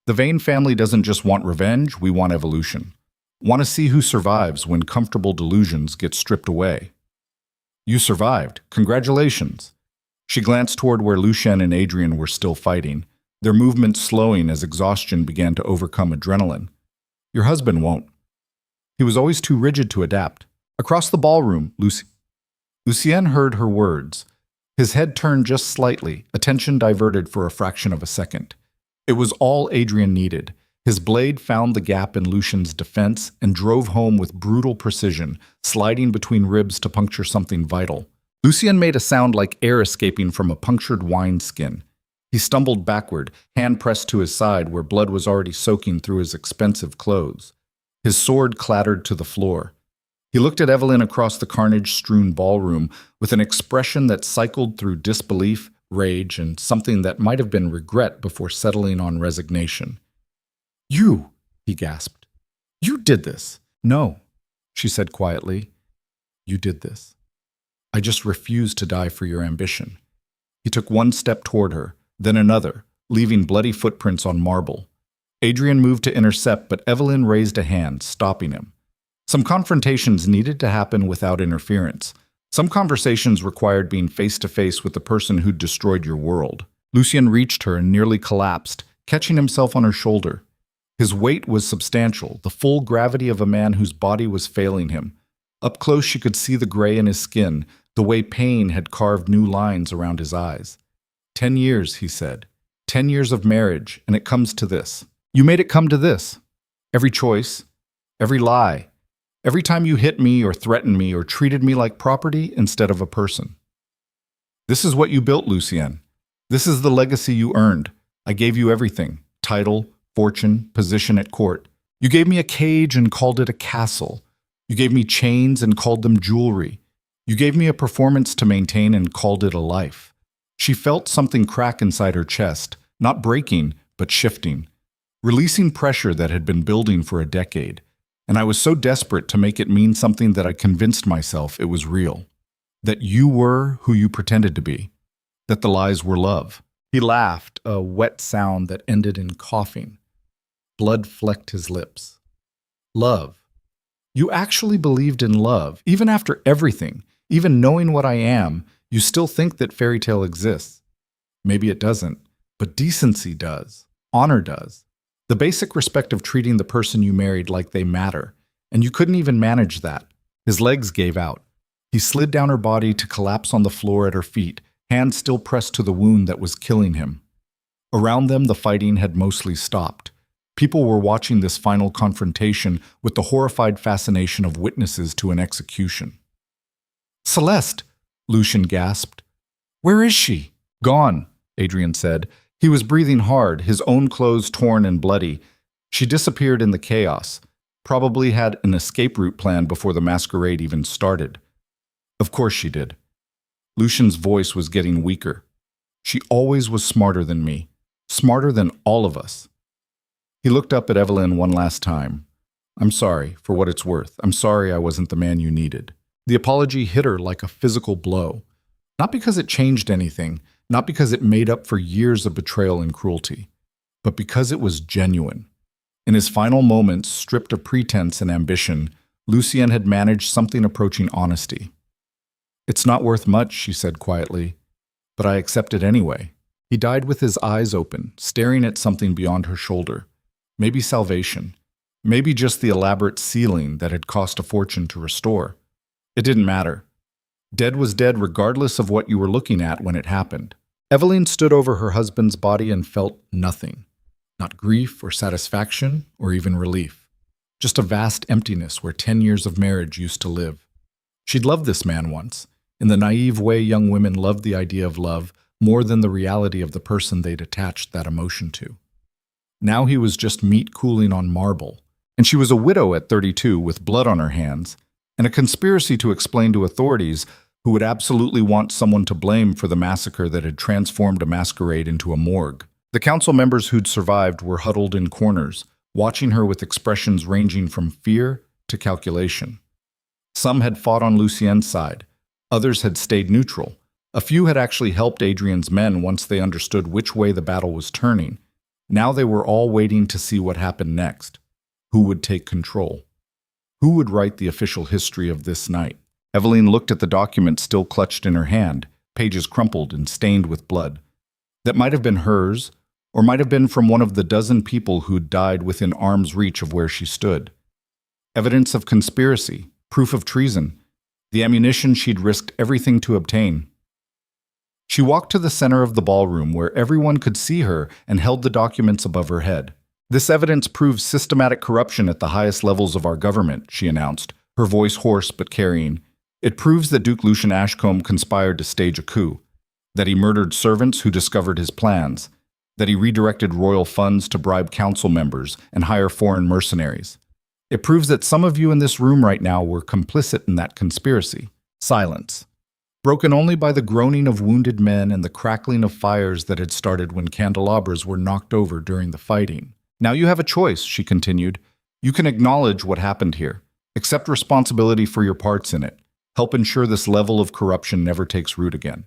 The Vane family doesn't just want revenge, we want evolution. Want to see who survives when comfortable delusions get stripped away. You survived. Congratulations." She glanced toward where Lucien and Adrien were still fighting, their movements slowing as exhaustion began to overcome adrenaline. "Your husband won't. He was always too rigid to adapt." Across the ballroom, Lucien heard her words. His head turned just slightly, attention diverted for a fraction of a second. It was all Adrien needed. His blade found the gap in Lucien's defense and drove home with brutal precision, sliding between ribs to puncture something vital. Lucien made a sound like air escaping from a punctured wineskin. He stumbled backward, hand pressed to his side where blood was already soaking through his expensive clothes. His sword clattered to the floor. He looked at Evelyn across the carnage-strewn ballroom with an expression that cycled through disbelief, rage, and something that might have been regret before settling on resignation. "You," he gasped. "You did this." "No," she said quietly. "You did this. I just refused to die for your ambition." He took one step toward her, then another, leaving bloody footprints on marble. Adrien moved to intercept, but Evelyn raised a hand, stopping him. Some confrontations needed to happen without interference. Some conversations required being face-to-face with the person who'd destroyed your world. Lucien reached her and nearly collapsed, catching himself on her shoulder. His weight was substantial, the full gravity of a man whose body was failing him. Up close she could see the gray in his skin, the way pain had carved new lines around his eyes. 10 years, he said. 10 years of marriage, and it comes to this. You made it come to this. Every choice, every lie, every time you hit me or threatened me or treated me like property instead of a person. This is what you built, Lucien. This is the legacy you earned. I gave you everything. Title, fortune, position at court. You gave me a cage and called it a castle. You gave me chains and called them jewelry. You gave me a performance to maintain and called it a life. She felt something crack inside her chest, not breaking, but shifting, releasing pressure that had been building for a decade. And I was so desperate to make it mean something that I convinced myself it was real. That you were who you pretended to be. That the lies were love. He laughed, a wet sound that ended in coughing. Blood flecked his lips. Love. You actually believed in love, even after everything, even knowing what I am, you still think that fairy tale exists. Maybe it doesn't, but decency does. Honor does. The basic respect of treating the person you married like they matter, and you couldn't even manage that. His legs gave out. He slid down her body to collapse on the floor at her feet, hands still pressed to the wound that was killing him. Around them, the fighting had mostly stopped. People were watching this final confrontation with the horrified fascination of witnesses to an execution. "Celeste!" Lucien gasped. "Where is she?" "Gone," Adrien said. He was breathing hard, his own clothes torn and bloody. She disappeared in the chaos, probably had an escape route planned before the masquerade even started. Of course she did. Lucien's voice was getting weaker. She always was smarter than me, smarter than all of us. He looked up at Evelyn one last time. "I'm sorry, for what it's worth. I'm sorry I wasn't the man you needed." The apology hit her like a physical blow. Not because it changed anything, not because it made up for years of betrayal and cruelty, but because it was genuine. In his final moments, stripped of pretense and ambition, Lucien had managed something approaching honesty. "It's not worth much," she said quietly, "but I accept it anyway." He died with his eyes open, staring at something beyond her shoulder. Maybe salvation. Maybe just the elaborate ceiling that had cost a fortune to restore. It didn't matter. Dead was dead regardless of what you were looking at when it happened. Evelyn stood over her husband's body and felt nothing. Not grief or satisfaction or even relief. Just a vast emptiness where 10 years of marriage used to live. She'd loved this man once, in the naive way young women love the idea of love more than the reality of the person they'd attached that emotion to. Now he was just meat cooling on marble, and she was a widow at 32 with blood on her hands, and a conspiracy to explain to authorities who would absolutely want someone to blame for the massacre that had transformed a masquerade into a morgue. The council members who'd survived were huddled in corners, watching her with expressions ranging from fear to calculation. Some had fought on Lucien's side. Others had stayed neutral. A few had actually helped Adrien's men once they understood which way the battle was turning. Now they were all waiting to see what happened next. Who would take control? Who would write the official history of this night? Evelyn looked at the document still clutched in her hand, pages crumpled and stained with blood. That might have been hers, or might have been from one of the dozen people who'd died within arm's reach of where she stood. Evidence of conspiracy, proof of treason, the ammunition she'd risked everything to obtain. She walked to the center of the ballroom where everyone could see her and held the documents above her head. "This evidence proves systematic corruption at the highest levels of our government," she announced, her voice hoarse but carrying. "It proves that Duke Lucien Ashcombe conspired to stage a coup, that he murdered servants who discovered his plans, that he redirected royal funds to bribe council members and hire foreign mercenaries. It proves that some of you in this room right now were complicit in that conspiracy." Silence, broken only by the groaning of wounded men and the crackling of fires that had started when candelabras were knocked over during the fighting. "Now you have a choice," she continued. "You can acknowledge what happened here, accept responsibility for your parts in it, help ensure this level of corruption never takes root again.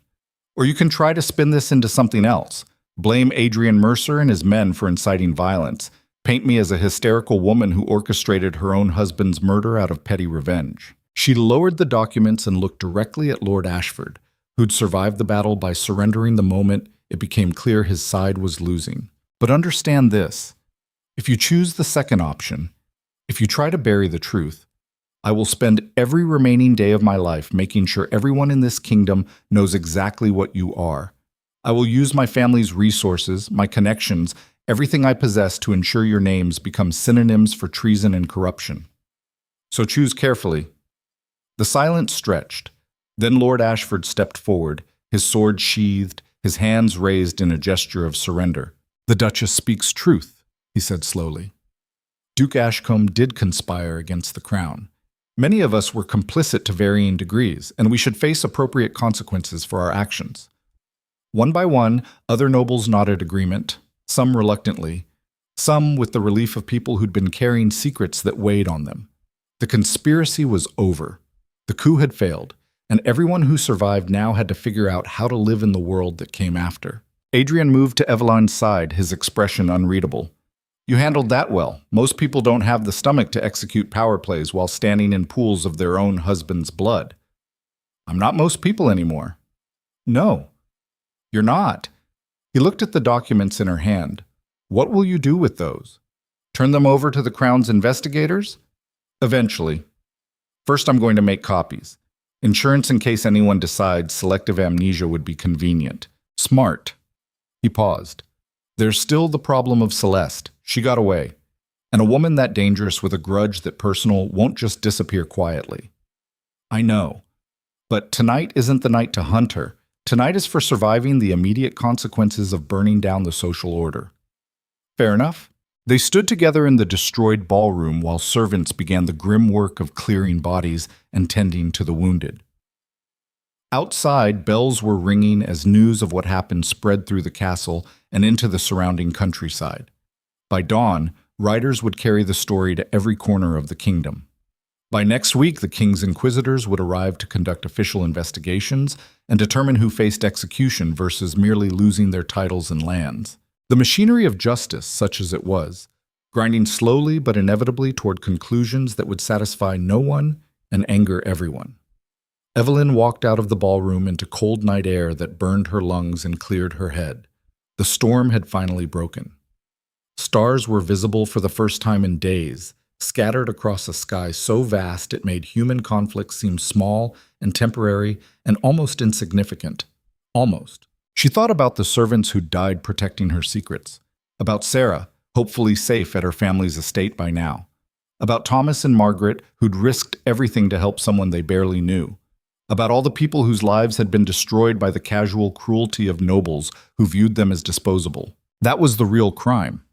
Or you can try to spin this into something else, blame Adrien Mercer and his men for inciting violence, paint me as a hysterical woman who orchestrated her own husband's murder out of petty revenge." She lowered the documents and looked directly at Lord Ashford, who'd survived the battle by surrendering the moment it became clear his side was losing. "But understand this. If you choose the second option, if you try to bury the truth, I will spend every remaining day of my life making sure everyone in this kingdom knows exactly what you are. I will use my family's resources, my connections, everything I possess to ensure your names become synonyms for treason and corruption. So choose carefully." The silence stretched. Then Lord Ashford stepped forward, his sword sheathed, his hands raised in a gesture of surrender. "The Duchess speaks truth," he said slowly. "Duke Ashcombe did conspire against the crown. Many of us were complicit to varying degrees, and we should face appropriate consequences for our actions. One by one, other nobles nodded agreement, some reluctantly, some with the relief of people who'd been carrying secrets that weighed on them. The conspiracy was over. The coup had failed, and everyone who survived now had to figure out how to live in the world that came after. Adrien moved to Eveline's side, his expression unreadable. You handled that well. Most people don't have the stomach to execute power plays while standing in pools of their own husband's blood. I'm not most people anymore. No, you're not. He looked at the documents in her hand. What will you do with those? Turn them over to the Crown's investigators? Eventually. First, I'm going to make copies. Insurance in case anyone decides selective amnesia would be convenient. Smart. He paused. There's still the problem of Celeste. She got away. And a woman that dangerous with a grudge that personal won't just disappear quietly. I know. But tonight isn't the night to hunt her. Tonight is for surviving the immediate consequences of burning down the social order. Fair enough. They stood together in the destroyed ballroom while servants began the grim work of clearing bodies and tending to the wounded. Outside, bells were ringing as news of what happened spread through the castle and into the surrounding countryside. By dawn, riders would carry the story to every corner of the kingdom. By next week, the king's inquisitors would arrive to conduct official investigations and determine who faced execution versus merely losing their titles and lands. The machinery of justice, such as it was, grinding slowly but inevitably toward conclusions that would satisfy no one and anger everyone. Evelyn walked out of the ballroom into cold night air that burned her lungs and cleared her head. The storm had finally broken. Stars were visible for the first time in days, scattered across a sky so vast it made human conflict seem small and temporary and almost insignificant. Almost. She thought about the servants who'd died protecting her secrets, about Sarah, hopefully safe at her family's estate by now, about Thomas and Margaret, who'd risked everything to help someone they barely knew, about all the people whose lives had been destroyed by the casual cruelty of nobles who viewed them as disposable. That was the real crime,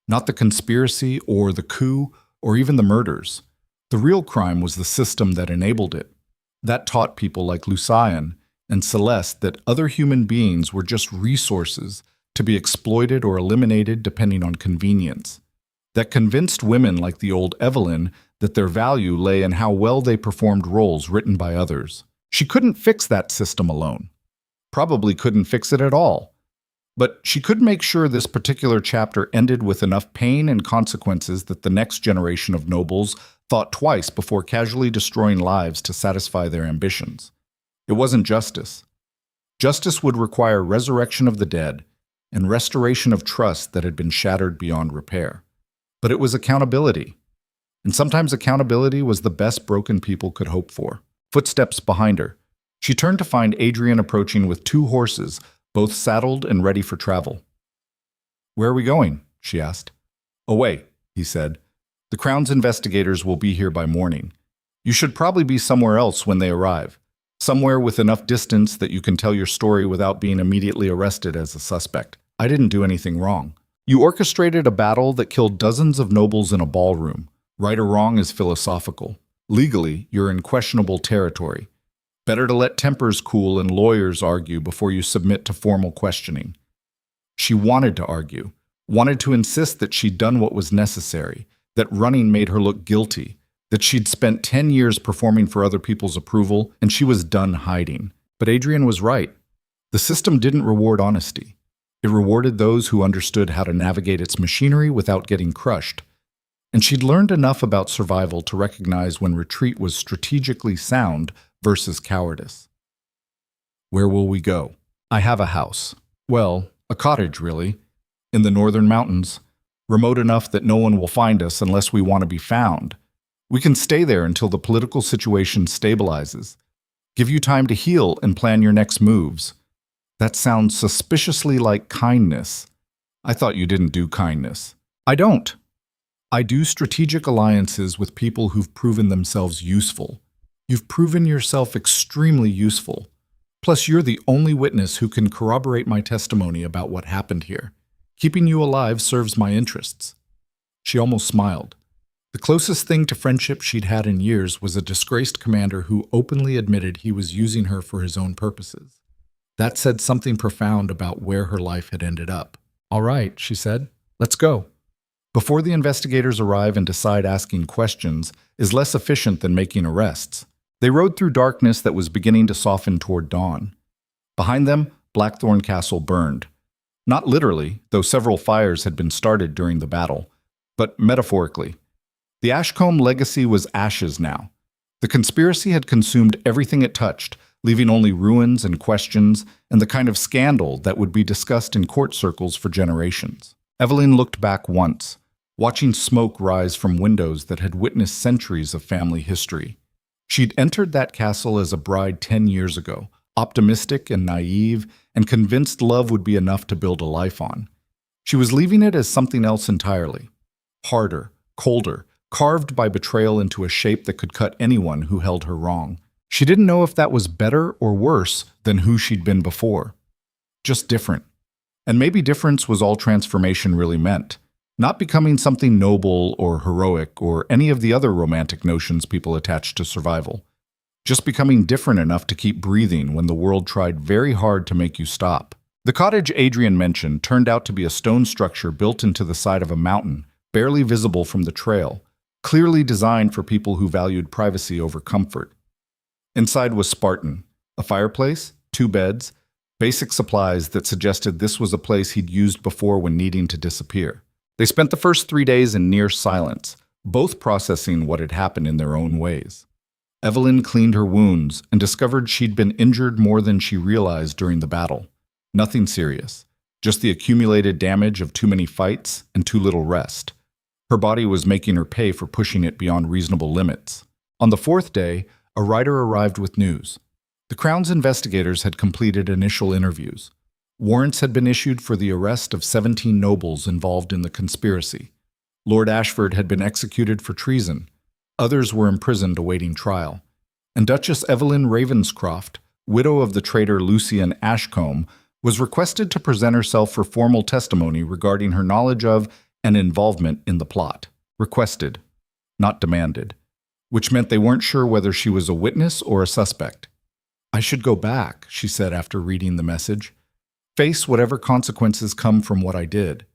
not the conspiracy or the coup or even the murders. The real crime was the system that enabled it. That taught people like Lucien and Celeste that other human beings were just resources to be exploited or eliminated depending on convenience. That convinced women like the old Evelyn that their value lay in how well they performed roles written by others. She couldn't fix that system alone. Probably couldn't fix it at all. But she could make sure this particular chapter ended with enough pain and consequences that the next generation of nobles thought twice before casually destroying lives to satisfy their ambitions. It wasn't justice. Justice would require resurrection of the dead and restoration of trust that had been shattered beyond repair. But it was accountability. And sometimes accountability was the best broken people could hope for. Footsteps behind her. She turned to find Adrien approaching with 2 horses, both saddled and ready for travel. "Where are we going?" she asked. "Away," he said. "The Crown's investigators will be here by morning. You should probably be somewhere else when they arrive. Somewhere with enough distance that you can tell your story without being immediately arrested as a suspect. I didn't do anything wrong. You orchestrated a battle that killed dozens of nobles in a ballroom. Right or wrong is philosophical. Legally, you're in questionable territory. Better to let tempers cool and lawyers argue before you submit to formal questioning." She wanted to argue, wanted to insist that she'd done what was necessary, that running made her look guilty, that she'd spent 10 years performing for other people's approval, and she was done hiding. But Adrien was right. The system didn't reward honesty. It rewarded those who understood how to navigate its machinery without getting crushed. And she'd learned enough about survival to recognize when retreat was strategically sound versus cowardice. "Where will we go?" "I have a house. Well, a cottage, really. In the northern mountains. Remote enough that no one will find us unless we want to be found. We can stay there until the political situation stabilizes. Give you time to heal and plan your next moves." That sounds suspiciously like kindness. I thought you didn't do kindness. I don't. I do strategic alliances with people who've proven themselves useful. You've proven yourself extremely useful. Plus, you're the only witness who can corroborate my testimony about what happened here. Keeping you alive serves my interests. She almost smiled. The The closest thing to friendship she'd had in years was a disgraced commander who openly admitted he was using her for his own purposes. That said something profound about where her life had ended up. "All right," she said. "Let's go." Before the investigators arrive and decide asking questions is less efficient than making arrests. They rode through darkness that was beginning to soften toward dawn. Behind them, Blackthorn Castle burned. Not literally, though several fires had been started during the battle, but metaphorically. The Ashcombe legacy was ashes now. The conspiracy had consumed everything it touched, leaving only ruins and questions and the kind of scandal that would be discussed in court circles for generations. Evelyn looked back once, watching smoke rise from windows that had witnessed centuries of family history. She'd entered that castle as a bride 10 years ago, optimistic and naive, and convinced love would be enough to build a life on. She was leaving it as something else entirely. Harder, colder, carved by betrayal into a shape that could cut anyone who held her wrong. She didn't know if that was better or worse than who she'd been before. Just different. And maybe difference was all transformation really meant. Not becoming something noble or heroic or any of the other romantic notions people attach to survival. Just becoming different enough to keep breathing when the world tried very hard to make you stop. The cottage Adrien mentioned turned out to be a stone structure built into the side of a mountain, barely visible from the trail, clearly designed for people who valued privacy over comfort. Inside was Spartan, a fireplace, 2 beds, basic supplies that suggested this was a place he'd used before when needing to disappear. They spent the first 3 days in near silence, both processing what had happened in their own ways. Evelyn cleaned her wounds and discovered she'd been injured more than she realized during the battle. Nothing serious, just the accumulated damage of too many fights and too little rest. Her body was making her pay for pushing it beyond reasonable limits. On the 4th day, a rider arrived with news. The Crown's investigators had completed initial interviews. Warrants had been issued for the arrest of 17 nobles involved in the conspiracy. Lord Ashford had been executed for treason. Others were imprisoned awaiting trial. And Duchess Evelyn Ravenscroft, widow of the traitor Lucien Ashcombe, was requested to present herself for formal testimony regarding her knowledge of and involvement in the plot. Requested, not demanded, which meant they weren't sure whether she was a witness or a suspect. "I should go back," she said after reading the message. "Face whatever consequences come from what I did.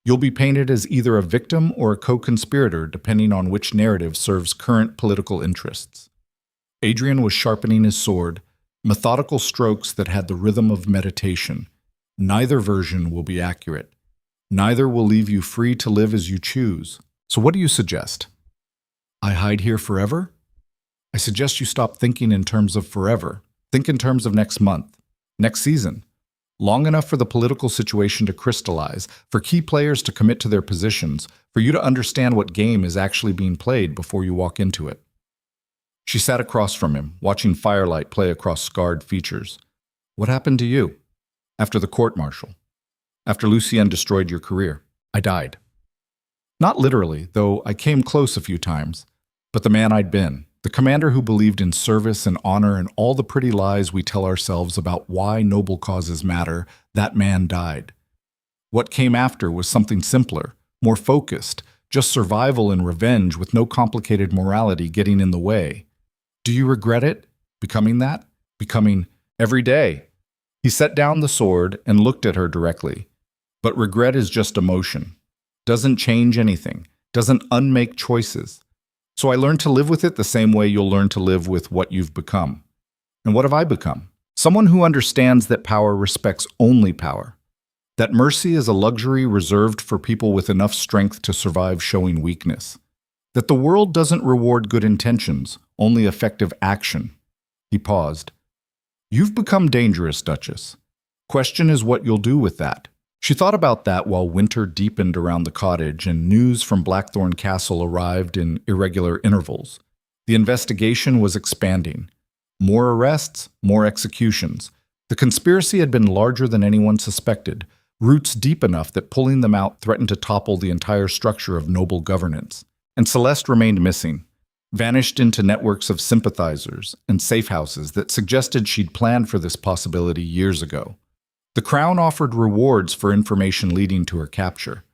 You'll be painted as either a victim or a co-conspirator depending on which narrative serves current political interests." Adrien was sharpening his sword, methodical strokes that had the rhythm of meditation. Neither version will be accurate. Neither will leave you free to live as you choose. So what do you suggest? I hide here forever? I suggest you stop thinking in terms of forever. Think in terms of next month, next season. Long enough for the political situation to crystallize, for key players to commit to their positions, for you to understand what game is actually being played before you walk into it. She sat across from him, watching firelight play across scarred features. What happened to you? After the court-martial? After Lucien destroyed your career? I died. Not literally, though I came close a few times. But the man I'd been, the commander who believed in service and honor and all the pretty lies we tell ourselves about why noble causes matter, that man died. What came after was something simpler, more focused, just survival and revenge with no complicated morality getting in the way. Do you regret it? Becoming that? Becoming every day? He set down the sword and looked at her directly. But regret is just emotion. Doesn't change anything. Doesn't unmake choices. So I learned to live with it the same way you'll learn to live with what you've become. And what have I become? Someone who understands that power respects only power. That mercy is a luxury reserved for people with enough strength to survive showing weakness. That the world doesn't reward good intentions, only effective action. He paused. You've become dangerous, Duchess. Question is what you'll do with that. She thought about that while winter deepened around the cottage and news from Blackthorn Castle arrived in irregular intervals. The investigation was expanding. More arrests, more executions. The conspiracy had been larger than anyone suspected, roots deep enough that pulling them out threatened to topple the entire structure of noble governance. And Celeste remained missing, vanished into networks of sympathizers and safe houses that suggested she'd planned for this possibility years ago. The Crown offered rewards for information leading to her capture.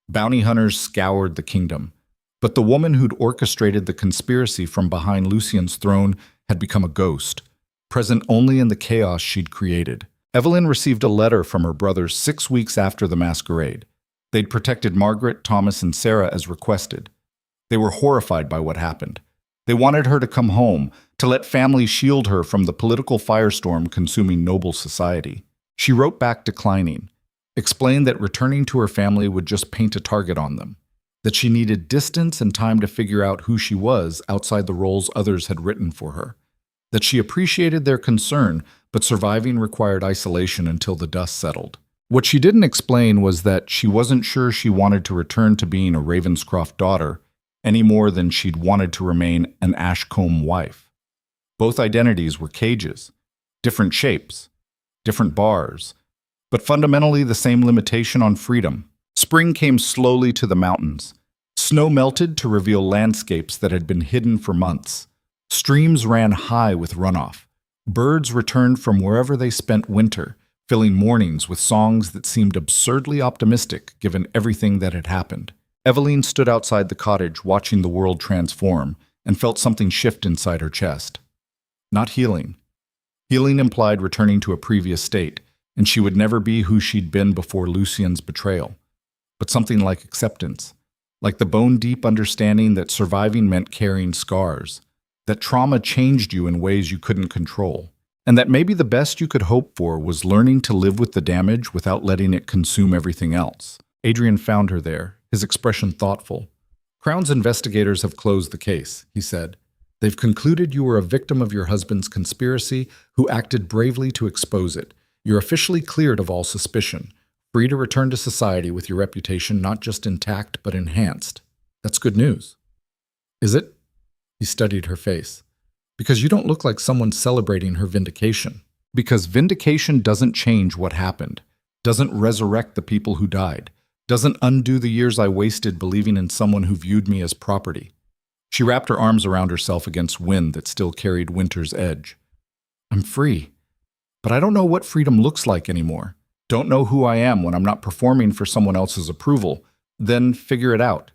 Bounty hunters scoured the kingdom. But the woman who'd orchestrated the conspiracy from behind Lucien's throne had become a ghost, present only in the chaos she'd created. Evelyn received a letter from her brothers 6 weeks after the masquerade. They'd protected Margaret, Thomas, and Sarah as requested. They were horrified by what happened. They wanted her to come home, to let family shield her from the political firestorm consuming noble society. She wrote back declining, explained that returning to her family would just paint a target on them, that she needed distance and time to figure out who she was outside the roles others had written for her, that she appreciated their concern, but surviving required isolation until the dust settled. What she didn't explain was that she wasn't sure she wanted to return to being a Ravenscroft daughter any more than she'd wanted to remain an Ashcombe wife. Both identities were cages, different shapes, different bars, but fundamentally the same limitation on freedom. Spring came slowly to the mountains. Snow melted to reveal landscapes that had been hidden for months. Streams ran high with runoff. Birds returned from wherever they spent winter, filling mornings with songs that seemed absurdly optimistic given everything that had happened. Evelyn stood outside the cottage watching the world transform and felt something shift inside her chest. Not healing. Healing implied returning to a previous state, and she would never be who she'd been before Lucien's betrayal. But something like acceptance, like the bone-deep understanding that surviving meant carrying scars, that trauma changed you in ways you couldn't control, and that maybe the best you could hope for was learning to live with the damage without letting it consume everything else. Adrien found her there, his expression thoughtful. "Crown's investigators have closed the case," he said. "They've concluded you were a victim of your husband's conspiracy who acted bravely to expose it. You're officially cleared of all suspicion, free to return to society with your reputation not just intact but enhanced. That's good news." "Is it?" He studied her face. "Because you don't look like someone celebrating her vindication." "Because vindication doesn't change what happened, doesn't resurrect the people who died, doesn't undo the years I wasted believing in someone who viewed me as property." She wrapped her arms around herself against wind that still carried winter's edge. "I'm free, but I don't know what freedom looks like anymore. Don't know who I am when I'm not performing for someone else's approval. Then figure it out.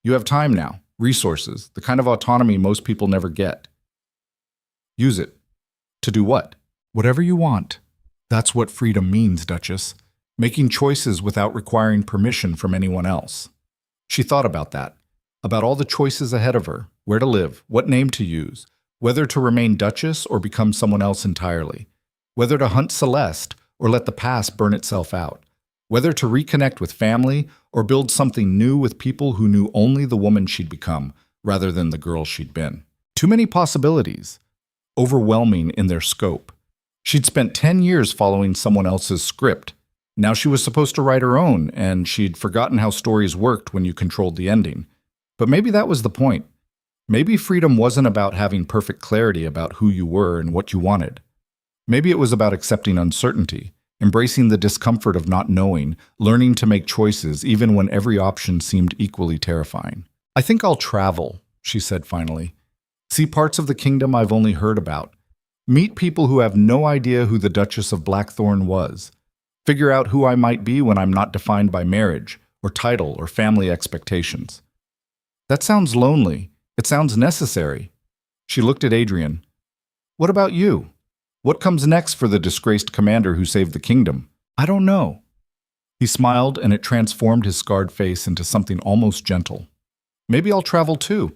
You have time now, resources, the kind of autonomy most people never get. Use it. To do what? Whatever you want. That's what freedom means, Duchess. Making choices without requiring permission from anyone else." She thought about that, about all the choices ahead of her, where to live, what name to use, whether to remain Duchess or become someone else entirely, whether to hunt Celeste or let the past burn itself out, whether to reconnect with family or build something new with people who knew only the woman she'd become rather than the girl she'd been. Too many possibilities, overwhelming in their scope. She'd spent 10 years following someone else's script. Now she was supposed to write her own, and she'd forgotten how stories worked when you controlled the ending. But maybe that was the point. Maybe freedom wasn't about having perfect clarity about who you were and what you wanted. Maybe it was about accepting uncertainty, embracing the discomfort of not knowing, learning to make choices even when every option seemed equally terrifying. "I think I'll travel," she said finally. "See parts of the kingdom I've only heard about. Meet people who have no idea who the Duchess of Blackthorn was. Figure out who I might be when I'm not defined by marriage, or title, or family expectations." "That sounds lonely. It sounds necessary." She looked at Adrien. "What about you? What comes next for the disgraced commander who saved the kingdom?" "I don't know." He smiled, and it transformed his scarred face into something almost gentle. "Maybe I'll travel too.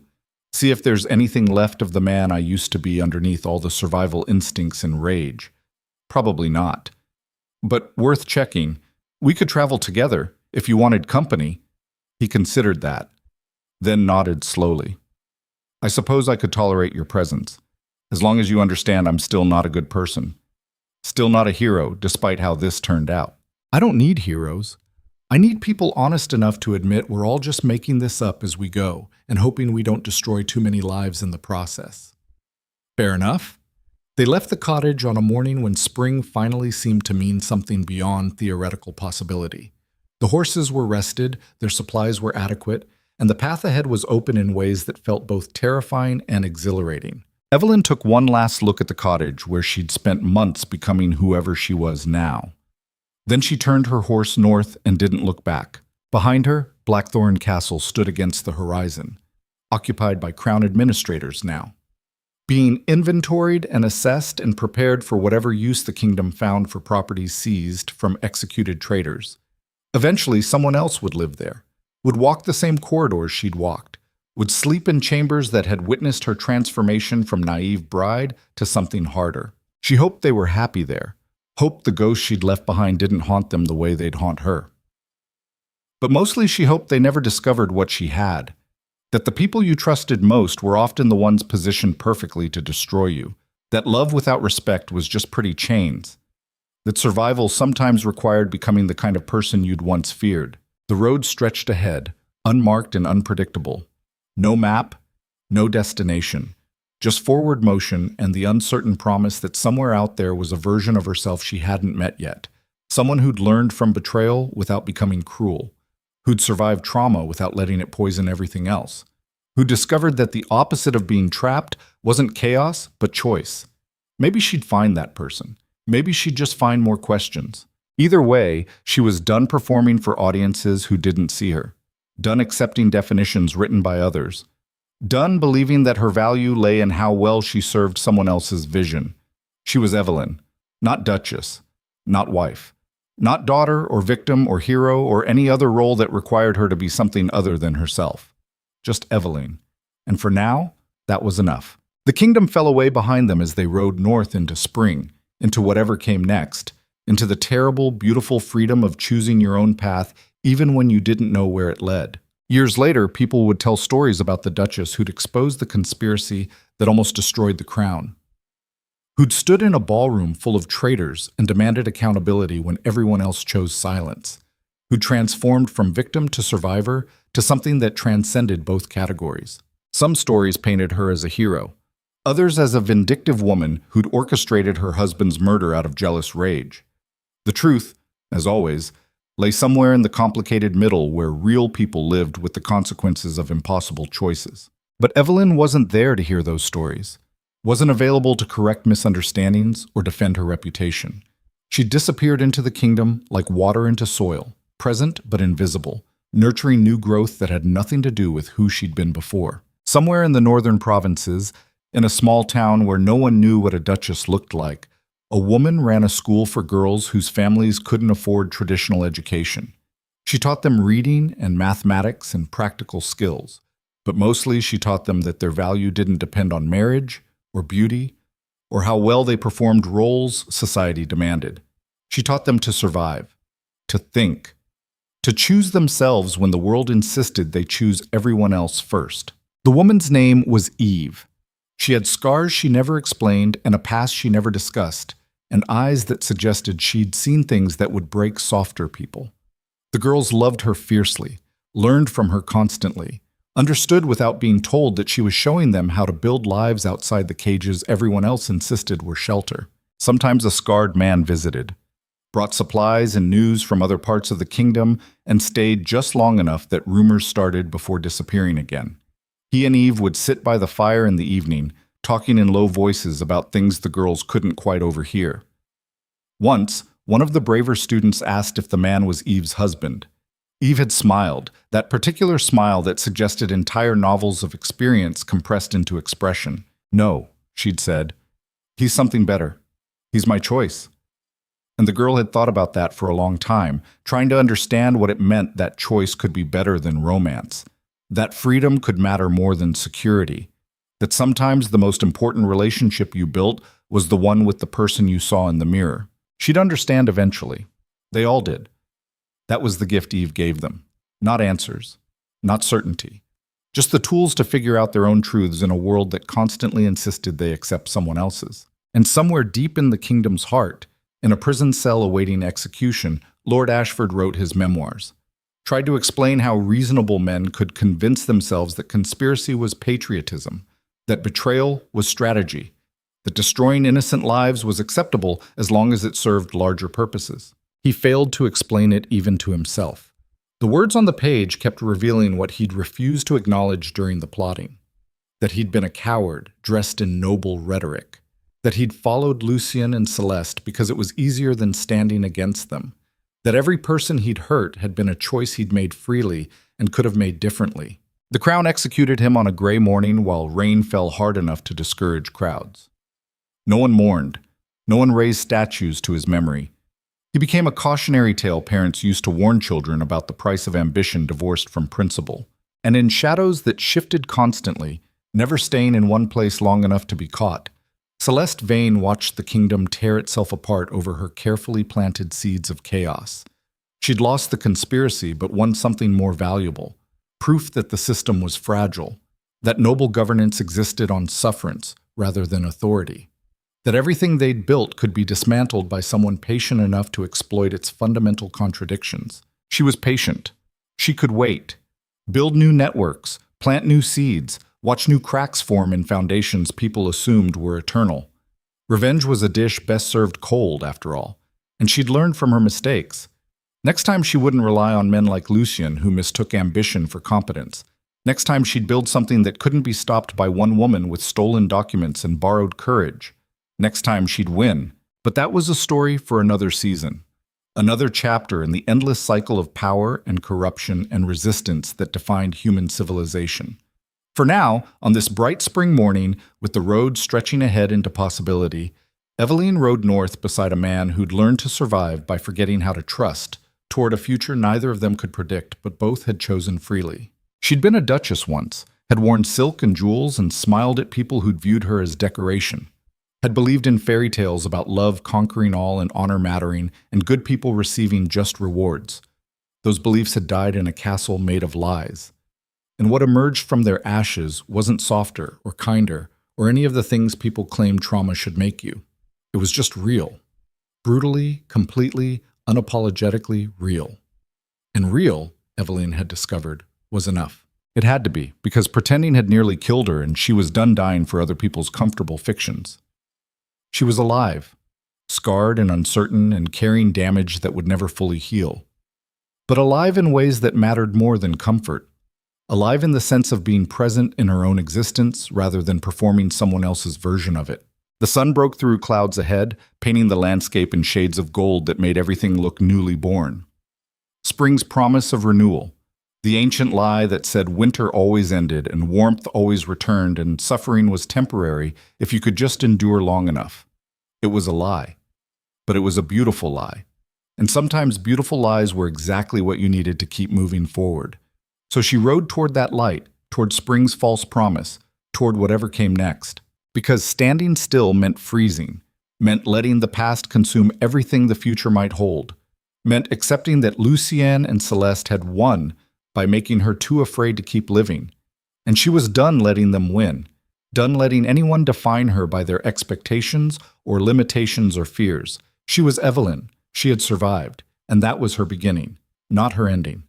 See if there's anything left of the man I used to be underneath all the survival instincts and rage. Probably not. But worth checking. We could travel together, if you wanted company." He considered that, then nodded slowly. "I suppose I could tolerate your presence, as long as you understand I'm still not a good person. Still not a hero, despite how this turned out." "I don't need heroes. I need people honest enough to admit we're all just making this up as we go, and hoping we don't destroy too many lives in the process." "Fair enough." They left the cottage on a morning when spring finally seemed to mean something beyond theoretical possibility. The horses were rested, their supplies were adequate, and the path ahead was open in ways that felt both terrifying and exhilarating. Evelyn took one last look at the cottage where she'd spent months becoming whoever she was now. Then she turned her horse north and didn't look back. Behind her, Blackthorn Castle stood against the horizon, occupied by crown administrators now, being inventoried and assessed and prepared for whatever use the kingdom found for properties seized from executed traitors. Eventually, someone else would live there, would walk the same corridors she'd walked, would sleep in chambers that had witnessed her transformation from naive bride to something harder. She hoped they were happy there, hoped the ghosts she'd left behind didn't haunt them the way they'd haunt her. But mostly she hoped they never discovered what she had, that the people you trusted most were often the ones positioned perfectly to destroy you, that love without respect was just pretty chains, that survival sometimes required becoming the kind of person you'd once feared. The road stretched ahead, unmarked and unpredictable. No map, no destination, just forward motion and the uncertain promise that somewhere out there was a version of herself she hadn't met yet, someone who'd learned from betrayal without becoming cruel, who'd survived trauma without letting it poison everything else, who discovered that the opposite of being trapped wasn't chaos, but choice. Maybe she'd find that person. Maybe she'd just find more questions. Either way, she was done performing for audiences who didn't see her, done accepting definitions written by others, done believing that her value lay in how well she served someone else's vision. She was Evelyn, not Duchess, not wife, not daughter or victim or hero or any other role that required her to be something other than herself. Just Evelyn. And for now, that was enough. The kingdom fell away behind them as they rode north into spring, into whatever came next, into the terrible, beautiful freedom of choosing your own path even when you didn't know where it led. Years later, people would tell stories about the Duchess who'd exposed the conspiracy that almost destroyed the crown, who'd stood in a ballroom full of traitors and demanded accountability when everyone else chose silence, who transformed from victim to survivor to something that transcended both categories. Some stories painted her as a hero, others as a vindictive woman who'd orchestrated her husband's murder out of jealous rage. The truth, as always, lay somewhere in the complicated middle where real people lived with the consequences of impossible choices. But Evelyn wasn't there to hear those stories, wasn't available to correct misunderstandings or defend her reputation. She disappeared into the kingdom like water into soil, present but invisible, nurturing new growth that had nothing to do with who she'd been before. Somewhere in the northern provinces, in a small town where no one knew what a duchess looked like, a woman ran a school for girls whose families couldn't afford traditional education. She taught them reading and mathematics and practical skills, but mostly she taught them that their value didn't depend on marriage or beauty or how well they performed roles society demanded. She taught them to survive, to think, to choose themselves when the world insisted they choose everyone else first. The woman's name was Eve. She had scars she never explained and a past she never discussed, and eyes that suggested she'd seen things that would break softer people. The girls loved her fiercely, learned from her constantly, understood without being told that she was showing them how to build lives outside the cages everyone else insisted were shelter. Sometimes a scarred man visited, brought supplies and news from other parts of the kingdom, and stayed just long enough that rumors started before disappearing again. He and Eve would sit by the fire in the evening, talking in low voices about things the girls couldn't quite overhear. Once, one of the braver students asked if the man was Eve's husband. Eve had smiled, that particular smile that suggested entire novels of experience compressed into expression. "No," she'd said. "He's something better. He's my choice." And the girl had thought about that for a long time, trying to understand what it meant that choice could be better than romance, that freedom could matter more than security, that sometimes the most important relationship you built was the one with the person you saw in the mirror. She'd understand eventually. They all did. That was the gift Eve gave them. Not answers, not certainty, just the tools to figure out their own truths in a world that constantly insisted they accept someone else's. And somewhere deep in the kingdom's heart, in a prison cell awaiting execution, Lord Ashford wrote his memoirs, tried to explain how reasonable men could convince themselves that conspiracy was patriotism, that betrayal was strategy, that destroying innocent lives was acceptable as long as it served larger purposes. He failed to explain it even to himself. The words on the page kept revealing what he'd refused to acknowledge during the plotting, that he'd been a coward dressed in noble rhetoric, that he'd followed Lucien and Celeste because it was easier than standing against them, that every person he'd hurt had been a choice he'd made freely and could have made differently. The crown executed him on a gray morning while rain fell hard enough to discourage crowds. No one mourned. No one raised statues to his memory. He became a cautionary tale parents used to warn children about the price of ambition divorced from principle. And in shadows that shifted constantly, never staying in one place long enough to be caught, Celeste Vane watched the kingdom tear itself apart over her carefully planted seeds of chaos. She'd lost the conspiracy but won something more valuable, proof that the system was fragile, that noble governance existed on sufferance rather than authority, that everything they'd built could be dismantled by someone patient enough to exploit its fundamental contradictions. She was patient. She could wait, build new networks, plant new seeds, watch new cracks form in foundations people assumed were eternal. Revenge was a dish best served cold, after all, and she'd learned from her mistakes. Next time she wouldn't rely on men like Lucien who mistook ambition for competence. Next time she'd build something that couldn't be stopped by one woman with stolen documents and borrowed courage. Next time she'd win. But that was a story for another season. Another chapter in the endless cycle of power and corruption and resistance that defined human civilization. For now, on this bright spring morning, with the road stretching ahead into possibility, Eveline rode north beside a man who'd learned to survive by forgetting how to trust, toward a future neither of them could predict, but both had chosen freely. She'd been a duchess once, had worn silk and jewels and smiled at people who'd viewed her as decoration, had believed in fairy tales about love conquering all and honor mattering and good people receiving just rewards. Those beliefs had died in a castle made of lies. And what emerged from their ashes wasn't softer or kinder or any of the things people claim trauma should make you. It was just real. Brutally, completely, unapologetically real. And real, Eveline had discovered, was enough. It had to be, because pretending had nearly killed her and she was done dying for other people's comfortable fictions. She was alive, scarred and uncertain and carrying damage that would never fully heal. But alive in ways that mattered more than comfort. Alive in the sense of being present in her own existence rather than performing someone else's version of it. The sun broke through clouds ahead, painting the landscape in shades of gold that made everything look newly born. Spring's promise of renewal, the ancient lie that said winter always ended and warmth always returned and suffering was temporary if you could just endure long enough. It was a lie, but it was a beautiful lie. And sometimes beautiful lies were exactly what you needed to keep moving forward. So she rode toward that light, toward spring's false promise, toward whatever came next. Because standing still meant freezing, meant letting the past consume everything the future might hold, meant accepting that Lucien and Celeste had won by making her too afraid to keep living. And she was done letting them win, done letting anyone define her by their expectations or limitations or fears. She was Eveline, she had survived, and that was her beginning, not her ending.